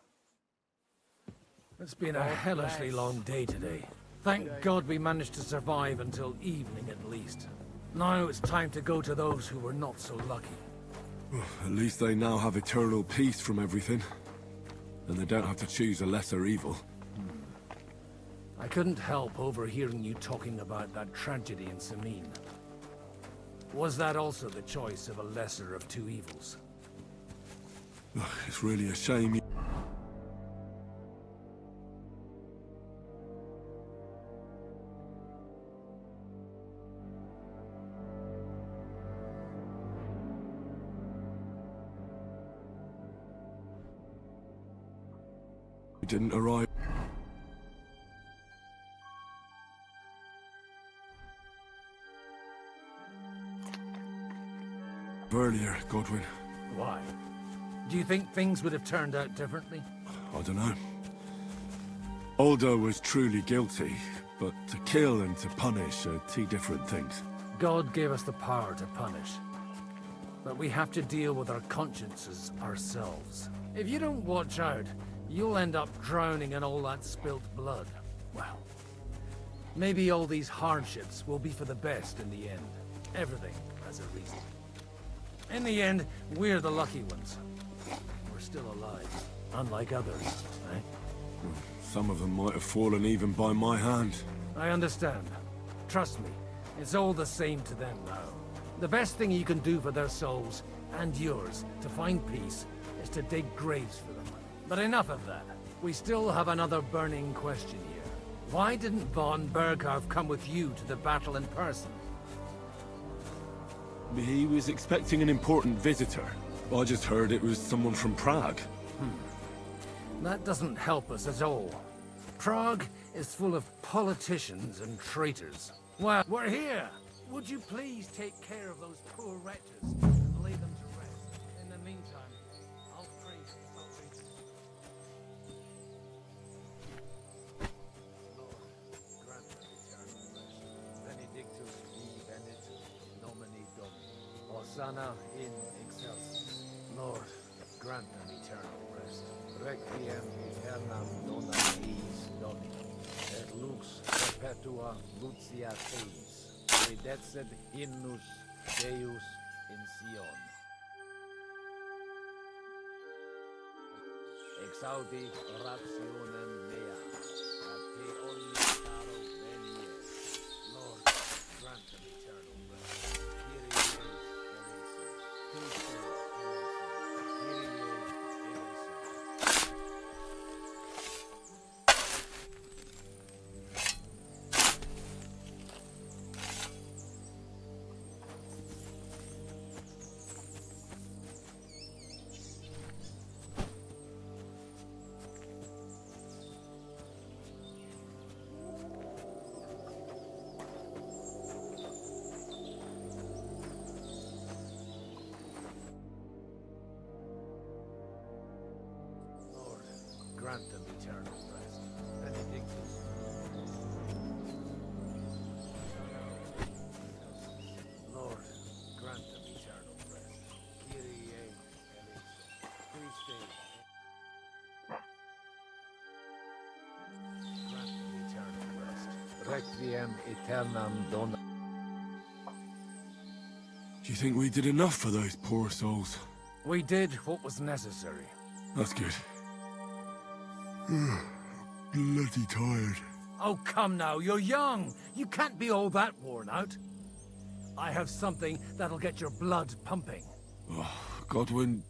L: It's been a hellishly long day today. Thank God we managed to survive until evening at least. Now it's time to go to those who were not so lucky.
C: At least they now have eternal peace from everything. And they don't have to choose a lesser evil.
L: I couldn't help overhearing you talking about that tragedy in Samine. Was that also the choice of a lesser of two evils?
C: It's really a shame you... didn't arrive. Earlier, Godwin.
L: Why? Do you think things would have turned out differently?
C: I don't know. Aldo was truly guilty, but to kill and to punish are two different things.
L: God gave us the power to punish. But we have to deal with our consciences ourselves. If you don't watch out, you'll end up drowning in all that spilt blood. Well, maybe all these hardships will be for the best in the end. Everything has a reason. In the end, we're the lucky ones. We're still alive, unlike others, right?
C: Some of them might have fallen even by my hand.
L: I understand. Trust me, it's all the same to them now. The best thing you can do for their souls, and yours, to find peace, is to dig graves for them. But enough of that. We still have another burning question here. Why didn't von Berghoff come with you to the battle in person?
C: He was expecting an important visitor. I just heard it was someone from Prague.
L: That doesn't help us at all. Prague is full of politicians and traitors. Well, we're here! Would you please take care of those poor wretches and lay them to rest? In the meantime, I'll pray for salvation. Lord, grant them eternal rest. Benedictus vi benedict nomine Domini. Hosanna in excelsis. Lord, grant them eternal rest. Requiem aeternam dona eis Domini. Et lux perpetua lucia eis. Redexet hymnus Deus in Sion. Exaudi rationem mea, a te omni caro venie. Lord, grant them eternal rest. Kyrie eleison. eternal rest. Benedictus. Lord, grant them eternal rest. Kyrie eleison. Christe. Grant them eternal rest. Requiem aeternam dona.
C: Do you think we did enough for those poor souls?
L: We did what was necessary.
C: That's good. Bloody tired.
L: Oh, come now, you're young. You can't be all that worn out. I have something that'll get your blood pumping.
C: Oh, Godwin,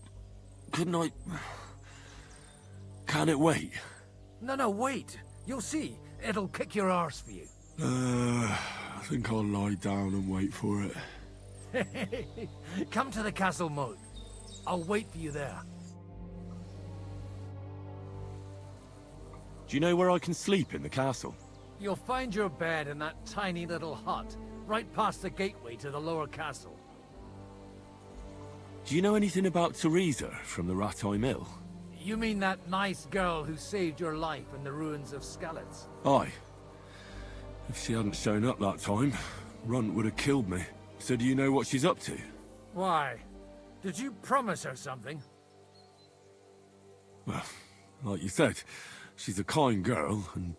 C: couldn't I... Can it wait?
L: No, wait. You'll see. It'll kick your arse for you.
C: I think I'll lie down and wait for it.
L: Come to the castle moat. I'll wait for you there.
C: Do you know where I can sleep in the castle?
L: You'll find your bed in that tiny little hut, right past the gateway to the lower castle.
C: Do you know anything about Teresa from the Rattay Mill?
L: You mean that nice girl who saved your life in the ruins of Skalitz?
C: Aye. If she hadn't shown up that time, Runt would have killed me. So do you know what she's up to?
L: Why? Did you promise her something?
C: Well, like you said, she's a kind girl, and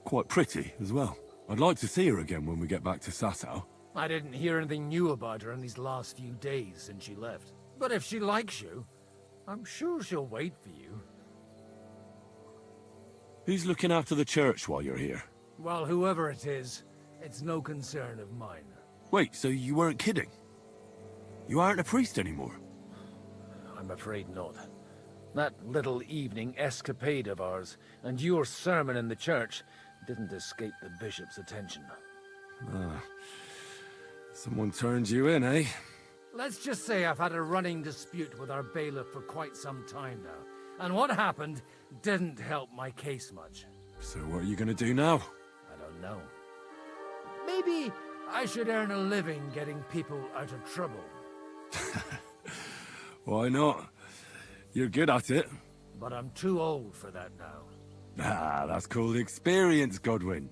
C: quite pretty as well. I'd like to see her again when we get back to Sasau.
L: I didn't hear anything new about her in these last few days since she left. But if she likes you, I'm sure she'll wait for you.
C: Who's looking after the church while you're here?
L: Well, whoever it is, it's no concern of mine.
C: Wait, so you weren't kidding? You aren't a priest anymore?
L: I'm afraid not. That little evening escapade of ours, and your sermon in the church, didn't escape the bishop's attention.
C: Ah. Someone turned you in, eh?
L: Let's just say I've had a running dispute with our bailiff for quite some time now. And what happened didn't help my case much.
C: So what are you gonna do now?
L: I don't know. Maybe I should earn a living getting people out of trouble.
C: Why not? You're good at it.
L: But I'm too old for that now.
C: Ah, that's called experience, Godwin.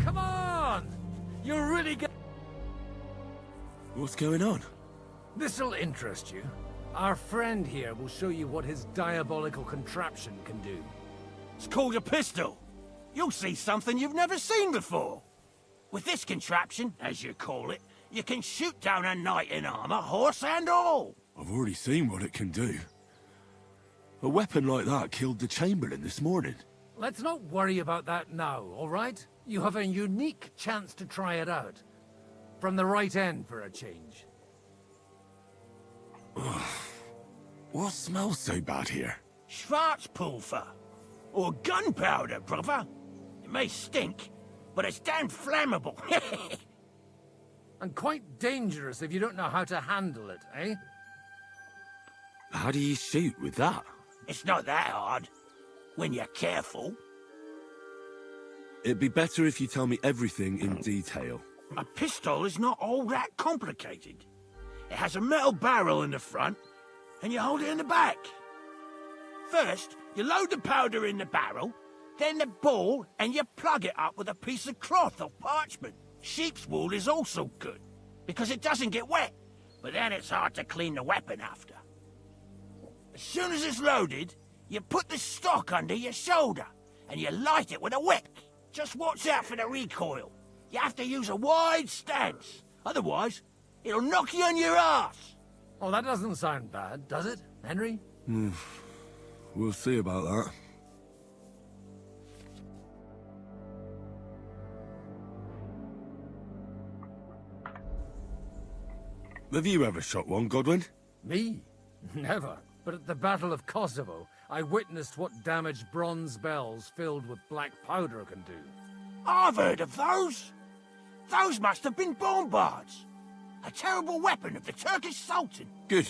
L: Come on! You're really good.
C: What's going on?
L: This'll interest you. Our friend here will show you what his diabolical contraption can do.
B: It's called a pistol. You'll see something you've never seen before. With this contraption, as you call it, you can shoot down a knight in armor, horse and all.
C: I've already seen what it can do. A weapon like that killed the Chamberlain this morning.
L: Let's not worry about that now, all right? You have a unique chance to try it out. From the right end for a change.
C: What smells so bad here?
B: Schwarzpulver. Or gunpowder, brother. It may stink, but it's damn flammable.
L: And quite dangerous if you don't know how to handle it, eh?
C: How do you shoot with that?
B: It's not that hard, when you're careful.
C: It'd be better if you tell me everything in detail.
B: A pistol is not all that complicated. It has a metal barrel in the front, and you hold it in the back. First, you load the powder in the barrel, then the ball, and you plug it up with a piece of cloth or parchment. Sheep's wool is also good, because it doesn't get wet, but then it's hard to clean the weapon after. As soon as it's loaded, you put the stock under your shoulder, and you light it with a wick. Just watch out for the recoil. You have to use a wide stance, otherwise it'll knock you on your ass.
L: Oh, that doesn't sound bad, does it, Henry?
C: We'll see about that. Have you ever shot one, Godwin?
L: Me? Never. But at the Battle of Kosovo, I witnessed what damage bronze bells filled with black powder can do.
B: I've heard of those. Those must have been bombards. A terrible weapon of the Turkish Sultan.
C: Good.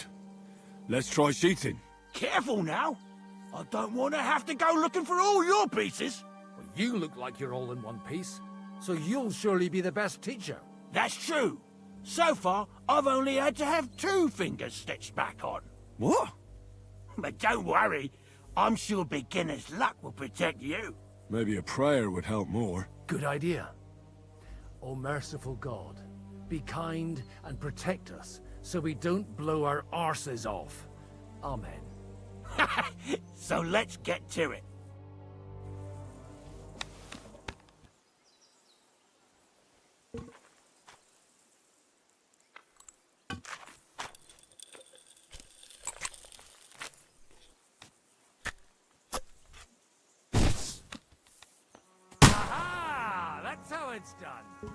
C: Let's try shooting.
B: Careful now. I don't want to have to go looking for all your pieces.
L: Well, you look like you're all in one piece, so you'll surely be the best teacher.
B: That's true. So far, I've only had to have 2 fingers stitched back on.
C: What?
B: But don't worry. I'm sure beginner's luck will protect you.
C: Maybe a prayer would help more.
L: Good idea. O merciful God, be kind and protect us so we don't blow our arses off. Amen.
B: So let's get to it.
L: Aha! That's how it's done.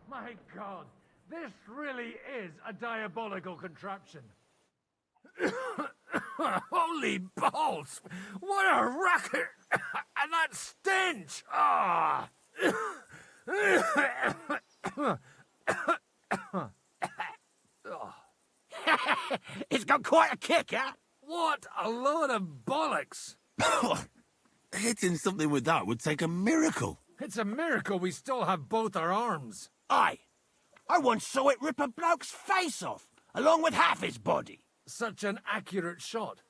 L: My God, this really is a diabolical contraption. Holy balls! What a racket! And that stench! Ah!
B: It's got quite a kick, huh?
L: What a load of bollocks!
C: Hitting something with that would take a miracle.
L: It's a miracle we still have both our arms.
B: Aye. I once saw it rip a bloke's face off, along with half his body.
L: Such an accurate shot.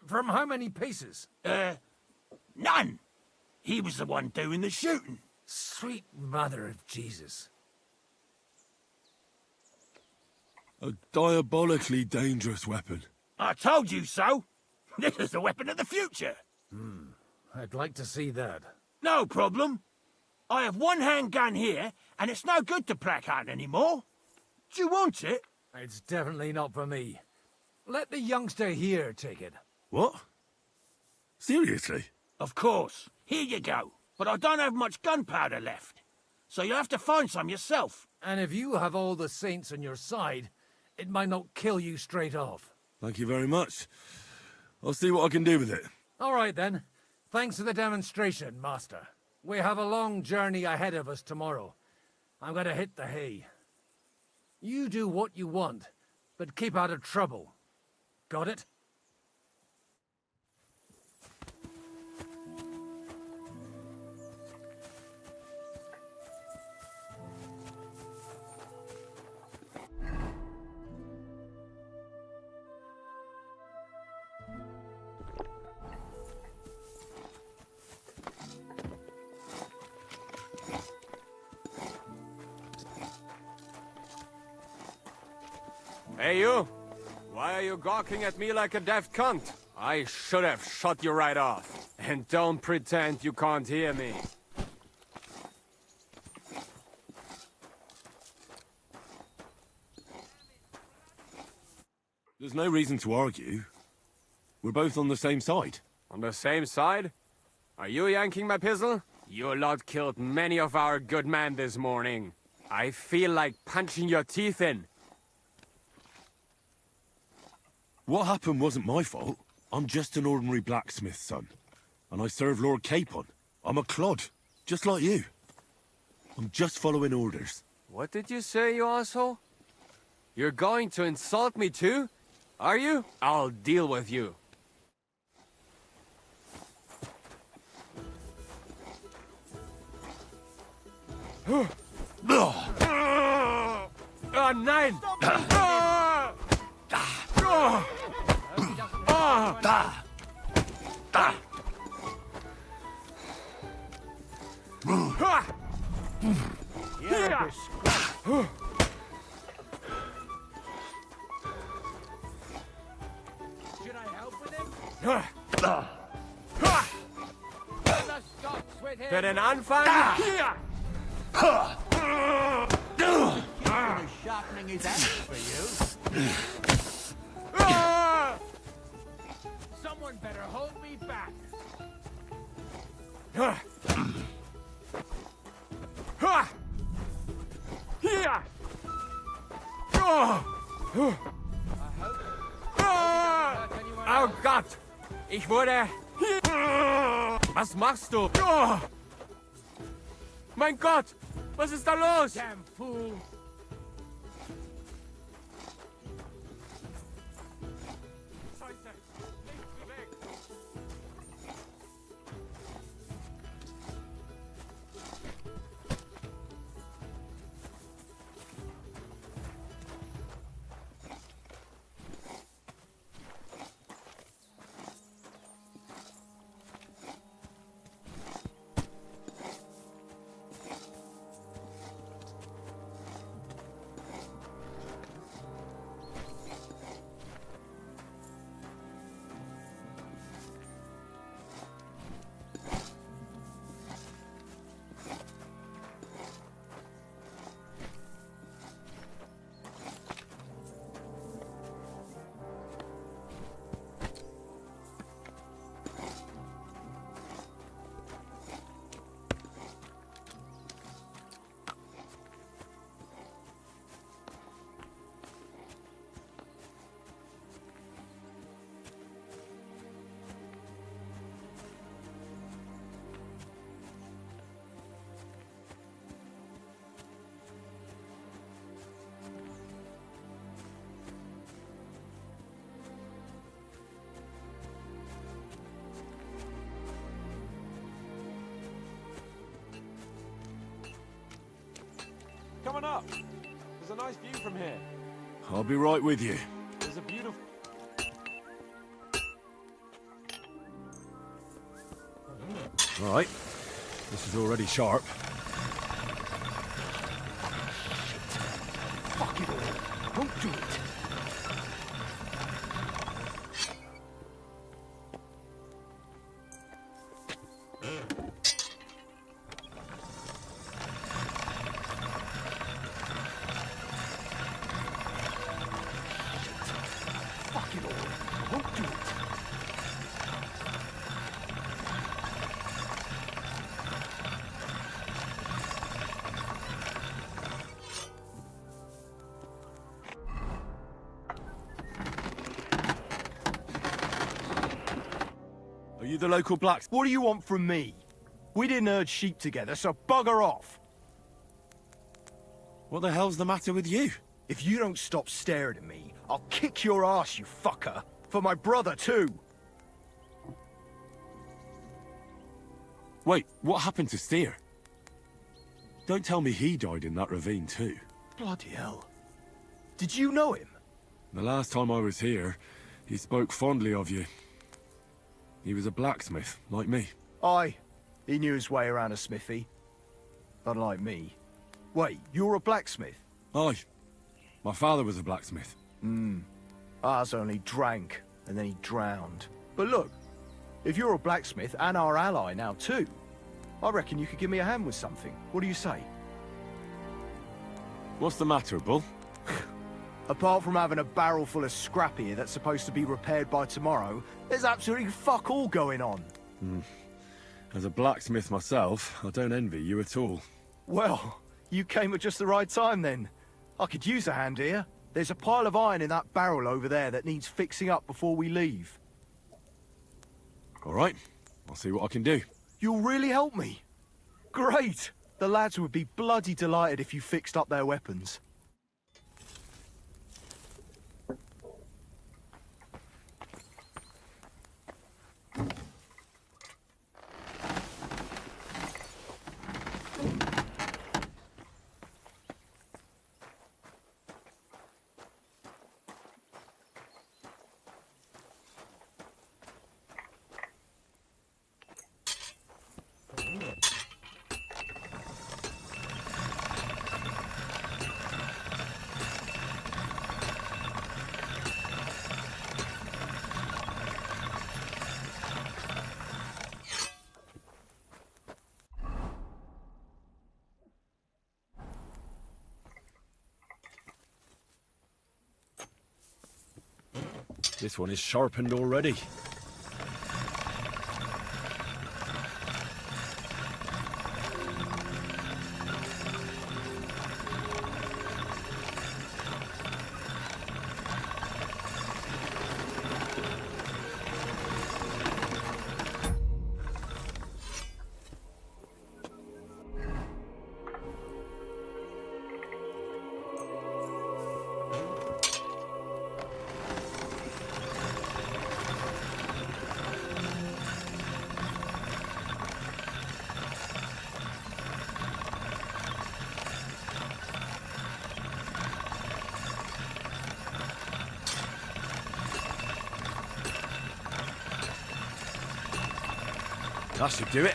L: From how many paces?
B: None. He was the one doing the shooting.
L: Sweet mother of Jesus.
C: A diabolically dangerous weapon.
B: I told you so. This is the weapon of the future.
L: I'd like to see that.
B: No problem. I have one handgun here, and it's no good to placard anymore. Do you want it?
L: It's definitely not for me. Let the youngster here take it.
C: What? Seriously?
B: Of course. Here you go. But I don't have much gunpowder left. So you have to find some yourself.
L: And if you have all the saints on your side, it might not kill you straight off.
C: Thank you very much. I'll see what I can do with it.
L: All right, then. Thanks for the demonstration, Master. We have a long journey ahead of us tomorrow. I'm going to hit the hay. You do what you want, but keep out of trouble. Got it?
F: Hey, you! Why are you gawking at me like a daft cunt? I should have shot you right off. And don't pretend you can't hear me.
C: There's no reason to argue. We're both on the same side.
F: On the same side? Are you yanking my pistol? Your lot killed many of our good men this morning. I feel like punching your teeth in.
C: What happened wasn't my fault. I'm just an ordinary blacksmith's son. And I serve Lord Capon. I'm a clod, just like you. I'm just following orders.
F: What did you say, you asshole? You're going to insult me too? Are you? I'll deal with you. Oh, nein!
A: Should I help with him?
F: Für den Anfang? Hier!
A: Sharpening his axe for you. Someone better hold me back.
F: Hier! Oh Gott! Ich wurde... Was machst du? Mein Gott! Was ist da los?
A: Damn fool!
R: Come on up. There's a nice view from here.
C: I'll be right with you.
R: There's a beautiful...
C: All right. This is already sharp.
A: Fuck it all. Don't do it.
C: Are you the local blacks?
Q: What do you want from me? We didn't herd sheep together, so bugger off.
C: What the hell's the matter with you?
Q: If you don't stop staring at me, I'll kick your ass, you fucker. For my brother, too.
C: Wait, what happened to Steer? Don't tell me he died in that ravine too.
Q: Bloody hell. Did you know him?
C: The last time I was here, he spoke fondly of you. He was a blacksmith, like me.
Q: Aye. He knew his way around a smithy. Unlike me. Wait, you're a blacksmith?
C: Aye. My father was a blacksmith.
Q: Ours only drank, and then he drowned. But look, if you're a blacksmith and our ally now too, I reckon you could give me a hand with something. What do you say?
C: What's the matter, Bull?
I: Apart from having a barrel full of scrap here that's supposed to be repaired by tomorrow, there's absolutely fuck all going on.
C: As a blacksmith myself, I don't envy you at all.
I: Well, you came at just the right time then. I could use a hand here. There's a pile of iron in that barrel over there that needs fixing up before we leave.
C: All right, I'll see what I can do.
I: You'll really help me? Great! The lads would be bloody delighted if you fixed up their weapons.
C: This one is sharpened already. That should do it.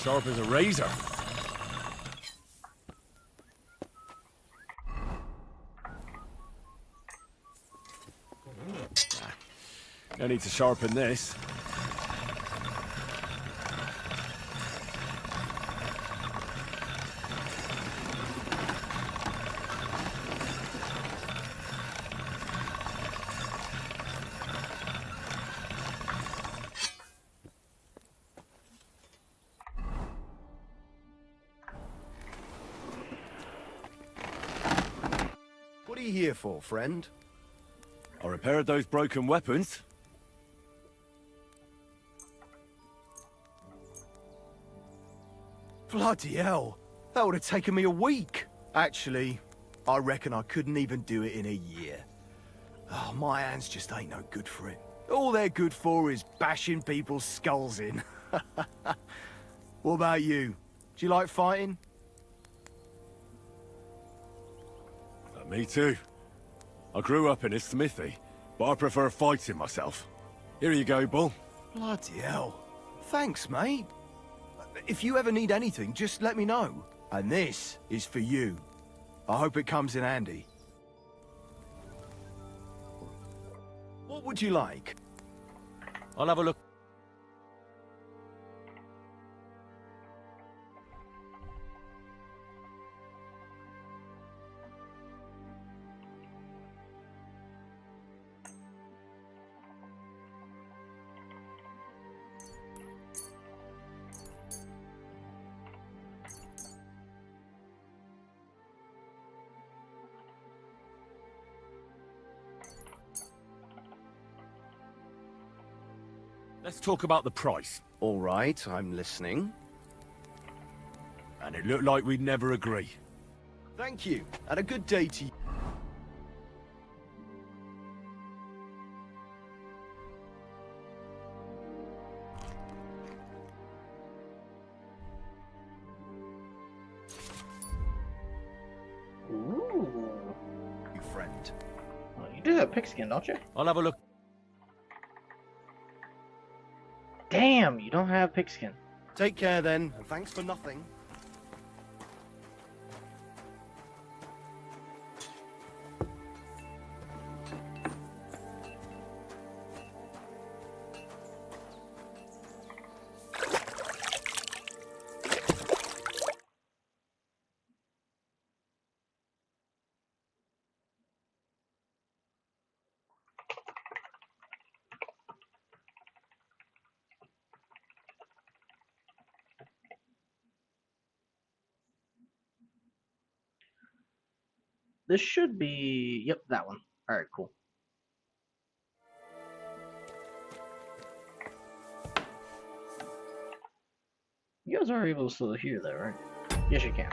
C: Sharp as a razor. No need to sharpen this.
I: What are you here for, friend?
C: I repaired those broken weapons.
I: Bloody hell. That would have taken me a week. Actually, I reckon I couldn't even do it in a year. Oh, my hands just ain't no good for it. All they're good for is bashing people's skulls in. What about you? Do you like fighting?
C: Me too. I grew up in a smithy, but I prefer fighting myself. Here you go, Bull.
I: Bloody hell. Thanks, mate. If you ever need anything, just let me know. And this is for you. I hope it comes in handy. What would you like?
Q: I'll have a look.
C: Let's talk about the price.
I: All right, I'm listening.
C: And it looked like we'd never agree.
I: Thank you, and a good day to you.
P: Ooh.
I: You friend.
P: Well, you do have pigskin, don't you?
Q: I'll have a look.
P: Damn, you don't have pigskin.
I: Take care then, and thanks for nothing.
P: This should be... Yep, that one. Alright, cool. You guys are able to still hear that, right? Yes, you can.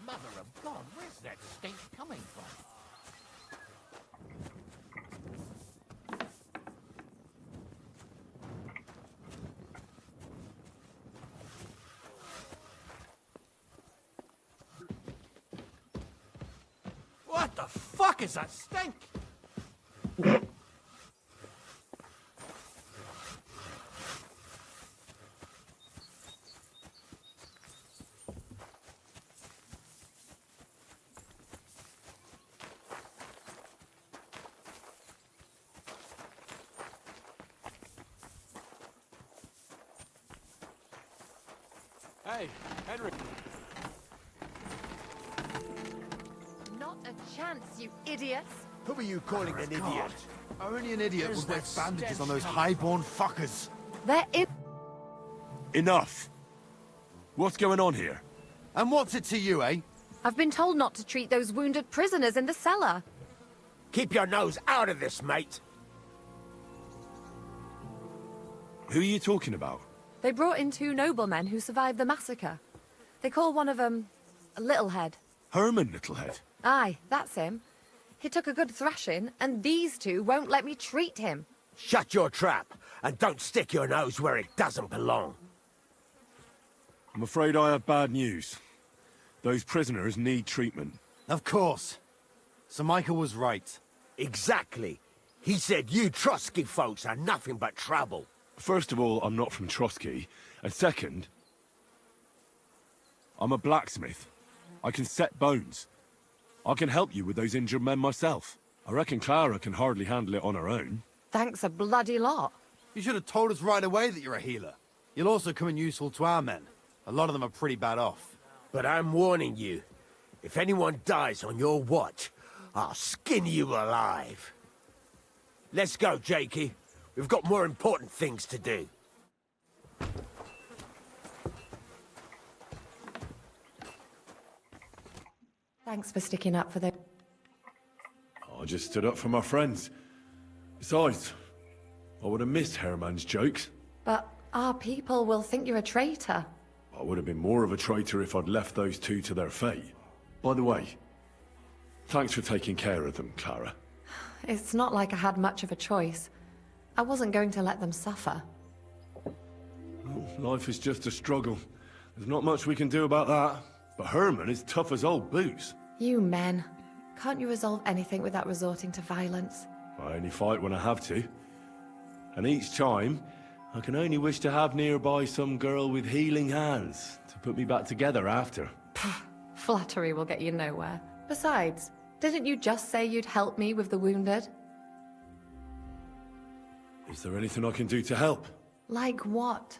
B: Mother of God, where's that stink coming from? What the fuck is that stink?
R: Hey, Henry.
G: Not a chance, you idiots!
I: Who are you calling an idiot?
B: God.
I: Only an idiot
B: Where's
I: would wear
B: that
I: bandages
B: stench
I: on those
B: coming
I: high-born fuckers.
G: They're in.
C: Enough! What's going on here?
I: And what's it to you, eh?
G: I've been told not to treat those wounded prisoners in the cellar.
F: Keep your nose out of this, mate.
C: Who are you talking about?
G: They brought in 2 noblemen who survived the massacre. They call one of them Littlehead.
C: Herman Littlehead.
G: Aye, that's him. He took a good thrashing, and these 2 won't let me treat him.
F: Shut your trap, and don't stick your nose where it doesn't belong.
C: I'm afraid I have bad news. Those prisoners need treatment.
I: Of course. Sir Michael was right.
F: Exactly. He said you Trotsky folks are nothing but trouble.
C: First of all, I'm not from Trotsky. And second, I'm a blacksmith. I can set bones. I can help you with those injured men myself. I reckon Clara can hardly handle it on her own.
G: Thanks a bloody lot.
I: You should have told us right away that you're a healer. You'll also come in useful to our men. A lot of them are pretty bad off.
F: But I'm warning you. If anyone dies on your watch, I'll skin you alive. Let's go, Jakey. We've got more important things to do.
G: Thanks for sticking up for them.
C: I just stood up for my friends. Besides, I would have missed Herman's jokes.
G: But our people will think you're a traitor.
C: I would have been more of a traitor if I'd left those two to their fate. By the way, thanks for taking care of them, Clara.
G: It's not like I had much of a choice. I wasn't going to let them suffer.
C: Life is just a struggle. There's not much we can do about that. But Herman is tough as old boots.
G: You men. Can't you resolve anything without resorting to violence?
C: I only fight when I have to. And each time, I can only wish to have nearby some girl with healing hands to put me back together after.
G: Flattery will get you nowhere. Besides, didn't you just say you'd help me with the wounded?
C: Is there anything I can do to help?
G: Like what?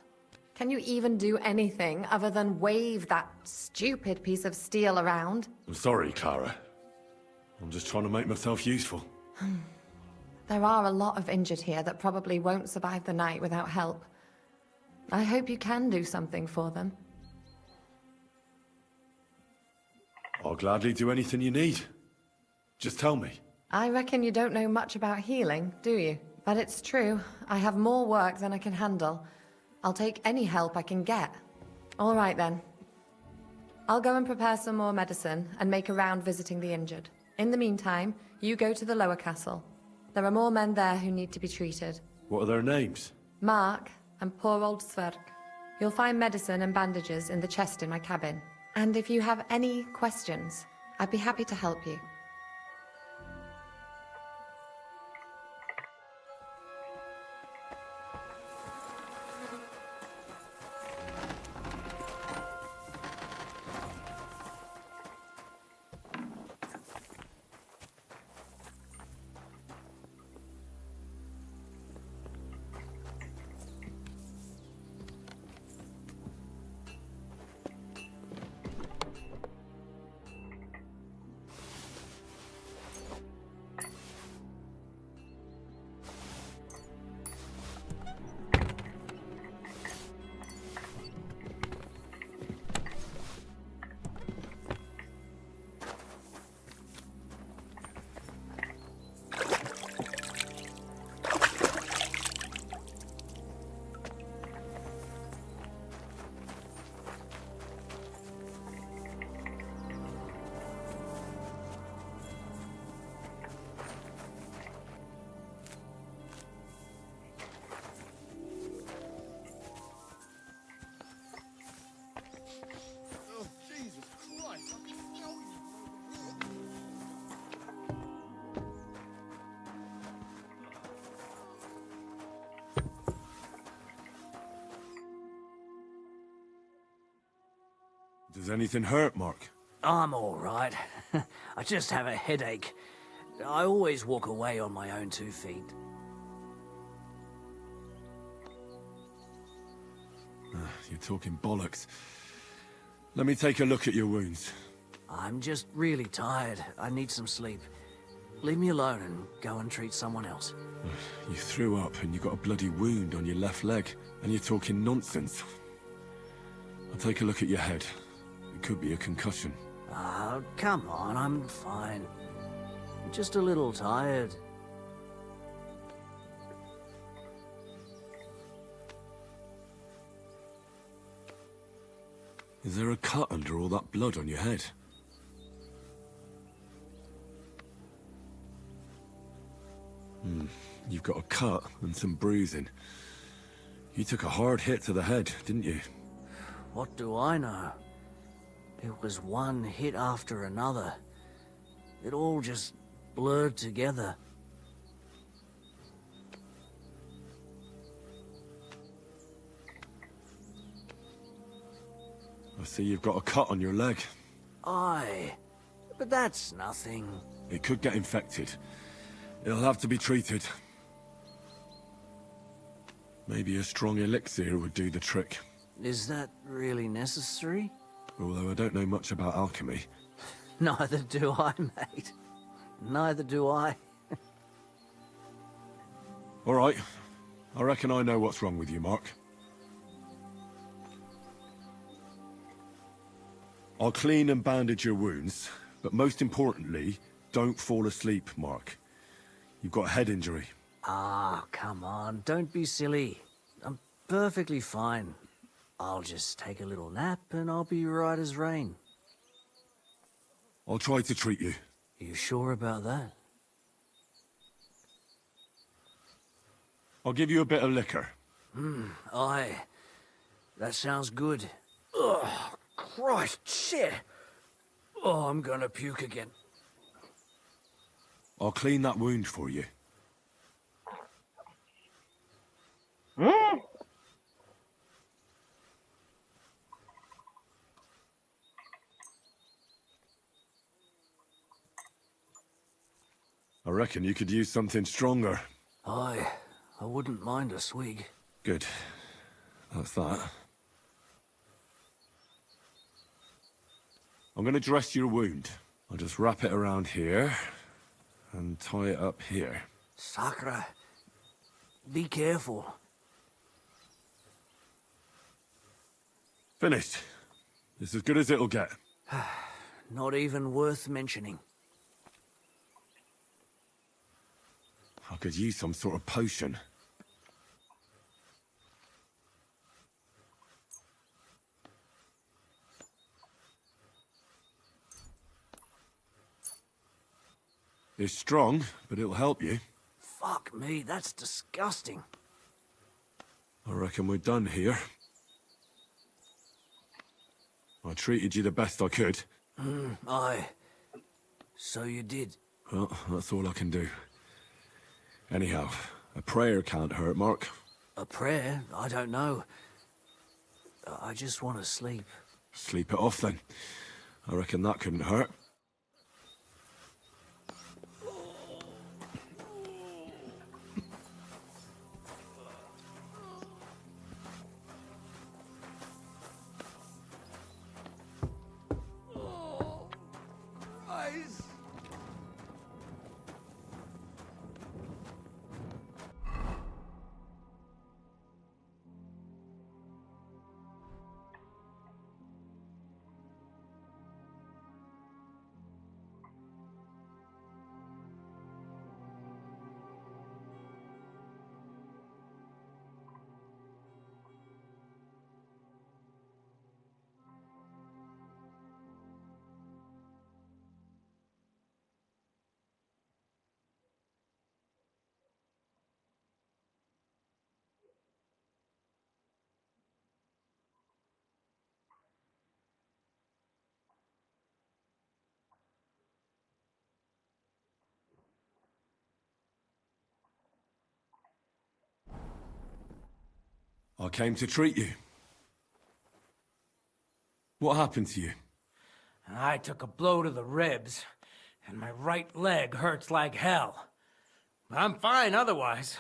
G: Can you even do anything other than wave that stupid piece of steel around?
C: I'm sorry, Clara. I'm just trying to make myself useful.
G: There are a lot of injured here that probably won't survive the night without help. I hope you can do something for them.
C: I'll gladly do anything you need. Just tell me.
G: I reckon you don't know much about healing, do you? But it's true. I have more work than I can handle. I'll take any help I can get. All right then. I'll go and prepare some more medicine and make a round visiting the injured. In the meantime, you go to the lower castle. There are more men there who need to be treated.
C: What are their names?
G: Mark and poor old Sverk. You'll find medicine and bandages in the chest in my cabin. And if you have any questions, I'd be happy to help you.
C: Does anything hurt, Mark?
B: I'm all right. I just have a headache. I always walk away on my own 2 feet.
C: You're talking bollocks. Let me take a look at your wounds.
B: I'm just really tired. I need some sleep. Leave me alone and go and treat someone else.
C: You threw up and you got a bloody wound on your left leg, and you're talking nonsense. I'll take a look at your head. It could be a concussion.
B: Oh, come on, I'm fine. I'm just a little tired.
C: Is there a cut under all that blood on your head? You've got a cut and some bruising. You took a hard hit to the head, didn't you?
B: What do I know? It was one hit after another. It all just blurred together.
C: I see you've got a cut on your leg.
B: Aye, but that's nothing.
C: It could get infected. It'll have to be treated. Maybe a strong elixir would do the trick.
B: Is that really necessary?
C: Although I don't know much about alchemy.
B: Neither do I, mate. Neither do I.
C: All right. I reckon I know what's wrong with you, Mark. I'll clean and bandage your wounds, but most importantly, don't fall asleep, Mark. You've got a head injury.
B: Ah, come on, don't be silly. I'm perfectly fine. I'll just take a little nap and I'll be right as rain.
C: I'll try to treat you.
B: You sure about that?
C: I'll give you a bit of liquor.
B: Aye. That sounds good. Oh, Christ, shit! Oh, I'm gonna puke again.
C: I'll clean that wound for you. I reckon you could use something stronger.
B: Aye, I wouldn't mind a swig.
C: Good. That's that. I'm gonna dress your wound. I'll just wrap it around here and tie it up here.
B: Sakra, be careful.
C: Finished. It's as good as it'll get.
B: Not even worth mentioning.
C: I could use some sort of potion. It's strong, but it'll help you.
B: Fuck me, that's disgusting.
C: I reckon we're done here. I treated you the best I could.
B: Aye. So you did.
C: Well, that's all I can do. Anyhow, a prayer can't hurt, Mark.
B: A prayer? I don't know. I just want to sleep.
C: Sleep it off then. I reckon that couldn't hurt. I came to treat you. What happened to you?
L: I took a blow to the ribs, and my right leg hurts like hell. I'm fine otherwise.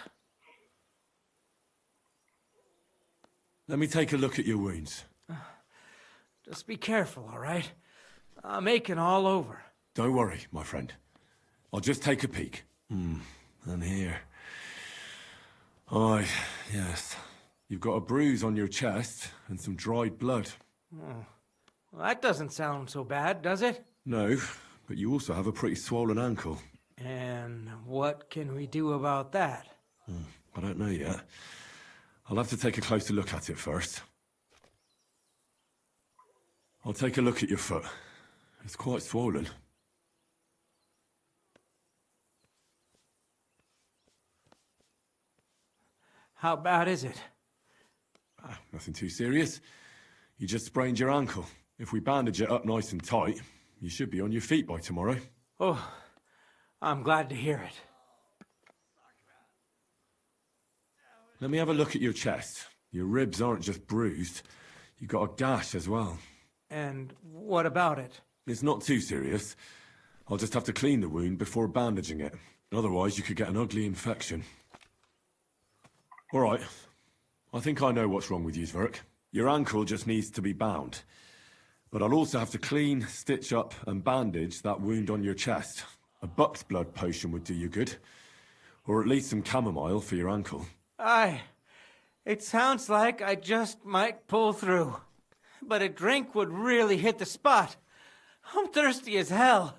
C: Let me take a look at your wounds.
L: Just be careful, all right? I'm aching all over.
C: Don't worry, my friend. I'll just take a peek. And here. Aye, yes. You've got a bruise on your chest and some dried blood.
L: Oh. Well, that doesn't sound so bad, does it?
C: No, but you also have a pretty swollen ankle.
L: And what can we do about that?
C: I don't know yet. I'll have to take a closer look at it first. I'll take a look at your foot. It's quite swollen.
L: How bad is it?
C: Nothing too serious. You just sprained your ankle. If we bandage it up nice and tight, you should be on your feet by tomorrow.
L: Oh, I'm glad to hear it.
C: Let me have a look at your chest. Your ribs aren't just bruised. You've got a gash as well.
L: And what about it?
C: It's not too serious. I'll just have to clean the wound before bandaging it. Otherwise, you could get an ugly infection. All right. I think I know what's wrong with you, Zverk. Your ankle just needs to be bound. But I'll also have to clean, stitch up, and bandage that wound on your chest. A buck's blood potion would do you good. Or at least some chamomile for your ankle.
L: Aye. It sounds like I just might pull through. But a drink would really hit the spot. I'm thirsty as hell.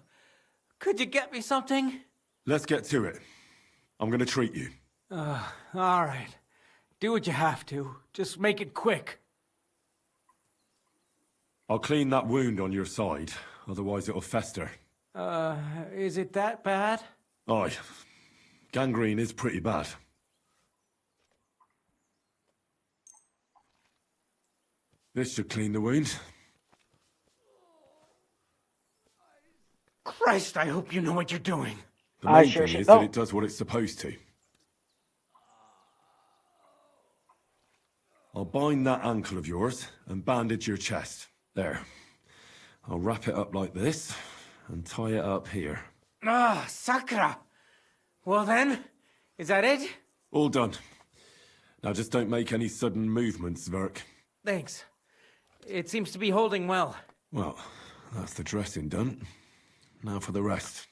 L: Could you get me something?
C: Let's get to it. I'm gonna treat you.
A: Alright. Do what you have to. Just make it quick.
C: I'll clean that wound on your side, otherwise it'll fester.
A: Is it that bad?
C: Aye. Gangrene is pretty bad. This should clean the wound.
A: Christ, I hope you know what you're doing.
C: The main thing is that it does what it's supposed to. I'll bind that ankle of yours and bandage your chest. There. I'll wrap it up like this and tie it up here.
A: Ah, Sakra. Well then, is that it?
C: All done. Now just don't make any sudden movements, Verk.
A: Thanks. It seems to be holding well.
C: Well, that's the dressing done. Now for the rest.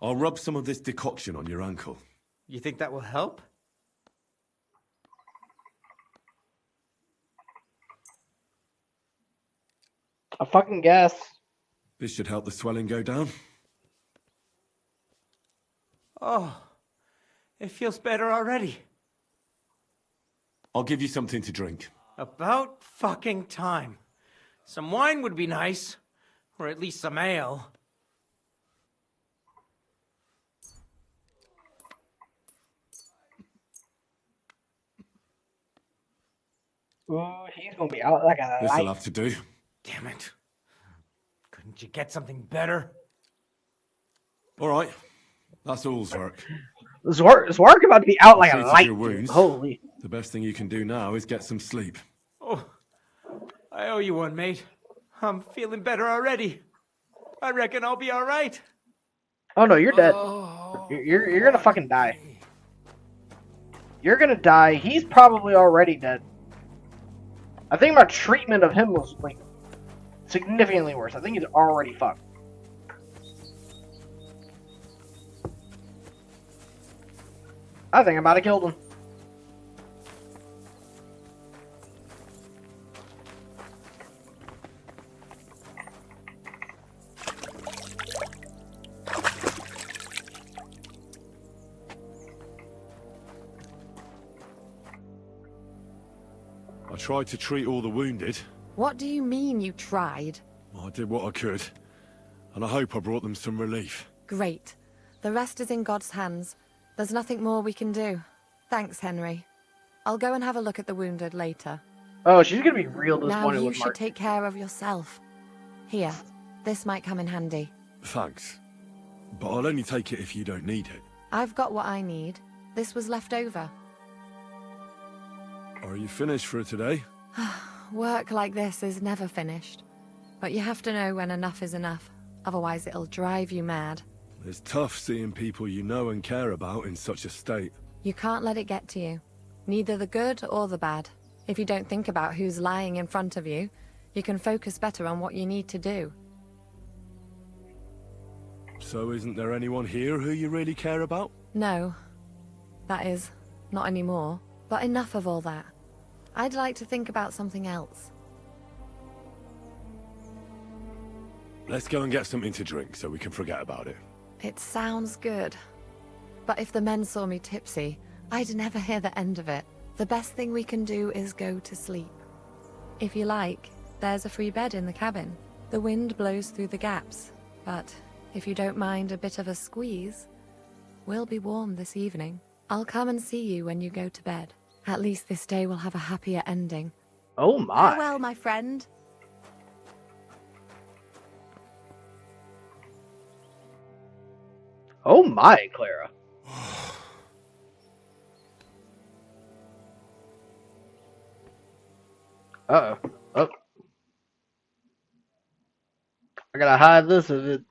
C: I'll rub some of this decoction on your ankle.
A: You think that will help?
H: I fucking guess.
C: This should help the swelling go down.
A: Oh, it feels better already.
C: I'll give you something to drink.
A: About fucking time. Some wine would be nice. Or at least some ale.
H: Ooh, he's gonna be out like a
C: This'll
H: light.
C: have to do.
A: Damn it. Couldn't you get something better?
C: All right. That's all, Zwerk.
H: Zwark about to be out like a
C: Treated
H: light.
C: your wounds.
H: Holy.
C: The best thing you can do now is get some sleep.
A: Oh, I owe you one, mate. I'm feeling better already. I reckon I'll be all right.
H: Oh no, you're dead. You're gonna fucking die. You're gonna die. He's probably already dead. I think my treatment of him was like significantly worse. I think he's already fucked. I think I might have killed him.
C: I tried to treat all the wounded.
G: What do you mean you tried?
C: I did what I could. And I hope I brought them some relief.
G: Great. The rest is in God's hands. There's nothing more we can do. Thanks, Henry. I'll go and have a look at the wounded later.
H: Oh, she's gonna be real
G: Now
H: disappointed
G: you
H: with
G: should
H: Mark.
G: take care of yourself. Here, this might come in handy.
C: Thanks. But I'll only take it if you don't need it.
G: I've got what I need. This was left over.
C: Are you finished for today?
G: Work like this is never finished. But you have to know when enough is enough. Otherwise it'll drive you mad.
C: It's tough seeing people you know and care about in such a state.
G: You can't let it get to you. Neither the good or the bad. If you don't think about who's lying in front of you, you can focus better on what you need to do.
C: So isn't there anyone here who you really care about?
G: No. That is, not anymore. But enough of all that. I'd like to think about something else.
C: Let's go and get something to drink so we can forget about it.
G: It sounds good. But if the men saw me tipsy, I'd never hear the end of it. The best thing we can do is go to sleep. If you like, there's a free bed in the cabin. The wind blows through the gaps, but if you don't mind a bit of a squeeze, we'll be warm this evening. I'll come and see you when you go to bed. At least this day will have a happier ending.
H: Oh my.
G: Farewell, my friend.
H: Oh my, Clara. Uh-oh. Oh. I gotta hide this if it...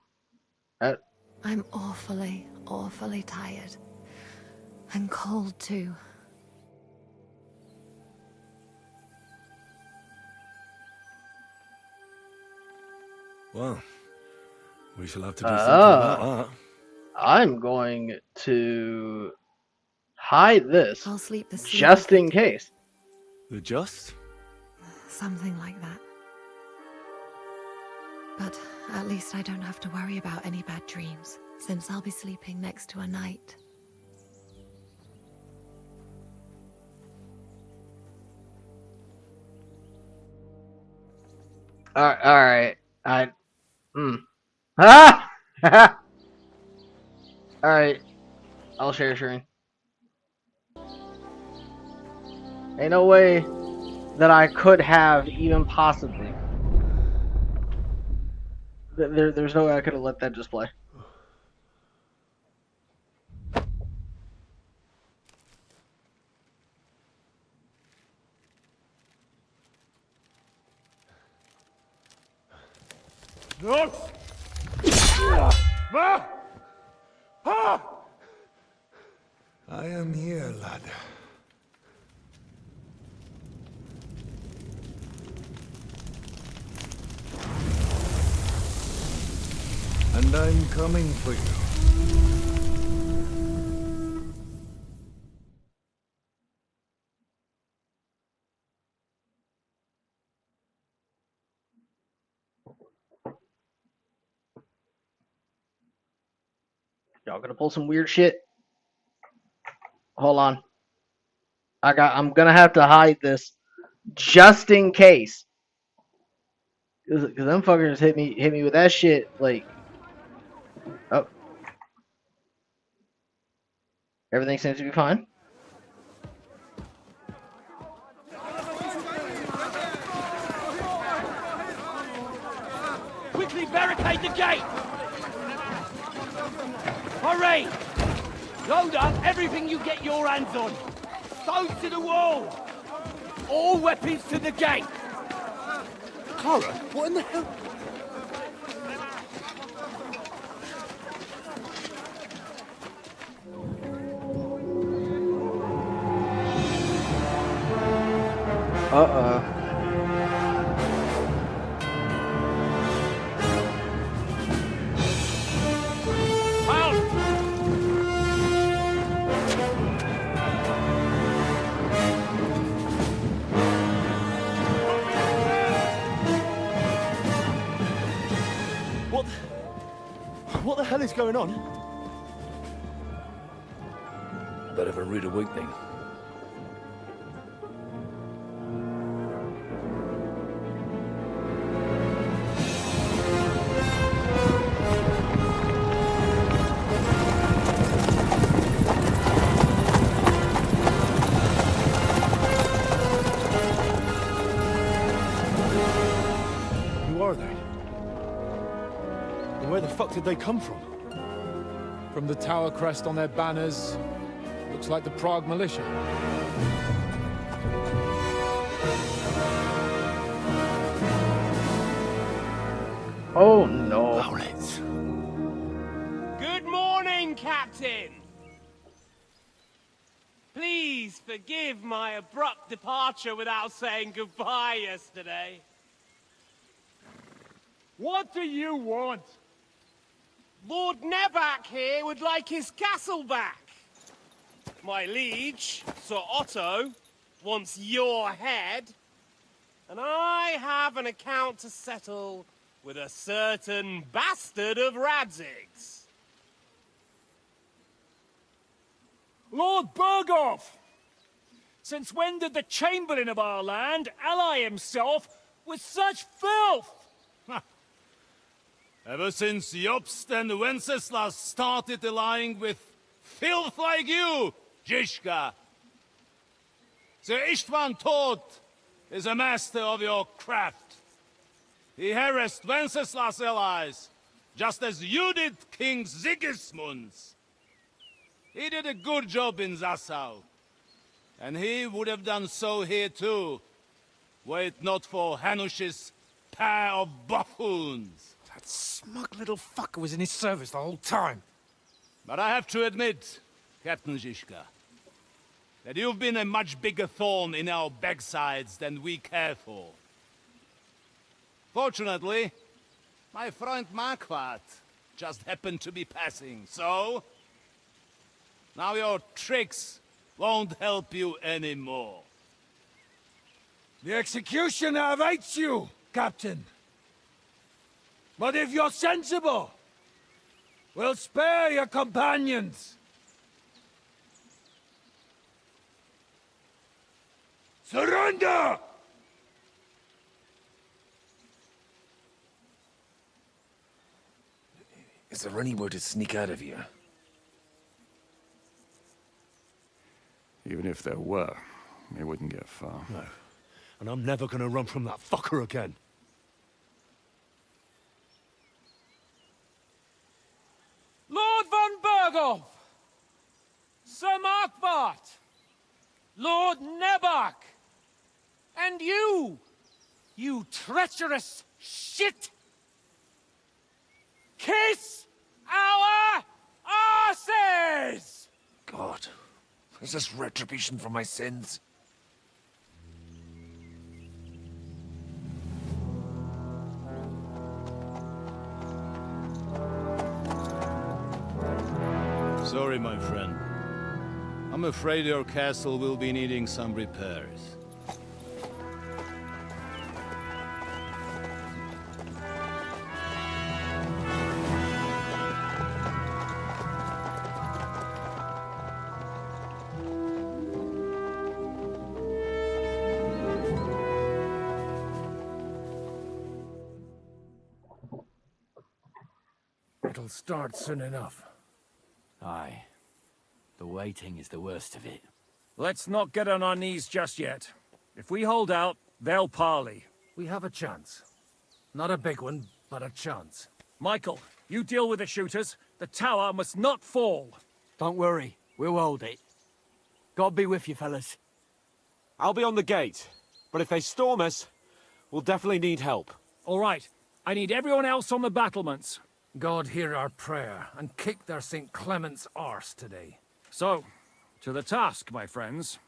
G: I'm awfully, awfully tired. And cold, too.
C: Well, we shall have to do something about that.
H: I'm going to hide this
G: I'll sleep the sleep.
H: just in case.
C: The just?
G: Something like that. But at least I don't have to worry about any bad dreams. since I'll be sleeping next to a knight.
H: Alright. Ah! Alright. I'll share screen. Ain't no way that I could have even possibly. There's no way I could have let that just play.
T: No! Ma! Ah! I am here, lad. And I'm coming for you.
H: Y'all gonna pull some weird shit? Hold on. I'm gonna have to hide this just in case. Cause them fuckers hit me with that shit like, oh, everything seems to be fine.
A: Quickly barricade the gate! Hurry! Load up everything you get your hands on. Stones to the wall! All weapons to the gate!
T: Clara, what in the hell?
D: What the hell is going on?
L: Bit of a rude awakening.
D: Who are they? And where the fuck did they come from?
R: From the tower crest on their banners, looks like the Prague militia.
H: Oh no.
M: Good morning, Captain! Please forgive my abrupt departure without saying goodbye yesterday.
E: What do you want?
M: Lord Nebak here would like his castle back. My liege, Sir Otto, wants your head. And I have an account to settle with a certain bastard of Radzig's.
E: Lord Berghoff! Since when did the Chamberlain of our land ally himself with such filth?
O: Ever since Jobst and Wenceslas started allying with filth like you, Zizka. Sir Istvan Tod is a master of your craft. He harassed Wenceslas' allies, just as you did King Sigismund's. He did a good job in Zassau, and he would have done so here too, were it not for Hanush's pair of buffoons.
L: That smug little fucker was in his service the whole time.
O: But I have to admit, Captain Zizka, that you've been a much bigger thorn in our backsides than we care for. Fortunately, my friend Marquardt just happened to be passing, so now your tricks won't help you anymore.
L: The executioner awaits you, Captain. But if you're sensible, We'll spare your companions.
N: Surrender!
L: Is there any way to sneak out of here?
S: Even if there were, it wouldn't get far.
N: No. And I'm never gonna run from that fucker again.
E: Lord von Berghoff! Sir Markbart! Lord Nebach! And you! You treacherous shit! Kiss our arses!
L: God, is this retribution for my sins?
O: Sorry, my friend. I'm afraid your castle will be needing some repairs.
L: It'll start soon enough.
B: Aye. The waiting is the worst of it.
E: Let's not get on our knees just yet. If we hold out, they'll parley.
L: We have a chance. Not a big one, but a chance.
E: Michael, you deal with the shooters. The tower must not fall.
F: Don't worry, we'll hold it. God be with you, fellas.
R: I'll be on the gate, but if they storm us, we'll definitely need help.
E: All right. I need everyone else on the battlements.
L: God hear our prayer, and kick their St. Clement's arse today.
E: So, to the task, my friends.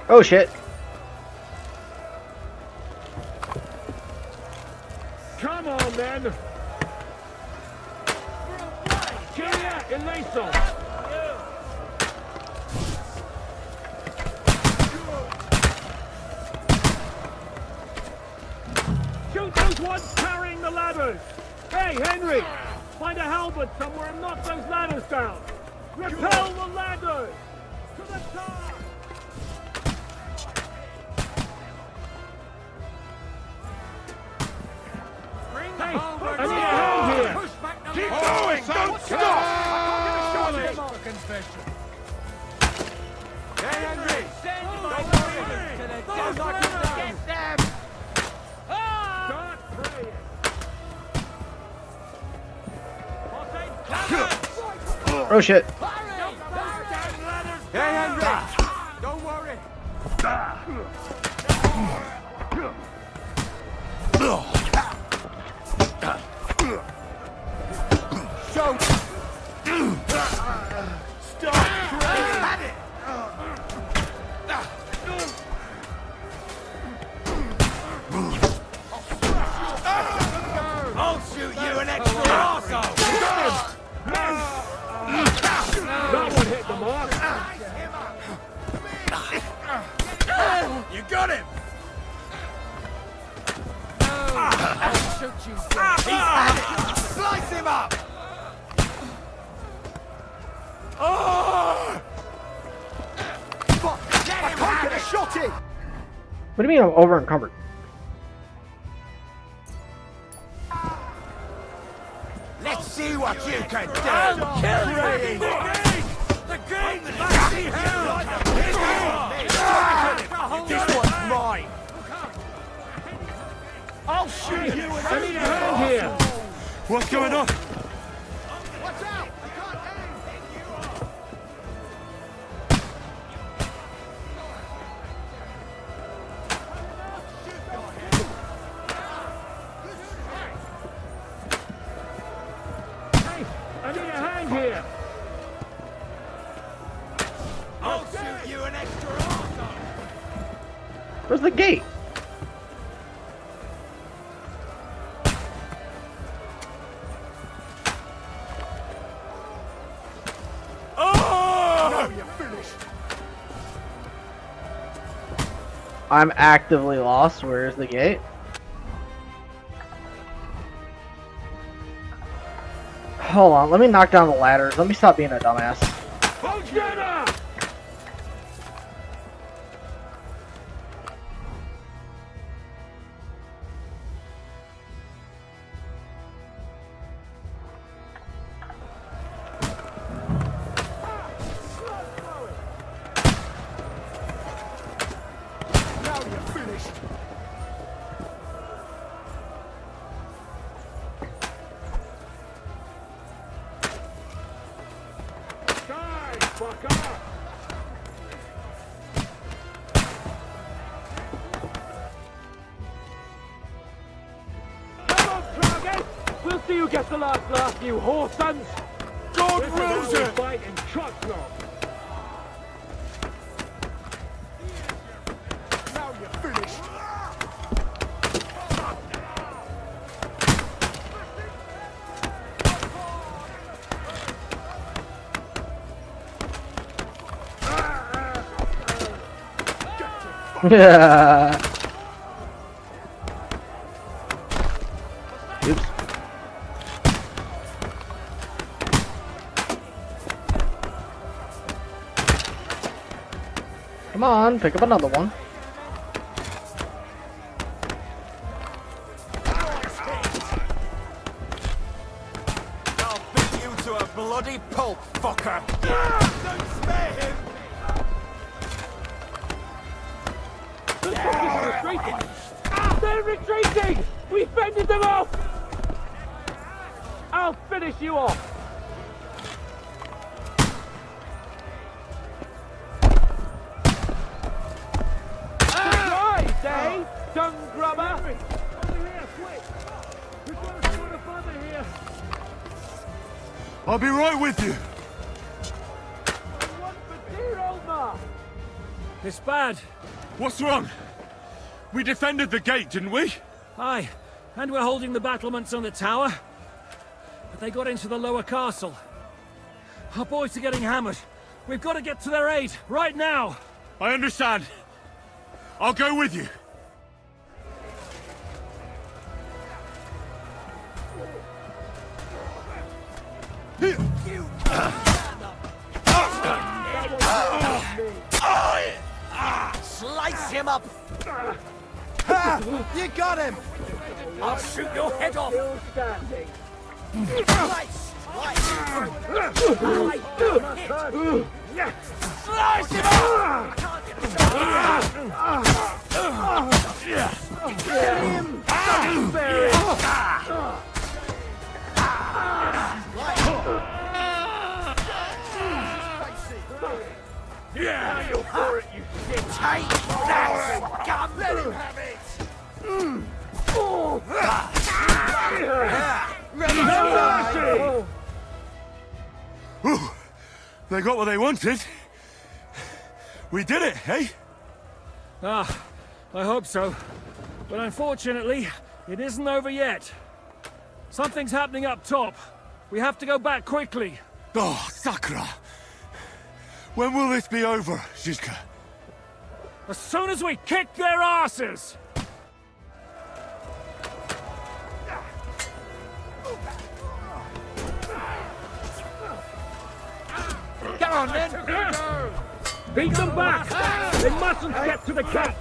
H: Oh shit.
E: Come on, then! Kyria eleison! Shoot those ones carrying the ladders! Hey, Henry! Find a halberd somewhere and knock those ladders down! Repel the ladders! To the top! Hey, I need a hand here!
N: Keep going! Don't stop!
E: Hey, Henry! Don't worry! Get them! Start praying!
H: Oh shit.
E: Hey, Henry! Don't worry!
N: Stop! Had it!
F: I'll shoot you an extra arsehole!
E: That one hit the mark!
F: You got him!
L: I'll shoot you dead.
F: He's had it! Slice him up!
N: Fuck! I can't get a shot in!
H: What do you mean I'm over encumbered?
F: Let's see what you can do!
E: I'll kill you!
F: The game! This one's mine!
N: I'll shoot you!
E: I need a hand here!
N: What's going on?
F: Watch out!
E: Hey, I need a hand here!
H: Where's the gate?
I: Oh! Now you're finished.
H: I'm actively lost. Where's the gate? Hold on, let me knock down the ladders. Let me stop being a dumbass.
I: Now you're finished.
E: Die, fucker! Come on, Travis! We'll see who gets the last laugh, you whore sons!
I: God
E: This is
I: wills
E: how we
I: it!
E: fight in Trucklock!
I: Now you're finished.
H: Yeah. Oops. Come on, pick up another one.
F: I'll beat you to a bloody pulp, fucker! Don't spare him!
E: Retreating! They're retreating! We fended them off! I'll finish you off! Surprise, eh? Dung grubber! Over here, quick! We've got a sort of bother here!
N: I'll be right with you.
E: One for dear old ma! It's bad.
N: What's wrong? We defended the gate, didn't we?
E: Aye, and we're holding the battlements on the tower. But they got into the lower castle. Our boys are getting hammered. We've got to get to their aid, right now!
N: I understand. I'll go with you.
F: Slice him up! You got him! I'll shoot your head off!
E: Standing.
F: Slice! Slice him up! Get him!
E: Yeah, you're for it, you shit!
F: Take that! Come, let him have it!
E: No mercy!
N: Ooh, they got what they wanted. We did it, eh?
E: Ah, I hope so. But unfortunately, it isn't over yet. Something's happening up top. We have to go back quickly.
N: Oh, Sakra! When will this be over, Zizka?
E: As soon as we kick their asses!
F: Come on, then!
E: Beat them back! They mustn't get to the cat!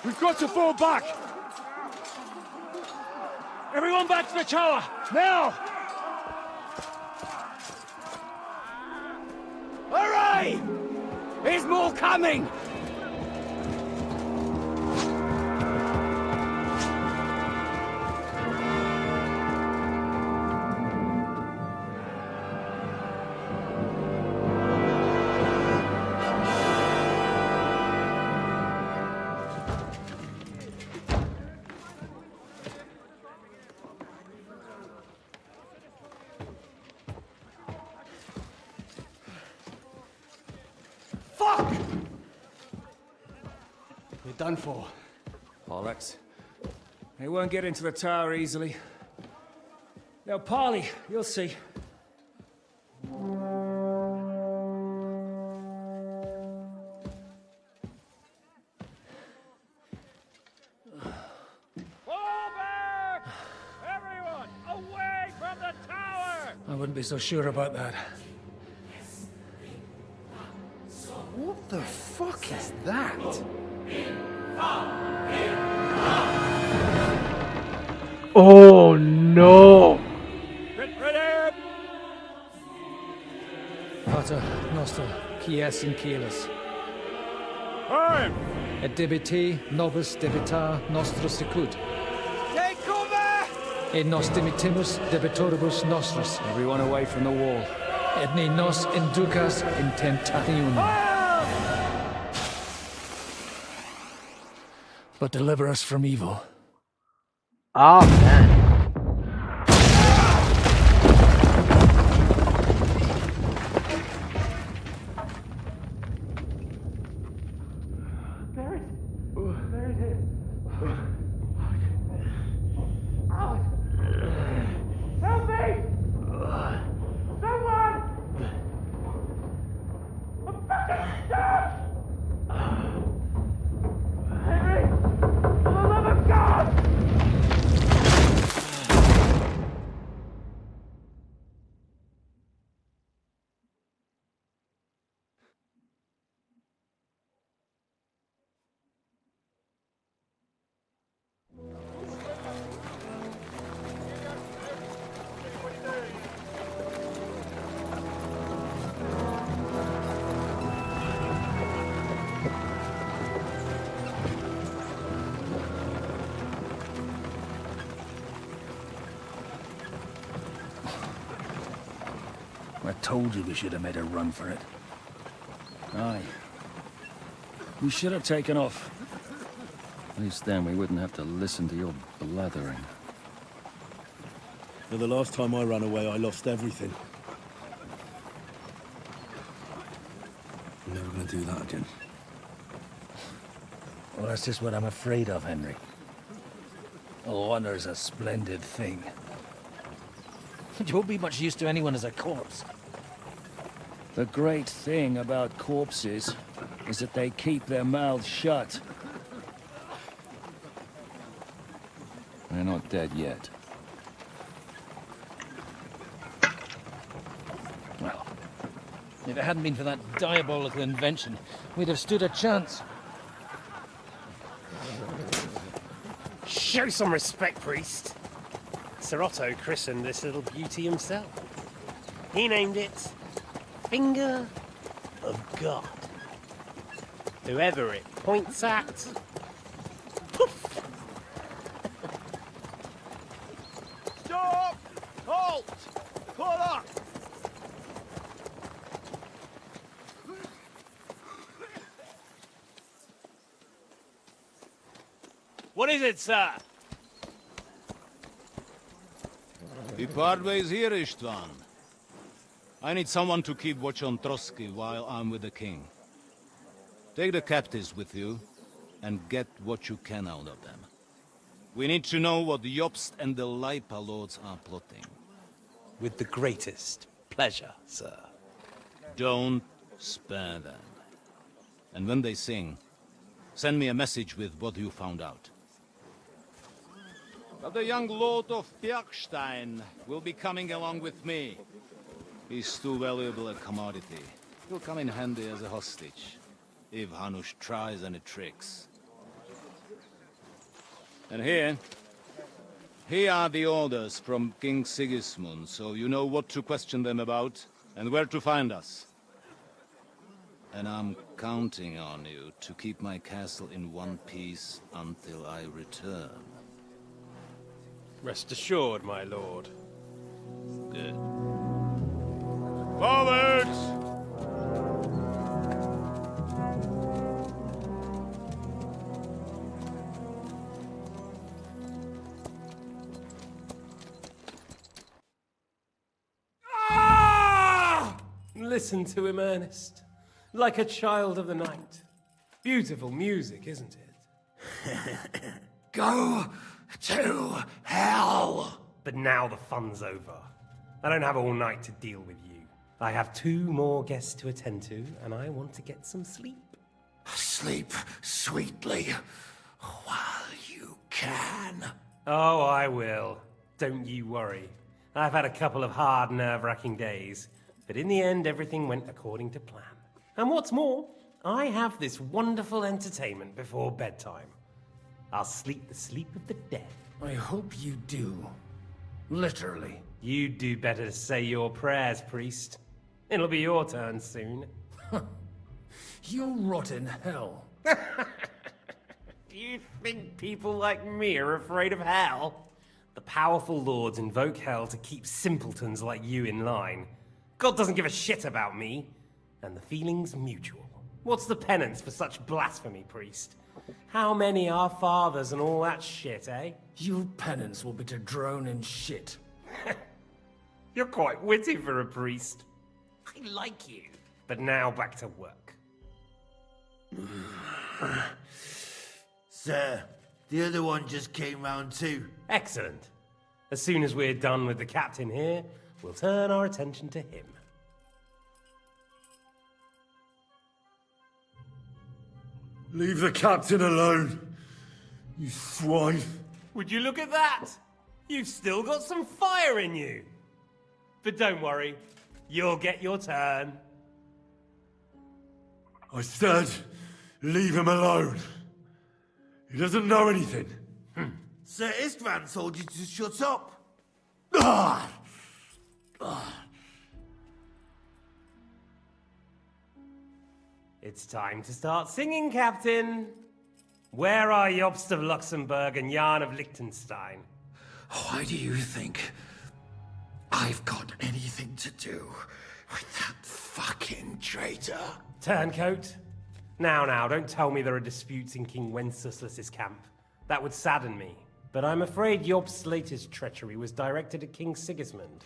E: We've got to fall back! Everyone back to the tower! Now!
F: Hurry! There's more coming!
T: Fuck! You're done for.
E: Bollocks. They won't get into the tower easily. Now, parley, you'll see.
A: Fall back! Everyone, away from the tower!
L: I wouldn't be so sure about that.
I: What the fuck is that?
H: Oh no!
L: Pater Noster, Kies in Kielis.
E: Time!
L: Et debiti nobis debita nostros sicut.
F: Take cover!
L: Et nos dimitimus debitoribus nostros.
E: Everyone away from the wall.
L: Et ne nos inducas in tentationem. But deliver us from evil.
H: Amen.
A: Help me! Someone! I'm fucking stuck! Henry! For the love of God!
E: I told you we should have made a run for it. Aye. We should have taken off. At least then we wouldn't have to listen to your blathering.
N: But the last time I ran away, I lost everything. I'm never gonna do that again.
L: Well, that's just what I'm afraid of, Henry. Oh, honor's a splendid thing. You won't be much use to anyone as a corpse.
E: The great thing about corpses is that they keep their mouths shut. They're not dead yet.
L: Well, if it hadn't been for that diabolical invention, we'd have stood a chance.
M: Show some respect, priest. Sir Otto christened this little beauty himself. He named it Finger of God. Whoever it points at, poof!
I: Stop! Halt! Pull up!
M: What is it, sir?
O: We part ways here, Istvan. I need someone to keep watch on Trotsky while I'm with the king. Take the captives with you, and get what you can out of them. We need to know what the Jobst and the Leipa lords are plotting.
M: With the greatest pleasure, sir.
O: Don't spare them. And when they sing, send me a message with what you found out. But the young lord of Bjergstein will be coming along with me. He's too valuable a commodity. He'll come in handy as a hostage, if Hanush tries any tricks. And here are the orders from King Sigismund, so you know what to question them about and where to find us. And I'm counting on you to keep my castle in one piece until I return.
M: Rest assured, my lord.
O: Good.
N: Forwards!
M: Listen to him, Ernest. Like a child of the night. Beautiful music, isn't it?
F: Go to hell!
M: But now the fun's over. I don't have all night to deal with you. I have 2 more guests to attend to, and I want to get some sleep.
F: Sleep sweetly while you can.
M: Oh, I will. Don't you worry. I've had a couple of hard, nerve-wracking days, but in the end, everything went according to plan. And what's more, I have this wonderful entertainment before bedtime. I'll sleep the sleep of the dead.
L: I hope you do. Literally.
M: You'd do better to say your prayers, priest. It'll be your turn soon.
L: You'll rot in hell.
M: Do you think people like me are afraid of hell? The powerful lords invoke hell to keep simpletons like you in line. God doesn't give a shit about me. And the feeling's mutual. What's the penance for such blasphemy, priest? How many are fathers and all that shit, eh?
L: Your penance will be to drown in shit.
M: You're quite witty for a priest. I like you. But now back to work.
F: Sir, the other one just came round too.
M: Excellent. As soon as we're done with the captain here, we'll turn our attention to him.
N: Leave the captain alone, you swine.
M: Would you look at that? You've still got some fire in you. But don't worry, you'll get your turn.
N: I said, leave him alone. He doesn't know anything.
F: Sir Istvan told you to shut up.
M: It's time to start singing, Captain. Where are Jobst of Luxembourg and Jan of Liechtenstein?
F: Why do you think I've got anything to do with that fucking traitor?
M: Turncoat. Now, don't tell me there are disputes in King Wenceslas's camp. That would sadden me. But I'm afraid Jobst's latest treachery was directed at King Sigismund.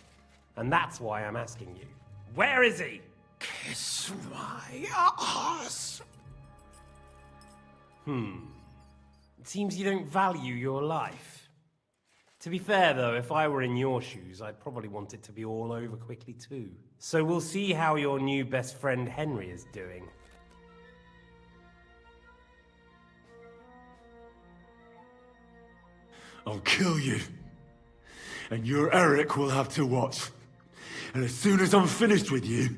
M: And that's why I'm asking you. Where is he?
F: Kiss my ass.
M: It seems you don't value your life. To be fair, though, if I were in your shoes, I'd probably want it to be all over quickly, too. So we'll see how your new best friend Henry is doing.
N: I'll kill you. And your Eric will have to watch. And as soon as I'm finished with you,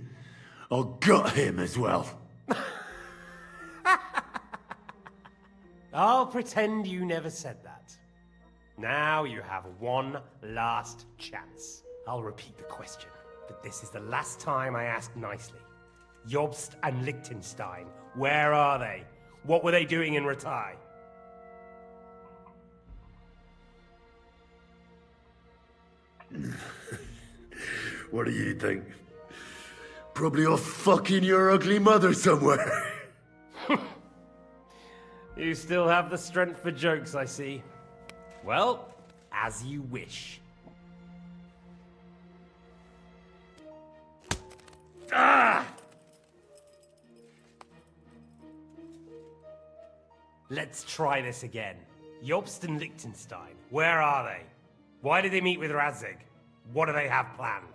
N: I'll gut him as well.
M: I'll pretend you never said that. Now you have one last chance. I'll repeat the question, but this is the last time I ask nicely. Jobst and Liechtenstein, where are they? What were they doing in Ratai?
N: What do you think? Probably off fucking your ugly mother somewhere.
M: You still have the strength for jokes, I see. Well, as you wish. Ah! Let's try this again. Jobst and Liechtenstein, where are they? Why did they meet with Radzig? What do they have planned?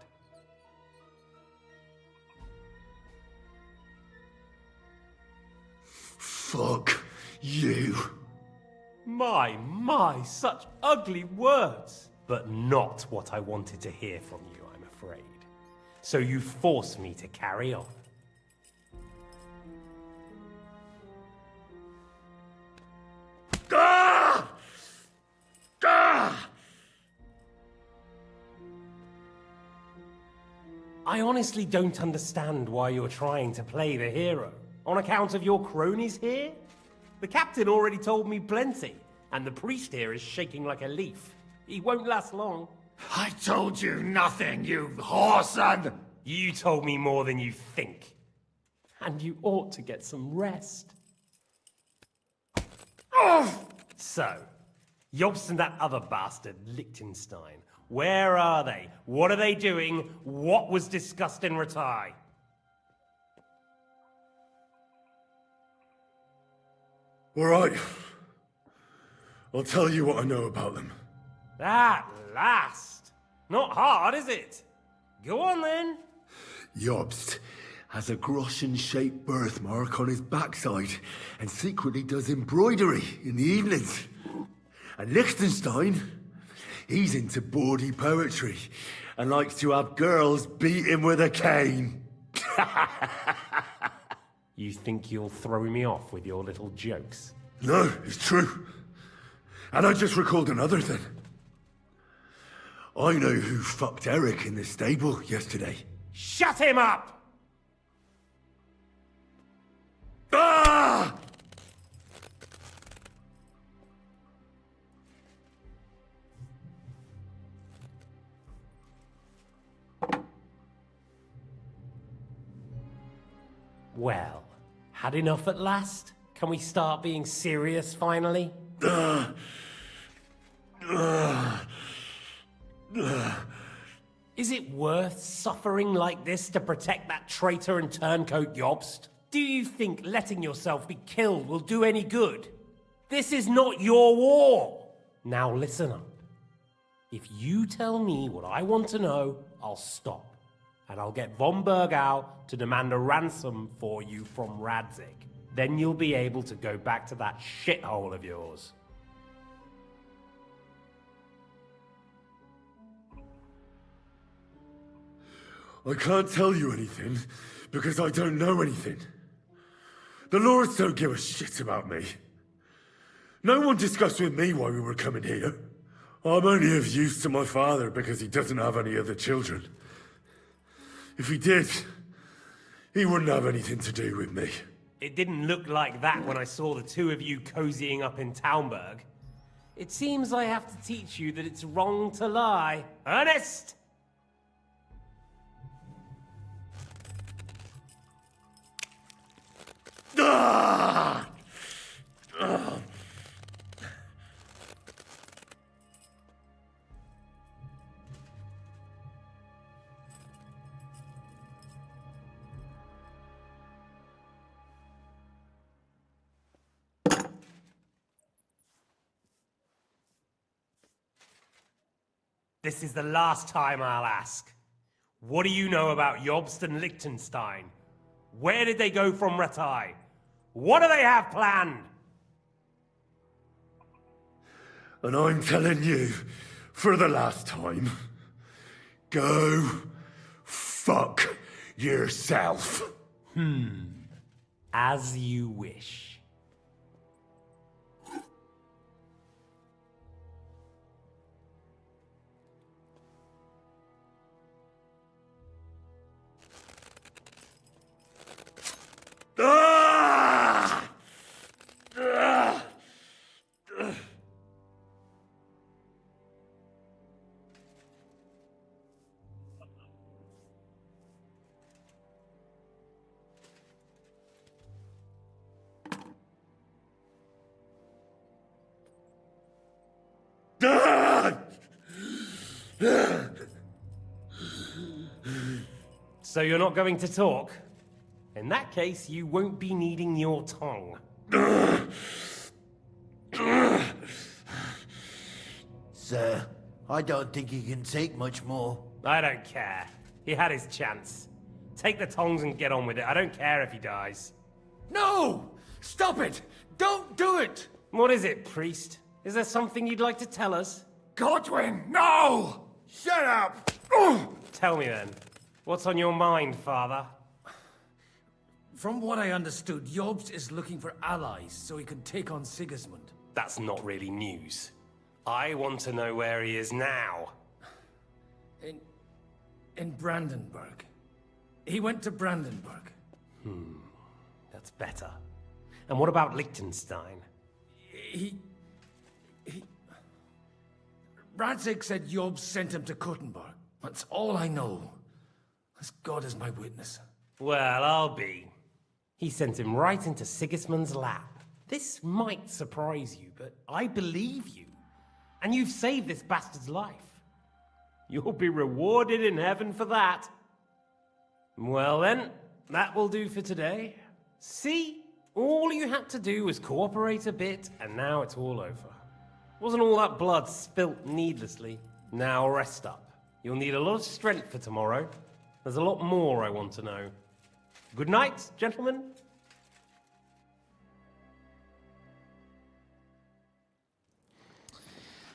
N: Fuck you.
M: My, such ugly words. But not what I wanted to hear from you, I'm afraid. So you force me to carry on.
N: Ah!
M: I honestly don't understand why you're trying to play the hero. On account of your cronies here? The captain already told me plenty, and the priest here is shaking like a leaf. He won't last long.
K: I told you nothing, you whoreson!
M: You told me more than you think. And you ought to get some rest. So, Jobst and that other bastard, Liechtenstein, where are they? What are they doing? What was discussed in Ratai?
N: All right. I'll tell you what I know about them.
M: At last! Not hard, is it? Go on then.
N: Jobst has a Groschen-shaped birthmark on his backside and secretly does embroidery in the evenings. And Liechtenstein, he's into bawdy poetry and likes to have girls beat him with a cane.
M: You think you'll throw me off with your little jokes?
N: No, it's true. And I just recalled another thing. I know who fucked Eric in the stable yesterday.
M: Shut him up!
N: Ah!
M: Well, had enough at last? Can we start being serious finally? Is it worth suffering like this to protect that traitor and turncoat Jobst? Do you think letting yourself be killed will do any good? This is not your war! Now listen up. If you tell me what I want to know, I'll stop. And I'll get von Bergau to demand a ransom for you from Radzig. Then you'll be able to go back to that shithole of yours.
N: I can't tell you anything because I don't know anything. The lords don't give a shit about me. No one discussed with me why we were coming here. I'm only of use to my father because he doesn't have any other children. If he did, he wouldn't have anything to do with me.
M: It didn't look like that when I saw the two of you cozying up in Taumberg. It seems I have to teach you that it's wrong to lie. Ernest!
N: Ah! Ah!
M: This is the last time I'll ask. What do you know about Jobst and Liechtenstein? Where did they go from Ratai? What do they have planned?
N: And I'm telling you, for the last time, go fuck yourself.
M: As you wish.
N: Ah! Ah!
M: So you're not going to talk? In that case, you won't be needing your tongue.
F: Sir, I don't think he can take much more.
M: I don't care. He had his chance. Take the tongs and get on with it. I don't care if he dies.
L: No! Stop it! Don't do it!
M: What is it, priest? Is there something you'd like to tell us?
L: Godwin, no! Shut up!
M: Tell me then. What's on your mind, father?
L: From what I understood, Jobst is looking for allies so he can take on Sigismund.
M: That's not really news. I want to know where he is now.
L: In Brandenburg. He went to Brandenburg.
M: That's better. And what about Liechtenstein?
L: Radzig said Job sent him to Kuttenberg. That's all I know. As God is my witness.
M: Well, I'll be. He sent him right into Sigismund's lap. This might surprise you, but I believe you. And you've saved this bastard's life. You'll be rewarded in heaven for that. Well then, that will do for today. See? All you had to do was cooperate a bit, and now it's all over. Wasn't all that blood spilt needlessly? Now rest up. You'll need a lot of strength for tomorrow. There's a lot more I want to know. Good night, gentlemen.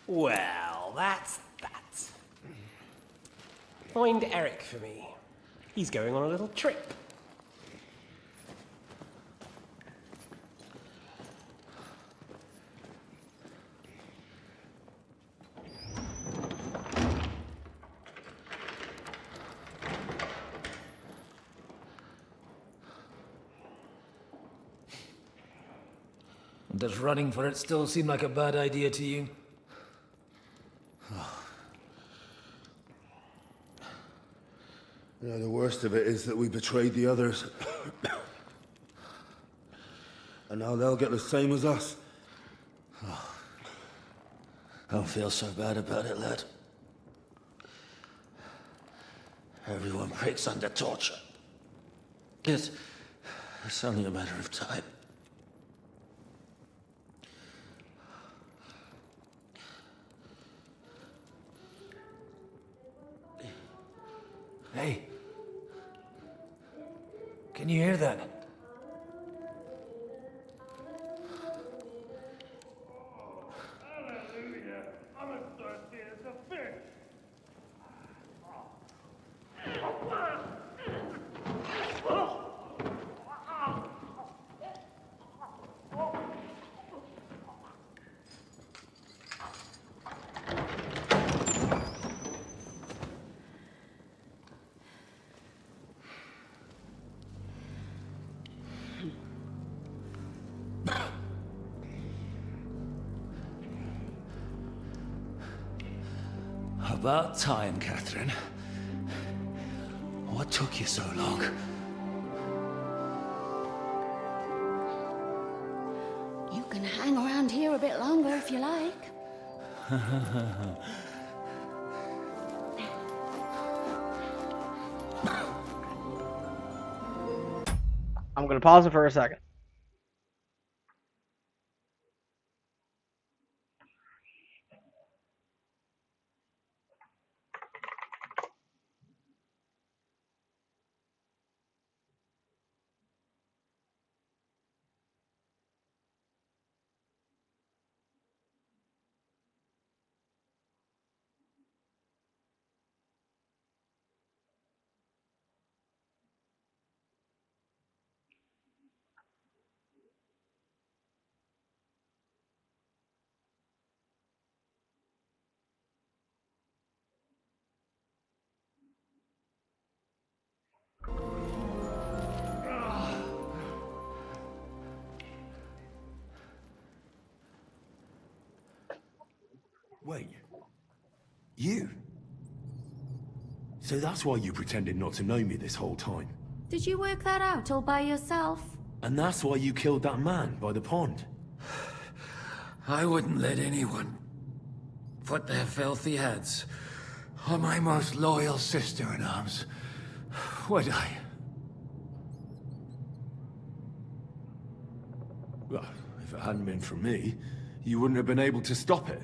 M: Well, that's that. Find Eric for me. He's going on a little trip.
L: Does running for it still seem like a bad idea to you?
N: You know, the worst of it is that we betrayed the others. And now they'll get the same as us.
B: Don't feel so bad about it, lad. Everyone breaks under torture. It's only a matter of time.
L: Hey. Can you hear that?
A: I'm as thirsty as a fish.
B: About time, Catherine. What took you so long?
U: You can hang around here a bit longer if you like.
H: I'm gonna pause it for a second.
C: Wait. You? So that's why you pretended not to know me this whole time?
U: Did you work that out all by yourself?
C: And that's why you killed that man by the pond?
L: I wouldn't let anyone put their filthy heads on my most loyal sister-in-arms, would I?
C: Well, if it hadn't been for me, you wouldn't have been able to stop it.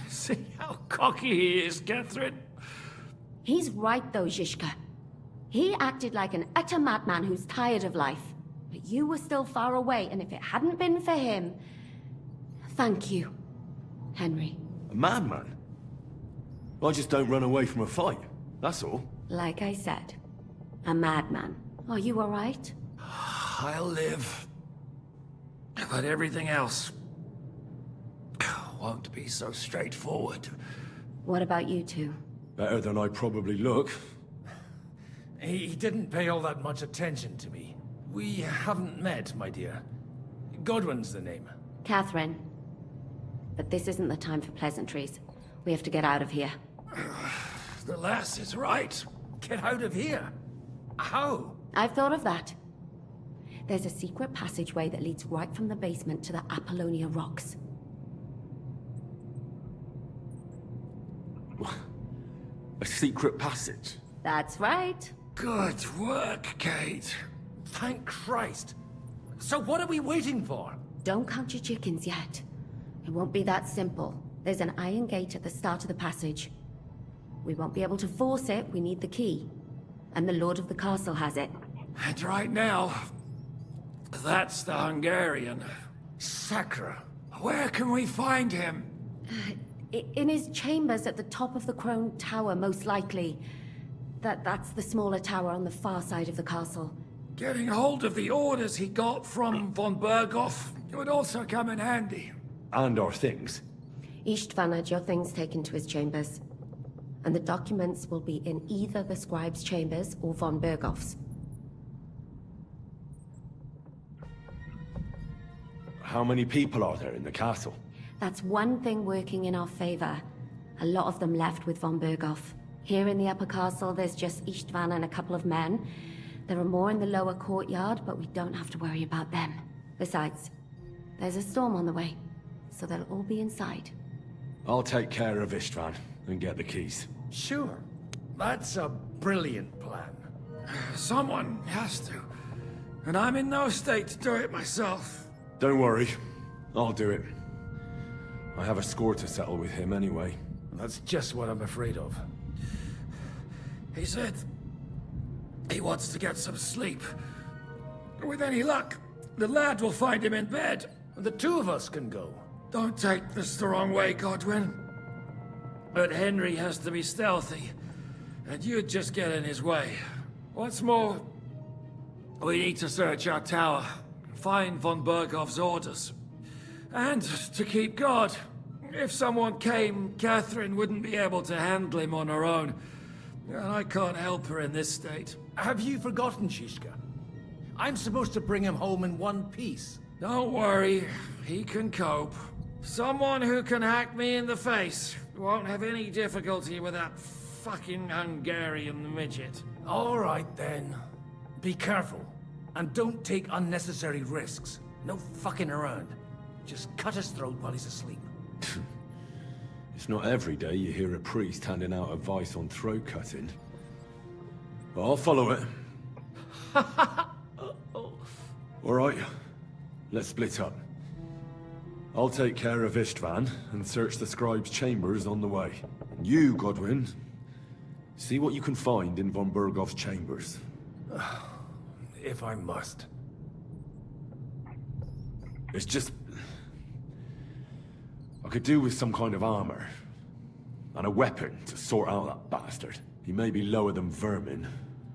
L: See how cocky he is, Catherine?
U: He's right though, Zizka. He acted like an utter madman who's tired of life. But you were still far away, and if it hadn't been for him... Thank you, Henry.
C: A madman? I just don't run away from a fight, that's all.
U: Like I said, a madman. Are you all right?
L: I'll live. But everything else won't be so straightforward.
U: What about you two?
C: Better than I probably look.
L: He didn't pay all that much attention to me. We haven't met, my dear. Godwin's the name.
U: Catherine. But this isn't the time for pleasantries. We have to get out of here.
L: The lass is right. Get out of here. How?
U: I've thought of that. There's a secret passageway that leads right from the basement to the Apollonia Rocks.
C: A secret passage?
U: That's right.
L: Good work, Kate. Thank Christ. So what are we waiting for?
U: Don't count your chickens yet. It won't be that simple. There's an iron gate at the start of the passage. We won't be able to force it, we need the key. And the Lord of the Castle has it.
E: And right now, that's the Hungarian.
L: Sacra.
E: Where can we find him?
U: In his chambers at the top of the Crone Tower, most likely. That's the smaller tower on the far side of the castle.
E: Getting hold of the orders he got from von Berghoff would also come in handy.
C: And our things.
U: Istvan had your things taken to his chambers. And the documents will be in either the scribe's chambers or von Berghoff's.
C: How many people are there in the castle?
U: That's one thing working in our favor. A lot of them left with von Berghoff. Here in the upper castle, there's just Istvan and a couple of men. There are more in the lower courtyard, but we don't have to worry about them. Besides, there's a storm on the way, so they'll all be inside.
C: I'll take care of Istvan and get the keys.
L: Sure. That's a brilliant plan.
E: Someone has to. And I'm in no state to do it myself.
C: Don't worry. I'll do it. I have a score to settle with him anyway.
L: That's just what I'm afraid of.
E: He said he wants to get some sleep. With any luck, the lad will find him in bed.
L: The two of us can go.
E: Don't take this the wrong way, Godwin. But Henry has to be stealthy, and you'd just get in his way. What's more, we need to search our tower, find von Berghoff's orders. And to keep guard. If someone came, Catherine wouldn't be able to handle him on her own. And I can't help her in this state.
L: Have you forgotten, Shishka? I'm supposed to bring him home in one piece.
E: Don't worry, he can cope. Someone who can hack me in the face won't have any difficulty with that fucking Hungarian midget.
L: All right, then. Be careful. And don't take unnecessary risks. No fucking around. Just cut his throat while he's asleep.
C: It's not every day you hear a priest handing out advice on throat cutting. But I'll follow it. Alright, let's split up. I'll take care of Istvan and search the scribe's chambers on the way. And you, Godwin, see what you can find in von Berghoff's chambers.
L: If I must.
C: It's just... I could do with some kind of armor. And a weapon to sort out that bastard. He may be lower than vermin,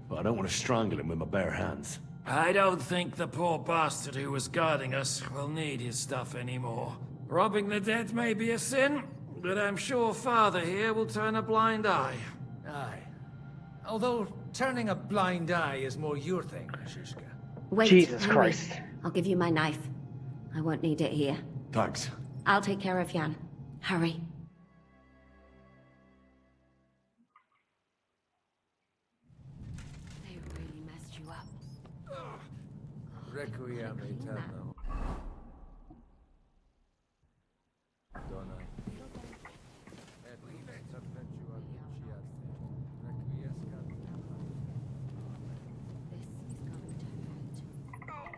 C: but I don't want to strangle him with my bare hands.
E: I don't think the poor bastard who was guarding us will need his stuff anymore. Robbing the dead may be a sin, but I'm sure Father here will turn a blind eye.
L: Aye. Although turning a blind eye is more your thing, Shishka.
U: Wait,
H: Jesus
U: Henry.
H: Christ.
U: I'll give you my knife. I won't need it here.
C: Thanks.
U: I'll take care of Jan. Hurry. They really messed you up.
L: Requiem aeternam. Donna. Et perpetua lucias. Requiescat.
U: This is going to hurt.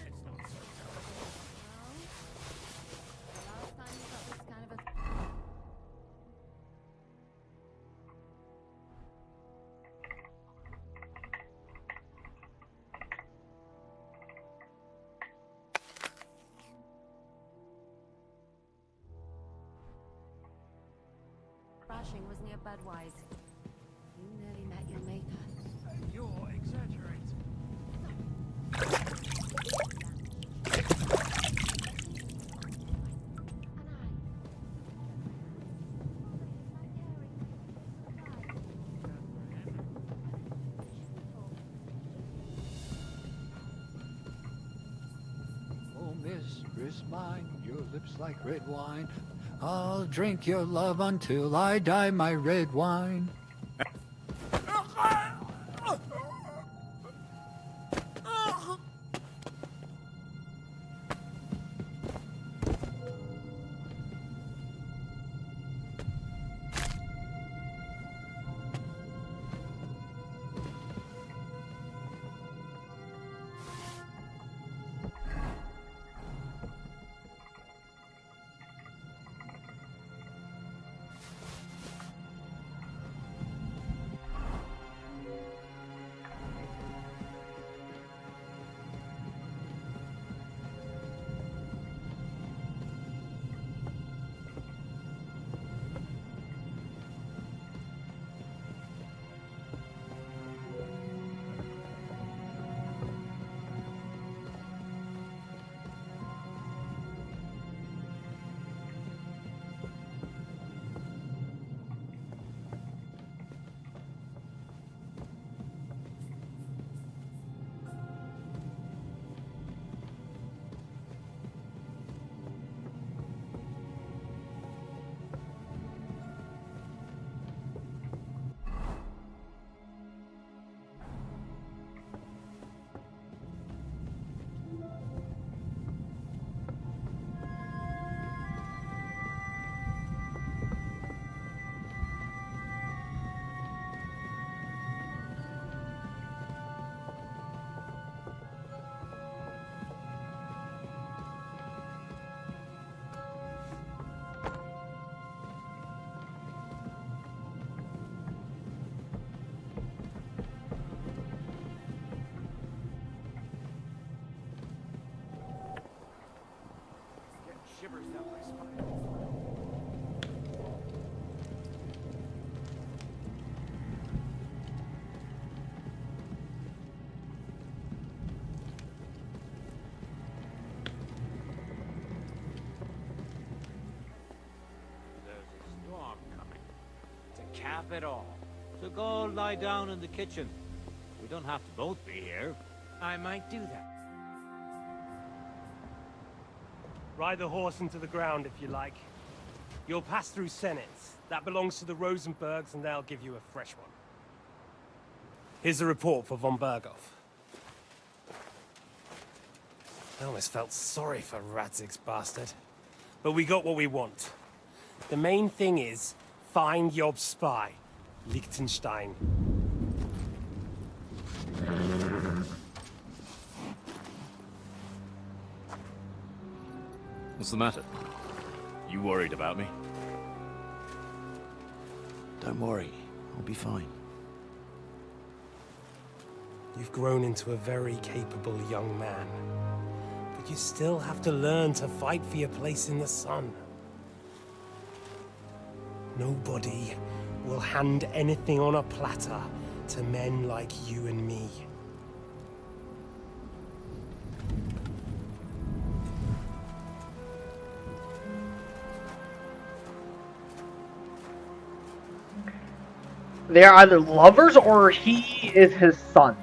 E: It's not so terrible.
U: The last time you got this kind of a... Crashing was near Budweiser. You nearly met your maker.
E: You're exaggerating.
J: is mine, your lips like red wine. I'll drink your love until I die, my red wine.
F: Shivers down my spine.
V: There's a storm coming. To cap it all. So go lie down in the kitchen. We don't have to both be here. I might do that.
M: Ride the horse into the ground if you like. You'll pass through Senates. That belongs to the Rosenbergs, and they'll give you a fresh one. Here's a report for von Berghoff. I almost felt sorry for Radzig's bastard. But we got what we want. The main thing is, find Job's spy, Liechtenstein.
W: What's the matter? You worried about me?
F: Don't worry, I'll be fine.
M: You've grown into a very capable young man. But you still have to learn to fight for your place in the sun. Nobody will hand anything on a platter to men like you and me.
H: They're either lovers or he is his son.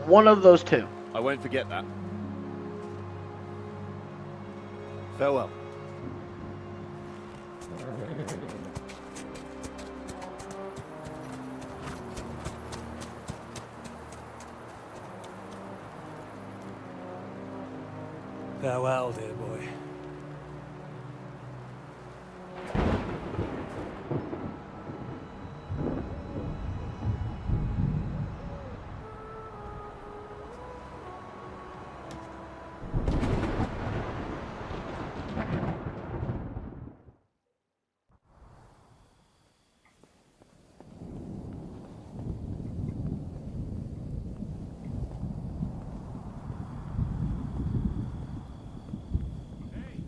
H: One of those two.
W: I won't forget that.
F: Farewell.
M: Farewell, dear boy.
A: Hey,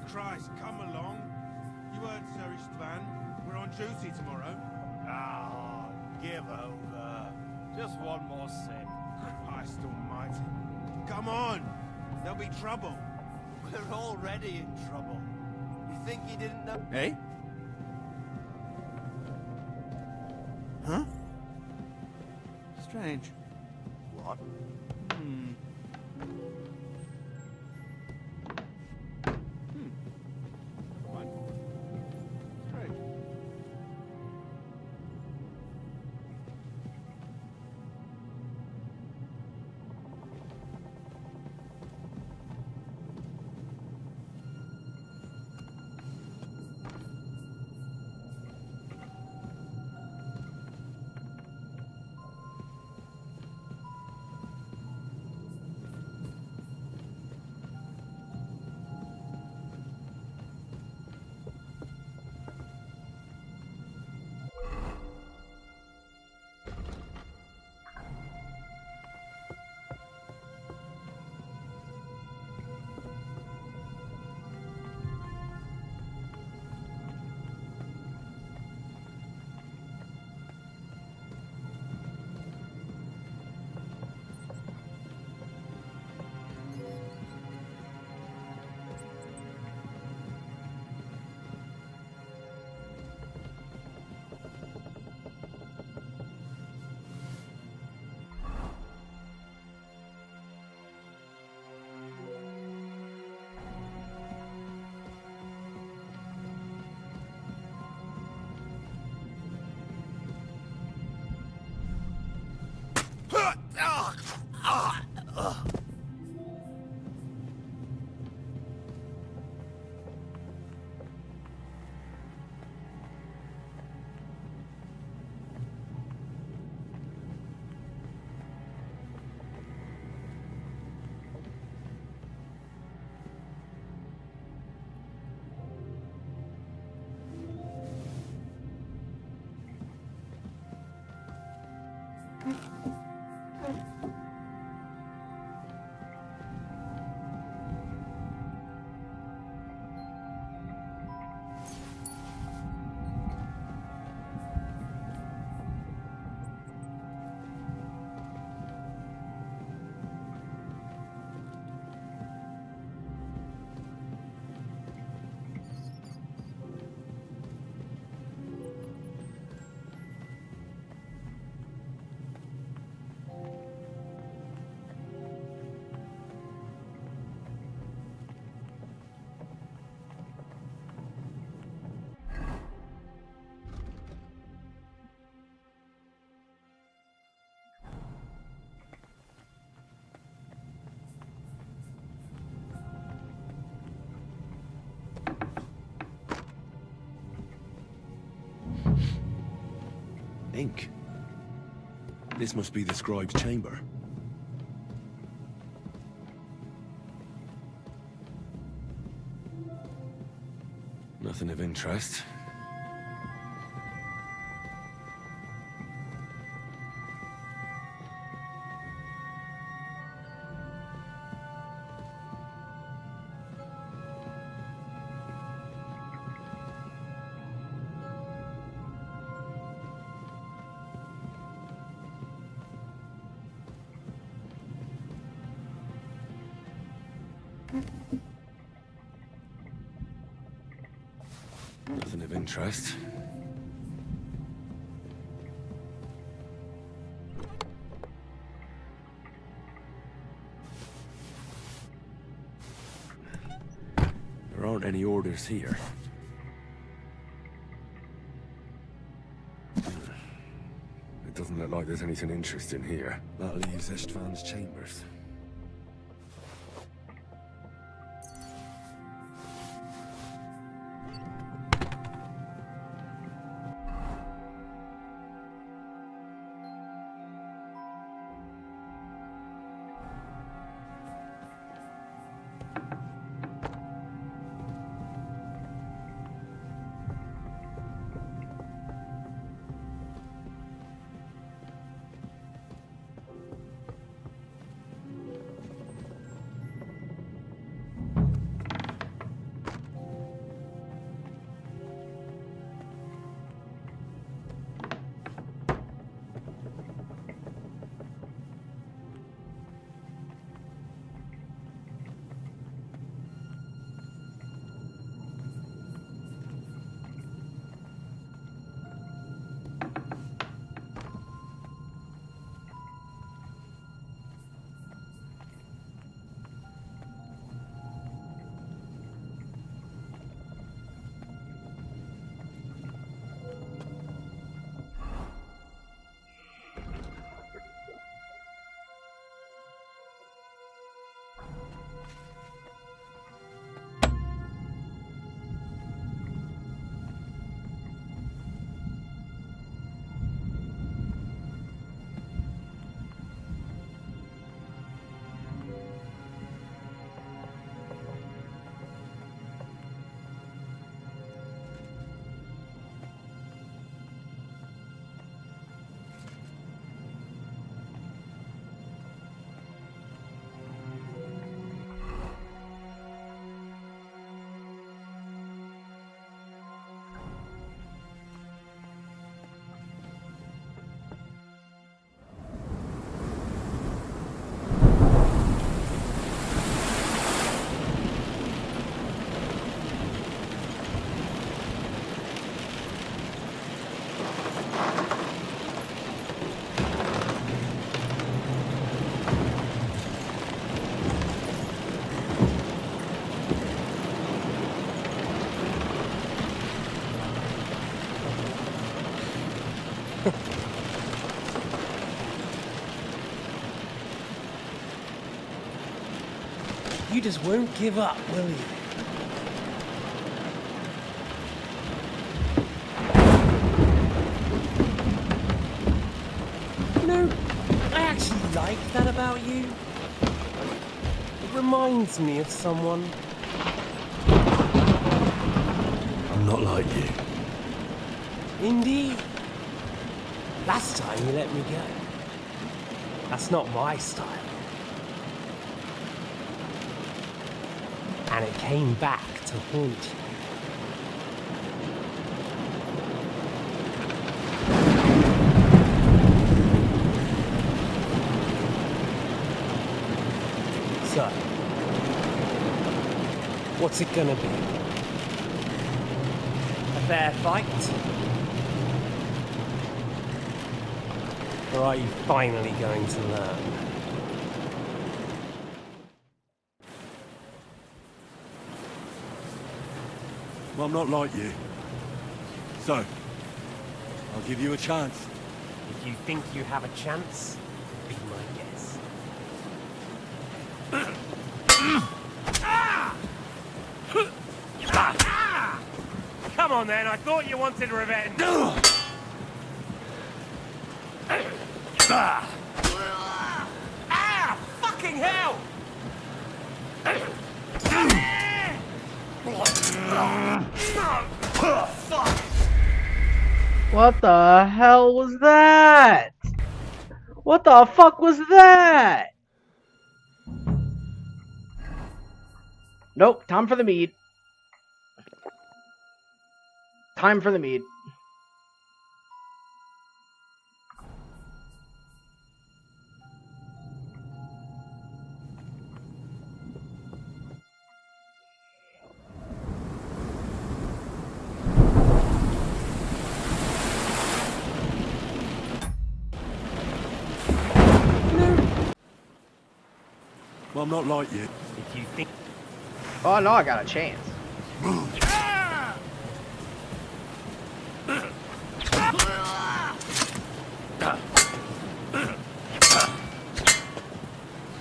G: Christ, come along. You heard Sir Istvan. We're on duty tomorrow.
I: Ah, give over. Just one more sip.
G: Christ almighty. Come on! There'll be trouble.
I: We're already in trouble. You think he didn't know?
G: Eh? Huh? Strange.
I: What?
G: Hmm. Never mind. Strange.
C: Ink. This must be the scribe's chamber. Nothing of interest. Nothing of interest. There aren't any orders here. It doesn't look like there's anything interesting here. That leaves Istvan's chambers.
M: You just won't give up, will you? You know, I actually like that about you. It reminds me of someone.
N: I'm not like you.
M: Indeed. Last time you let me go. That's not my style. And it came back to haunt you. So, what's it gonna be? A fair fight? Or are you finally going to learn?
N: Well, I'm not like you. So, I'll give you a chance.
M: If you think you have a chance, be my guest. Come on then, I thought you wanted revenge. Fucking hell!
H: What the hell was that? What the fuck was that? Nope, time for the mead. Time for the mead.
N: Well, I'm not like you.
M: If you think...
H: Oh no, I got a chance.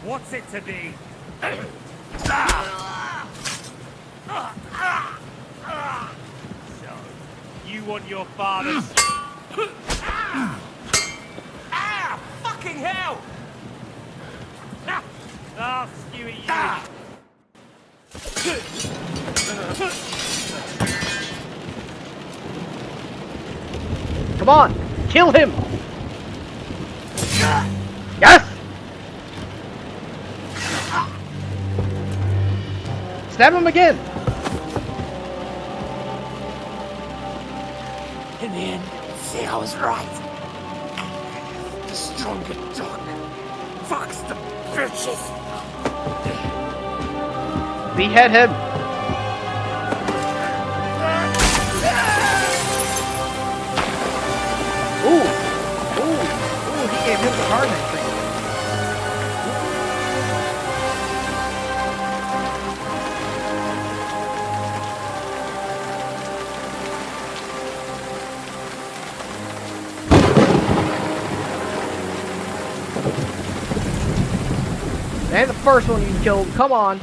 M: What's it to be? So, you want your father's... Fucking hell! Ah, skew at you!
H: Come on, kill him! Yes! Stab him again!
B: In the end, see, I was right. The stronger dog. Fucks the bitches.
H: Behead him! Ooh! Ooh! Ooh, he gave him the cardinal treatment. And the first one you killed, come on.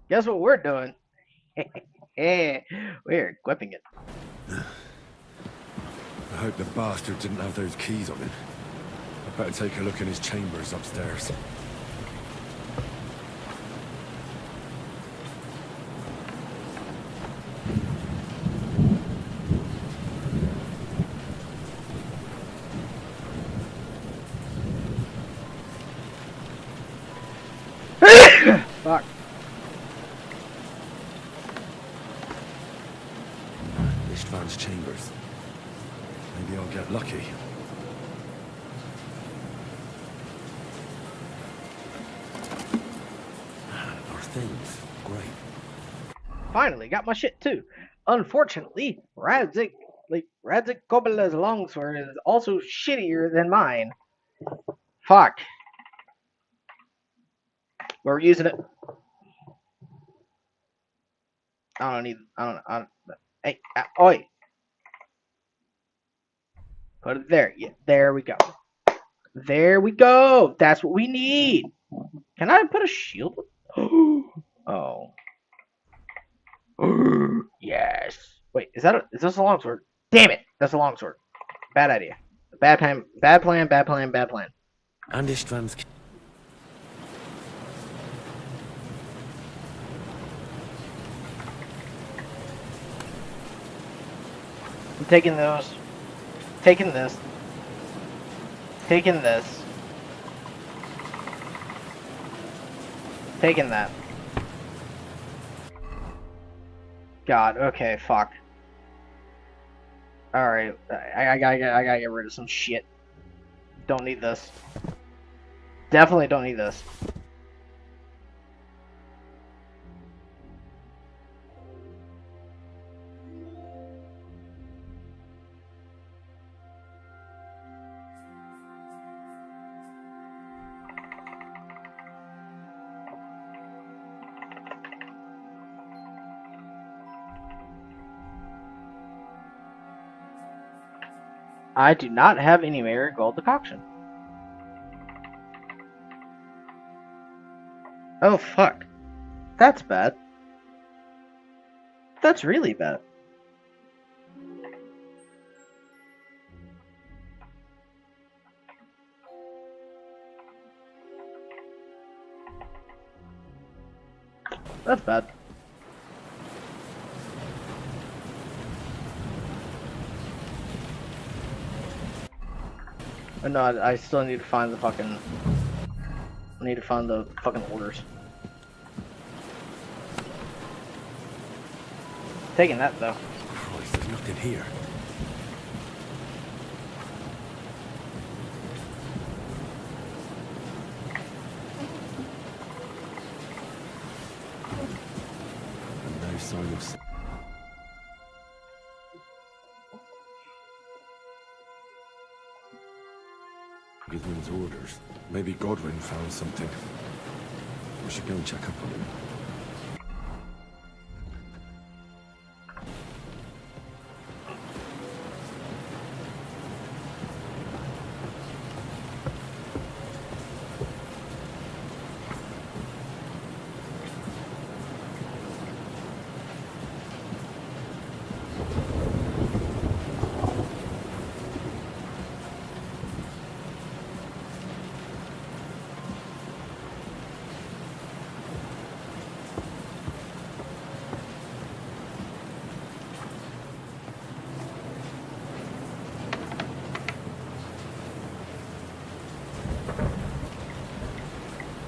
H: Guess what we're doing? We're equipping it.
C: I hope the bastard didn't have those keys on him. I'd better take a look in his chambers upstairs.
H: Fuck.
C: Ishtvan's chambers. Maybe I'll get lucky.
B: things. Great.
H: Finally, got my shit too. Unfortunately, Radzik Kobela's longsword is also shittier than mine. Fuck. We're using it. I don't. Hey, oi. Put it there. Yeah, there we go. There we go. That's what we need. Can I put a shield? Oh. Yes. Wait, is this a longsword? Damn it. That's a longsword. Bad idea. Bad plan. Bad plan. Bad plan. Bad plan.
B: And Ishtvan's...
H: I'm taking those. Taking this. Taking this. Taking that. God, okay, fuck. Alright, I gotta get rid of some shit. Don't need this. Definitely don't need this. I do not have any marigold decoction. Oh, fuck. That's bad. That's really bad. That's bad. Oh, no, I still need to find the fucking... I need to find the fucking orders. Taking that, though.
B: Christ, there's nothing here. And no sign of... Gizman's orders. Maybe Godwin found something. We should go and check up on him.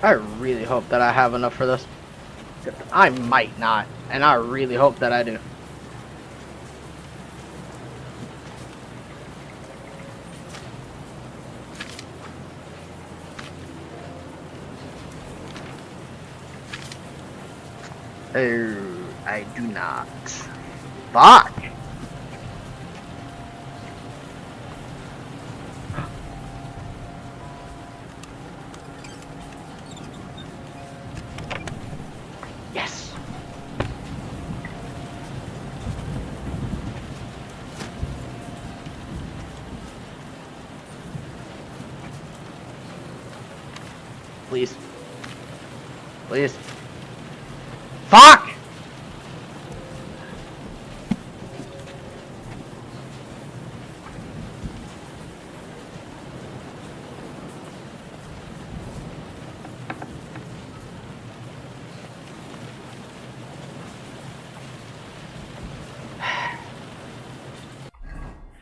H: I really hope that I have enough for this. I might not, and I really hope that I do. Oh, I do not. Fuck! Yes! Please. Please. Fuck!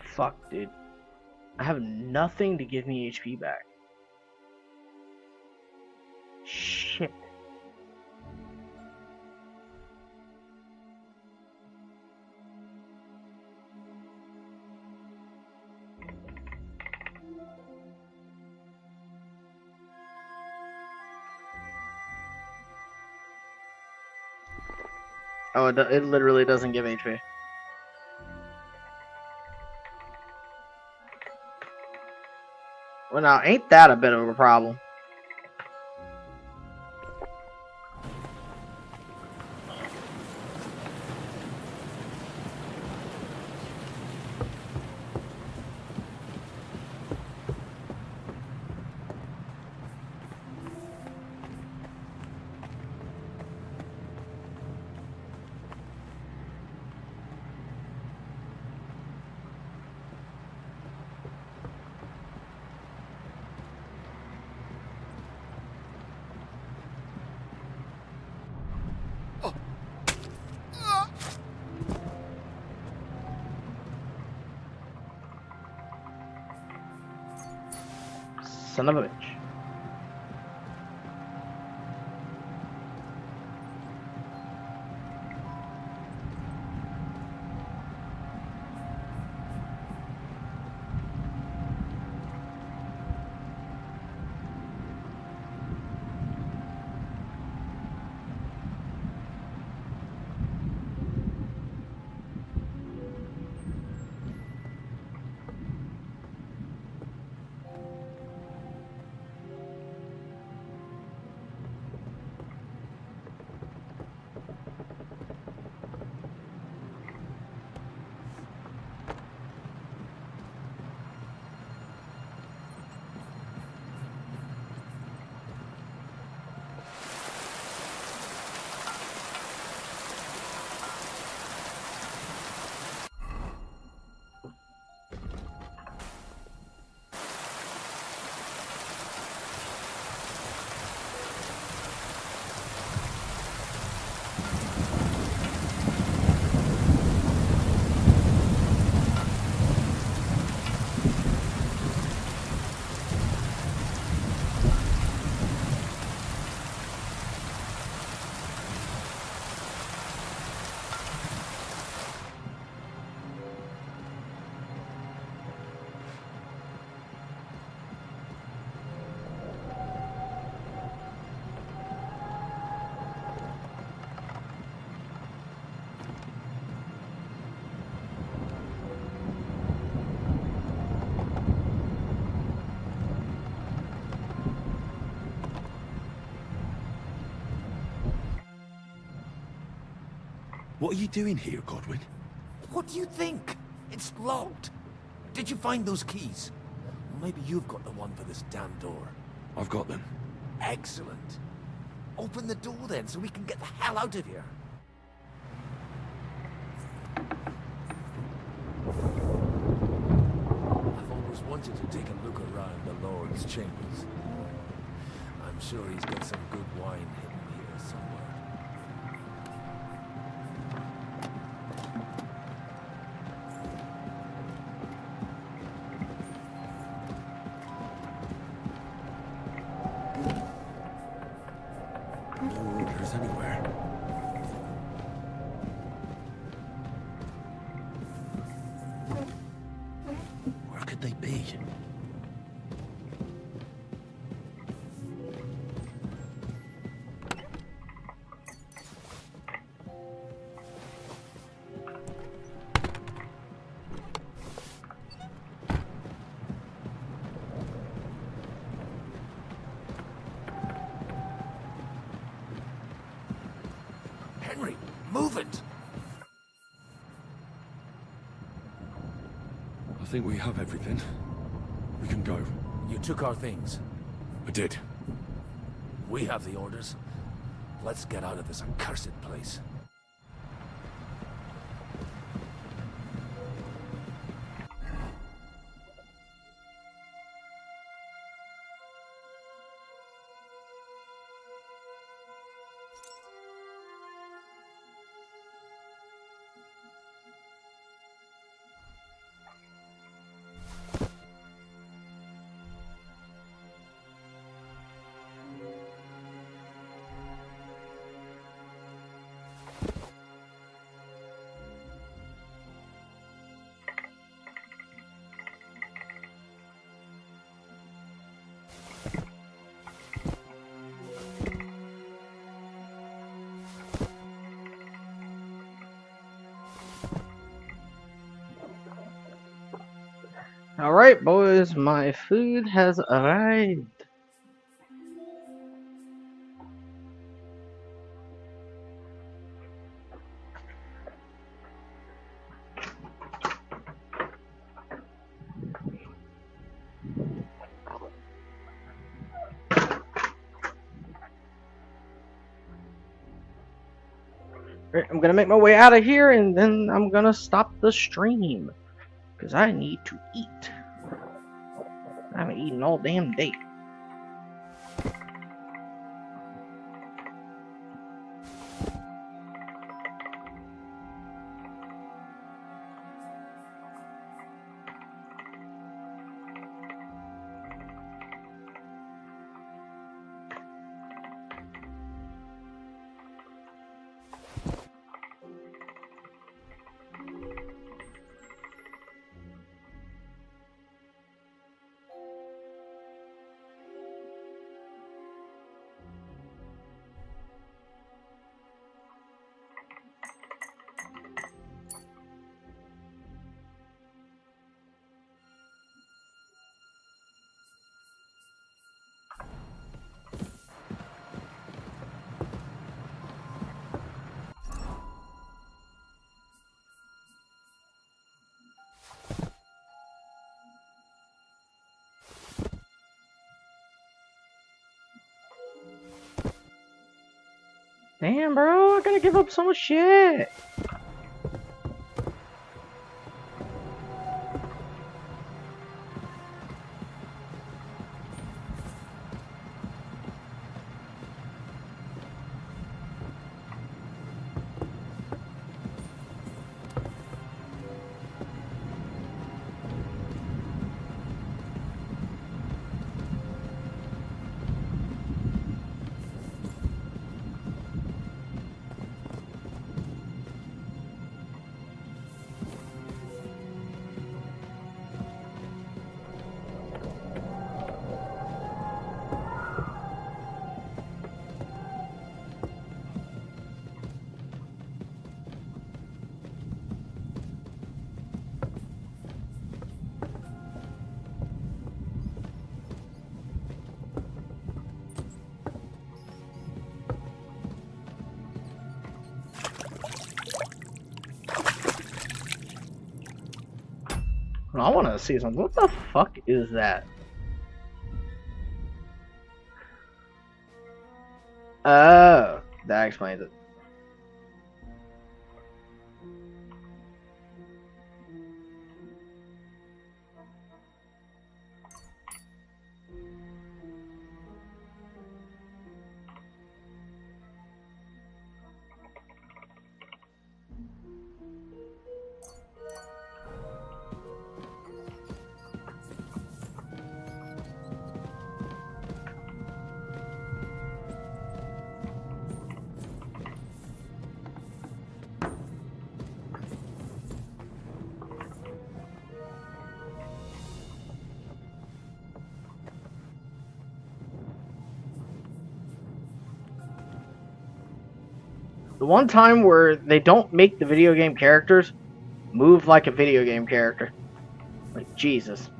H: Fuck, dude. I have nothing to give me HP back. Shit. Oh, it literally doesn't give HP. Well, now, ain't that a bit of a problem? Son of a bitch.
N: What are you doing here, Godwin?
R: What do you think? It's locked. Did you find those keys? Well, maybe you've got the one for this damn door.
N: I've got them.
R: Excellent. Open the door then, so we can get the hell out of here. I've always wanted to take a look around the Lord's chambers. I'm sure he's got some good wine hidden here somewhere.
N: No orders anywhere. Where could they be?
R: Henry, move it!
N: I think we have everything. We can go.
R: You took our things.
N: I did.
R: We have the orders. Let's get out of this accursed place.
H: Alright, boys, my food has arrived. Right, I'm gonna make my way out of here and then I'm gonna stop the stream. Because I need to eat. I haven't eaten all damn day. Damn, bro, I gotta give up so much shit. I want to see something. What the fuck is that? Oh, that explains it. The one time where they don't make the video game characters move like a video game character. Like, Jesus.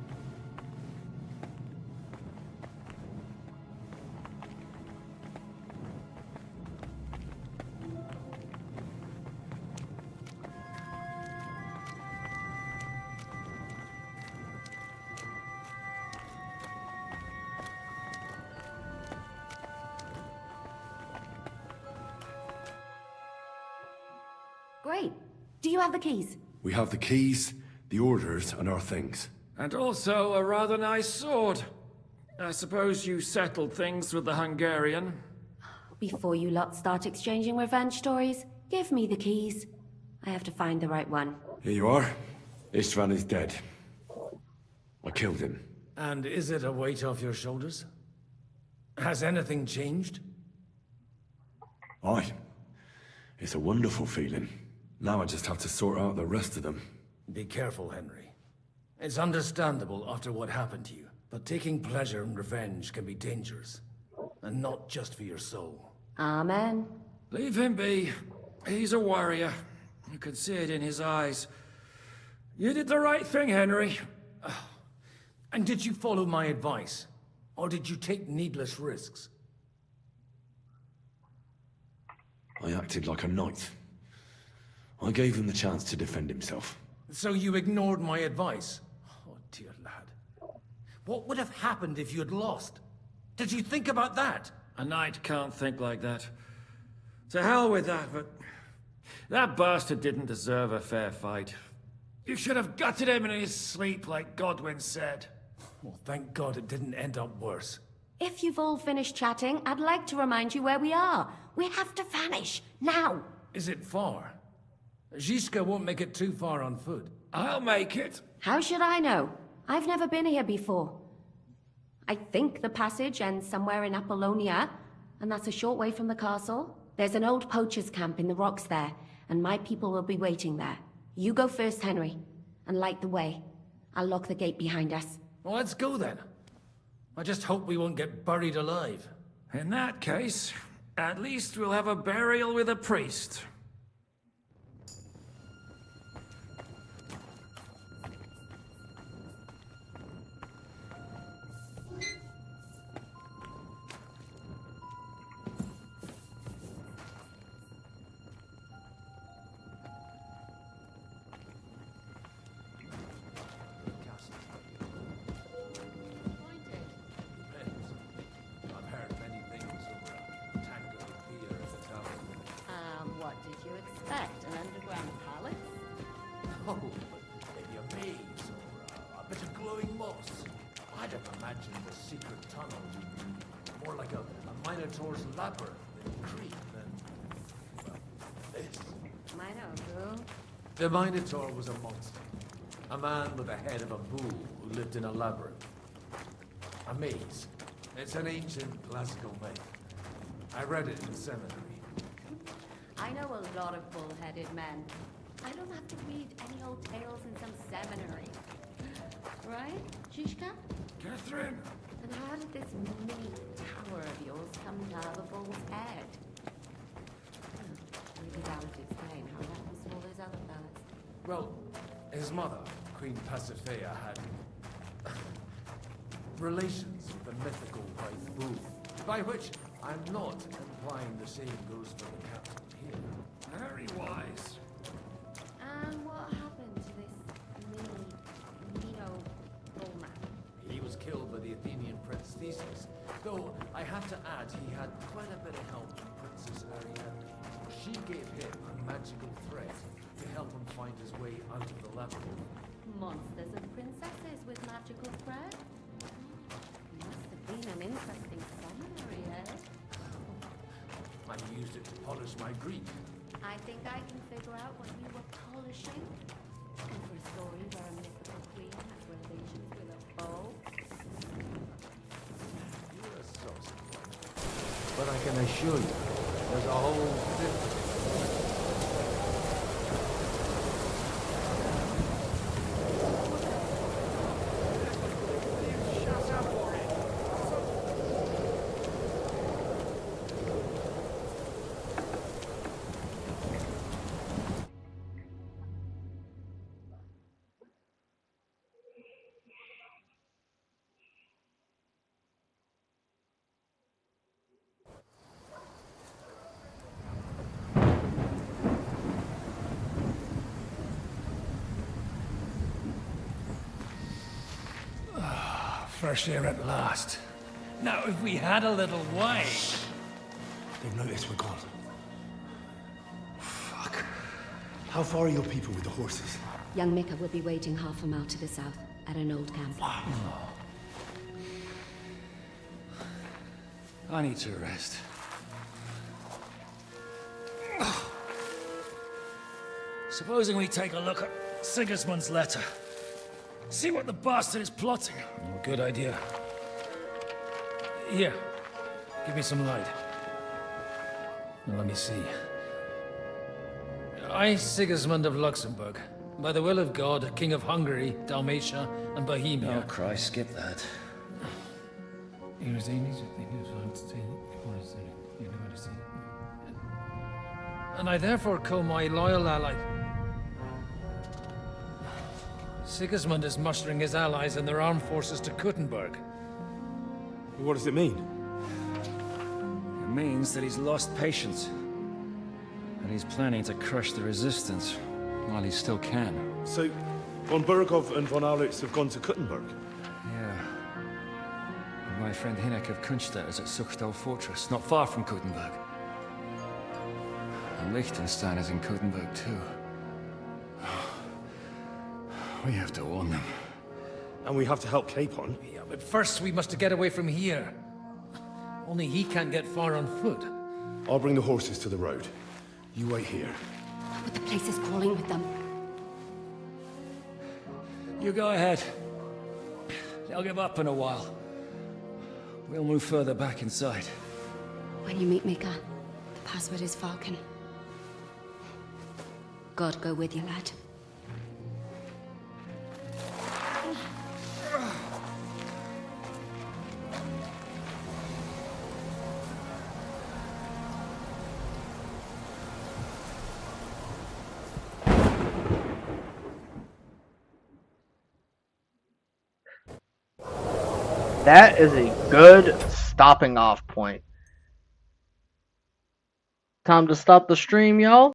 U: Great. Do you have the keys?
C: We have the keys, the orders, and our things.
E: And also a rather nice sword. I suppose you settled things with the Hungarian.
U: Before you lot start exchanging revenge stories, give me the keys. I have to find the right one.
C: Here you are. Istvan is dead. I killed him.
L: And is it a weight off your shoulders? Has anything changed?
C: Aye. It's a wonderful feeling. Now I just have to sort out the rest of them.
L: Be careful, Henry. It's understandable after what happened to you, but taking pleasure in revenge can be dangerous. And not just for your soul.
U: Amen.
E: Leave him be. He's a warrior. You can see it in his eyes. You did the right thing, Henry.
L: And did you follow my advice? Or did you take needless risks?
N: I acted like a knight. I gave him the chance to defend himself.
L: So you ignored my advice? Oh, dear lad. What would have happened if you had lost? Did you think about that?
E: A knight can't think like that. To hell with that, but... that bastard didn't deserve a fair fight. You should have gutted him in his sleep, like Godwin said.
L: Well, thank God it didn't end up worse.
U: If you've all finished chatting, I'd like to remind you where we are. We have to vanish, now!
L: Is it far? Zizka won't make it too far on foot.
E: I'll make it.
U: How should I know? I've never been here before. I think the passage ends somewhere in Apollonia, and that's a short way from the castle. There's an old poacher's camp in the rocks there, and my people will be waiting there. You go first, Henry, and light the way. I'll lock the gate behind us.
L: Well, let's go then. I just hope we won't get buried alive.
E: In that case, at least we'll have a burial with a priest.
U: What did you expect? An underground palace?
L: Oh, maybe a maze or a bit of glowing moss. I'd have imagined a secret tunnel. More like a Minotaur's labyrinth in Crete than... well, this.
U: Minotaur?
L: The Minotaur was a monster. A man with the head of a bull who lived in a labyrinth. A maze. It's an ancient classical myth. I read it in seminary.
U: I know a lot of bull-headed men. I don't have to read any old tales in some seminary. Right, Zizka?
E: Catherine!
U: And how did this mini tower of yours come to have a bull's head? Maybe that would explain how that was all those other fellas.
L: Well, his mother, Queen Pasiphae, had relations with the mythical white bull. By which I'm not implying the same goes for the captain here.
E: Very wise.
U: And what happened to this Mino bullman?
L: He was killed by the Athenian Prince Theseus. Though, I have to add, he had quite a bit of help from Princess Ariadne. She gave him a magical thread to help him find his way out of the labyrinth.
U: Monsters and princesses with magical thread? Must have been an interesting seminary, eh?
L: I used it to polish my Greek.
U: I think I can figure out what you were polishing. And for a story where a mythical queen has relations with a bull.
L: You're a saucy one. But I can assure you, there's a whole different...
D: Fresh air at last. Now, if we had a little wine...
N: They've noticed we're gone. Fuck. How far are your people with the horses?
U: Young Mika will be waiting half a mile to the south, at an old camp.
D: I need to rest. Supposing we take a look at Sigismund's letter. See what the bastard is plotting. Oh, good idea. Here, give me some light. Now, let me see. I, Sigismund of Luxembourg, by the will of God, King of Hungary, Dalmatia, and Bohemia.
P: Oh, Christ, skip that.
D: And I therefore call my loyal ally...
L: Sigismund is mustering his allies and their armed forces to Kuttenberg.
N: What does it mean?
E: It means that he's lost patience. And he's planning to crush the resistance while he still can.
N: So, von Burgov and von Aulitz have gone to Kuttenberg?
E: Yeah. And my friend Hinnek of Kunstadt is at Suchtal Fortress, not far from Kuttenberg. And Liechtenstein is in Kuttenberg too. We have to warn them.
N: And we have to help Capon?
L: Yeah, but first we must get away from here. Only he can't get far on foot.
N: I'll bring the horses to the road. You wait here.
U: But the place is crawling with them.
E: You go ahead. They'll give up in a while. We'll move further back inside.
U: When you meet Mika, the password is Falcon. God go with you, lad.
H: That is a good stopping off point. Time to stop the stream, y'all.